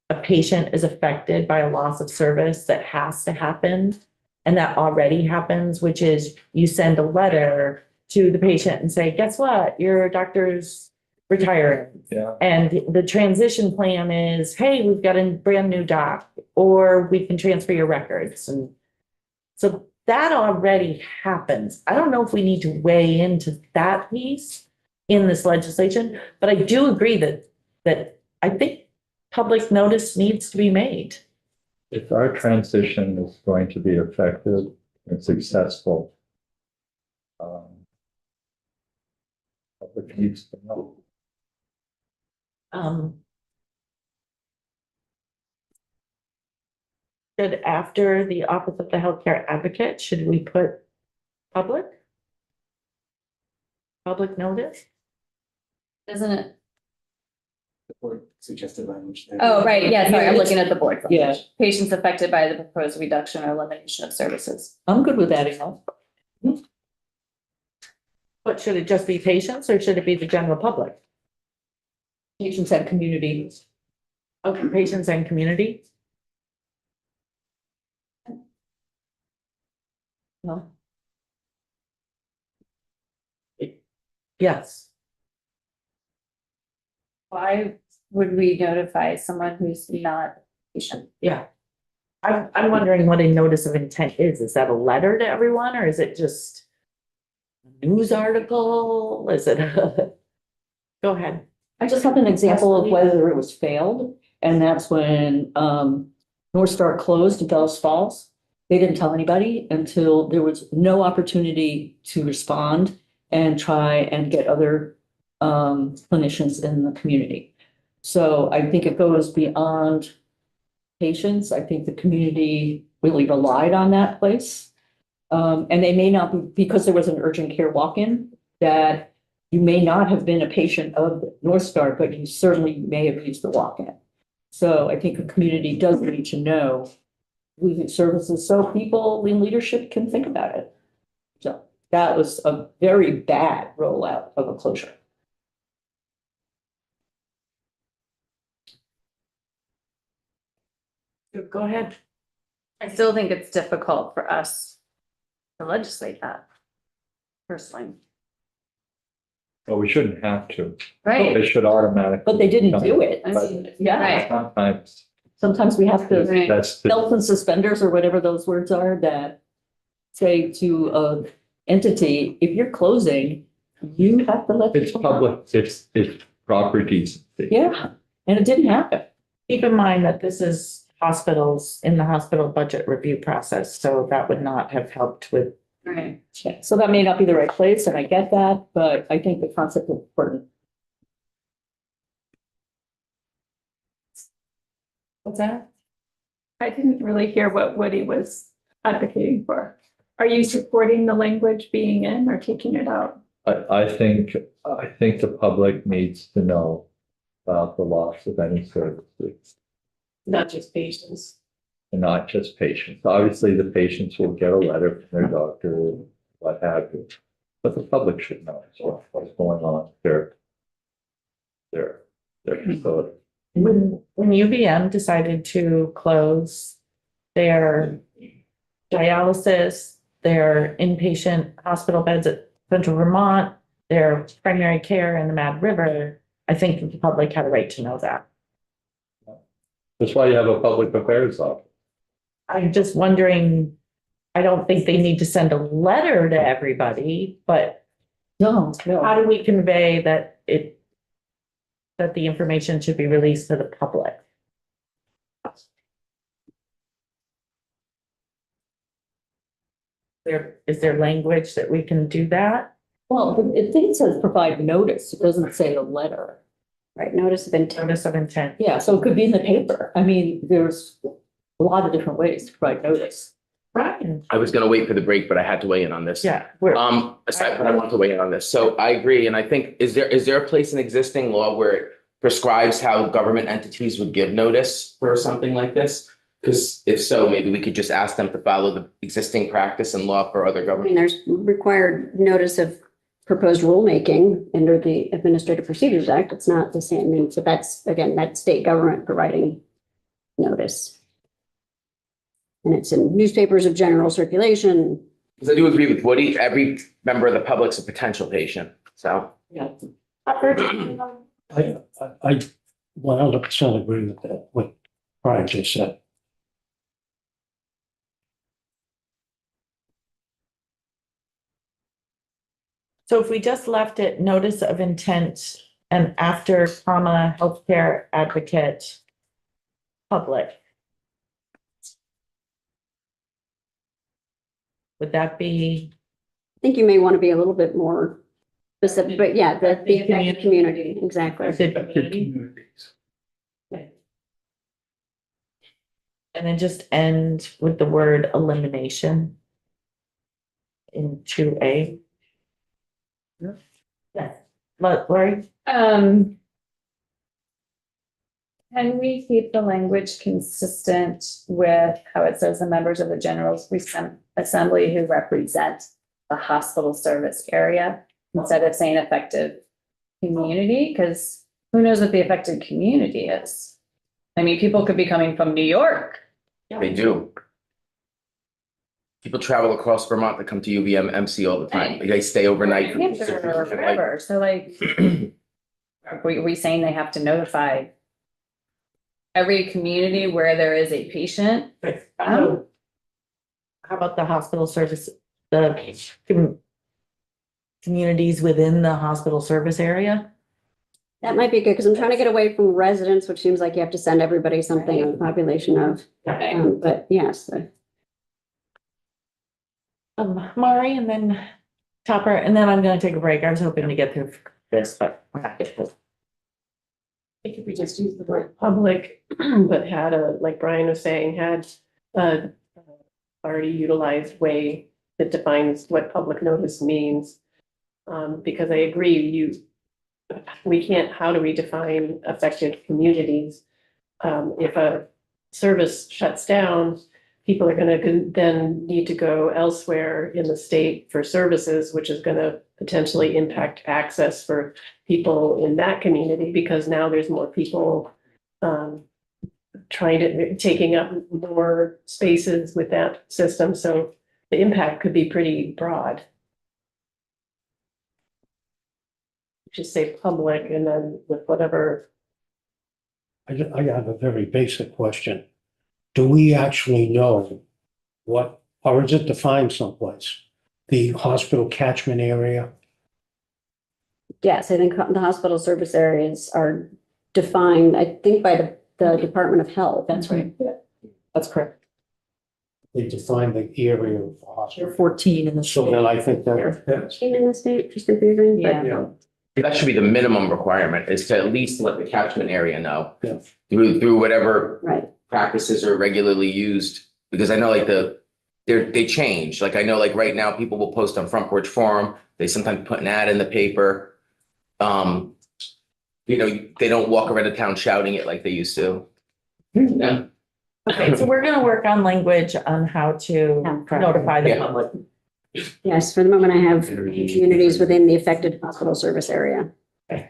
Speaker 1: a patient is affected by a loss of service that has to happen. And that already happens, which is you send a letter to the patient and say, guess what? Your doctor's retiring.
Speaker 4: Yeah.
Speaker 1: And the transition plan is, hey, we've got a brand new doc, or we can transfer your records. And so that already happens. I don't know if we need to weigh into that piece in this legislation, but I do agree that I think public notice needs to be made.
Speaker 4: If our transition is going to be effective and successful, public needs to know.
Speaker 1: Should after the Office of the Healthcare Advocate, should we put public? Public notice?
Speaker 7: Isn't it?
Speaker 15: The board suggested language there.
Speaker 7: Oh, right, yeah, sorry, I'm looking at the board.
Speaker 10: Yeah.
Speaker 7: Patients affected by the proposed reduction or elimination of services.
Speaker 10: I'm good with adding that.
Speaker 1: But should it just be patients or should it be the general public?
Speaker 10: Patients and community.
Speaker 1: Okay, patients and community?
Speaker 10: No.
Speaker 1: Yes.
Speaker 7: Why would we notify someone who's not a patient?
Speaker 1: Yeah. I'm wondering what a notice of intent is. Is that a letter to everyone or is it just a news article? Is it a? Go ahead.
Speaker 10: I just have an example of whether it was failed, and that's when North Star closed in Bellows Falls. They didn't tell anybody until there was no opportunity to respond and try and get other clinicians in the community. So I think it goes beyond patients. I think the community really relied on that place. And they may not be, because there was an urgent care walk-in, that you may not have been a patient of North Star, but you certainly may have used the walk-in. So I think the community does need to know who services so people in leadership can think about it. So that was a very bad rollout of a closure.
Speaker 1: Go ahead.
Speaker 7: I still think it's difficult for us to legislate that personally.
Speaker 4: Well, we shouldn't have to.
Speaker 7: Right.
Speaker 4: They should automatically.
Speaker 10: But they didn't do it.
Speaker 7: I mean,
Speaker 10: Yeah,
Speaker 7: right.
Speaker 4: Sometimes
Speaker 10: sometimes we have to
Speaker 7: Right.
Speaker 4: that's the,
Speaker 10: belt and suspenders or whatever those words are that say to a entity, if you're closing, you have to let.
Speaker 4: it's
Speaker 10: people know.
Speaker 4: public, it's proper decency.
Speaker 10: Yeah, and it didn't happen.
Speaker 1: Keep in mind that this is hospitals in the hospital budget review process, so that would not have helped with.
Speaker 7: Right.
Speaker 10: Yeah, so that may not be the right place, and I get that, but I think the concept is important.
Speaker 1: What's that?
Speaker 9: I didn't really hear what Woody was advocating for. Are you supporting the language being in or taking it out?
Speaker 4: I think the public needs to know about the loss of any services,
Speaker 2: Not just patients.
Speaker 4: and not just patients. Obviously, the patients will get a letter from their doctor, what have you. But the public should know as well what's going on at their facility.
Speaker 1: When UVM decided to close their dialysis, their inpatient hospital beds at Central Vermont, their primary care in the Mad River, I think the public had a right to know that.
Speaker 4: That's why you have a public affairs office.
Speaker 1: I'm just wondering, I don't think they need to send a letter to everybody, but
Speaker 10: No,
Speaker 1: how do we convey that that the information should be released to the public? Is there language that we can do that?
Speaker 10: well, it says provide notice, it doesn't say a letter.
Speaker 12: Right, notice of intent.
Speaker 1: Notice of intent.
Speaker 10: Yeah, so it could be in the paper. I mean, there's a lot of different ways to provide notice.
Speaker 1: Brian,
Speaker 17: I was gonna wait for the break, but I had to weigh in on this.
Speaker 1: yeah, we're,
Speaker 17: Aside, but I want to weigh in on this. So I agree, and I think, is there a place in existing law where it prescribes how government entities would give notice for something like this? Because if so, maybe we could just ask them to follow the existing practice and law for other
Speaker 12: I mean,
Speaker 17: government.
Speaker 12: there's required notice of proposed rulemaking under the Administrative Procedures Act. It's not the same. I mean, so that's, again, that's state government providing notice. And it's in newspapers of general circulation.
Speaker 17: Because I do agree with Woody, every member of the public's a potential patient, so.
Speaker 14: I 100% agree with that, what Brian just said.
Speaker 1: so if we just left it notice of intent and after comma, healthcare advocate, public. Would that be,
Speaker 12: I think you may want to be a little bit more specific, but yeah, the affected community, exactly.
Speaker 15: Communities.
Speaker 1: and then just end with the word elimination in 2A? Yes, Lori?
Speaker 7: Can we keep the language consistent with how it says the members of the General Assembly who represent the hospital service area instead of saying affected community? Because who knows what the affected community is? I mean, people could be coming from New York.
Speaker 17: They do. People travel across Vermont to come to UVM MC all the time. They stay overnight.
Speaker 7: New Hampshire or wherever. So like, are we saying they have to notify every community where there is a patient?
Speaker 1: How about the hospital service, the communities within the hospital service area?
Speaker 12: That might be good, because I'm trying to get away from residents, which seems like you have to send everybody something on a population of, but yes.
Speaker 1: Mari and then Topper, and then I'm gonna take a break. I was hoping to get through this, but we're not getting this.
Speaker 2: I think if we just use the word public, but had a, like Brian was saying, had a already utilized way that defines what public notice means. Because I agree, we can't, how do we define affected communities? If a service shuts down, people are gonna then need to go elsewhere in the state for services, which is gonna potentially impact access for people in that community, because now there's more people taking up more spaces with that system, so the impact could be pretty broad. Just say public and then with whatever.
Speaker 14: I have a very basic question. Do we actually know what, or is it defined someplace? The hospital catchment area?
Speaker 12: Yes, I think the hospital service areas are defined, I think, by the Department of Health.
Speaker 1: That's right. That's correct.
Speaker 14: They define the area of the hospital.
Speaker 10: 14 in the.
Speaker 14: So then I think that,
Speaker 12: In the state, just confusing, but
Speaker 14: yeah.
Speaker 17: That should be the minimum requirement, is to at least let the catchment area know.
Speaker 14: Yeah.
Speaker 17: Through whatever
Speaker 12: right.
Speaker 17: practices are regularly used, because I know like they change. Like I know like right now, people will post on Front Porch Forum, they sometimes put an ad in the paper. They don't walk around the town shouting it like they used to. Yeah.
Speaker 1: Okay, so we're gonna work on language on how to notify the
Speaker 17: Yeah.
Speaker 1: public.
Speaker 12: Yes, for the moment, I have communities within the affected hospital service area.
Speaker 1: All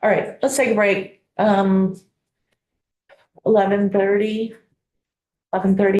Speaker 1: right, let's take a break. 11:30.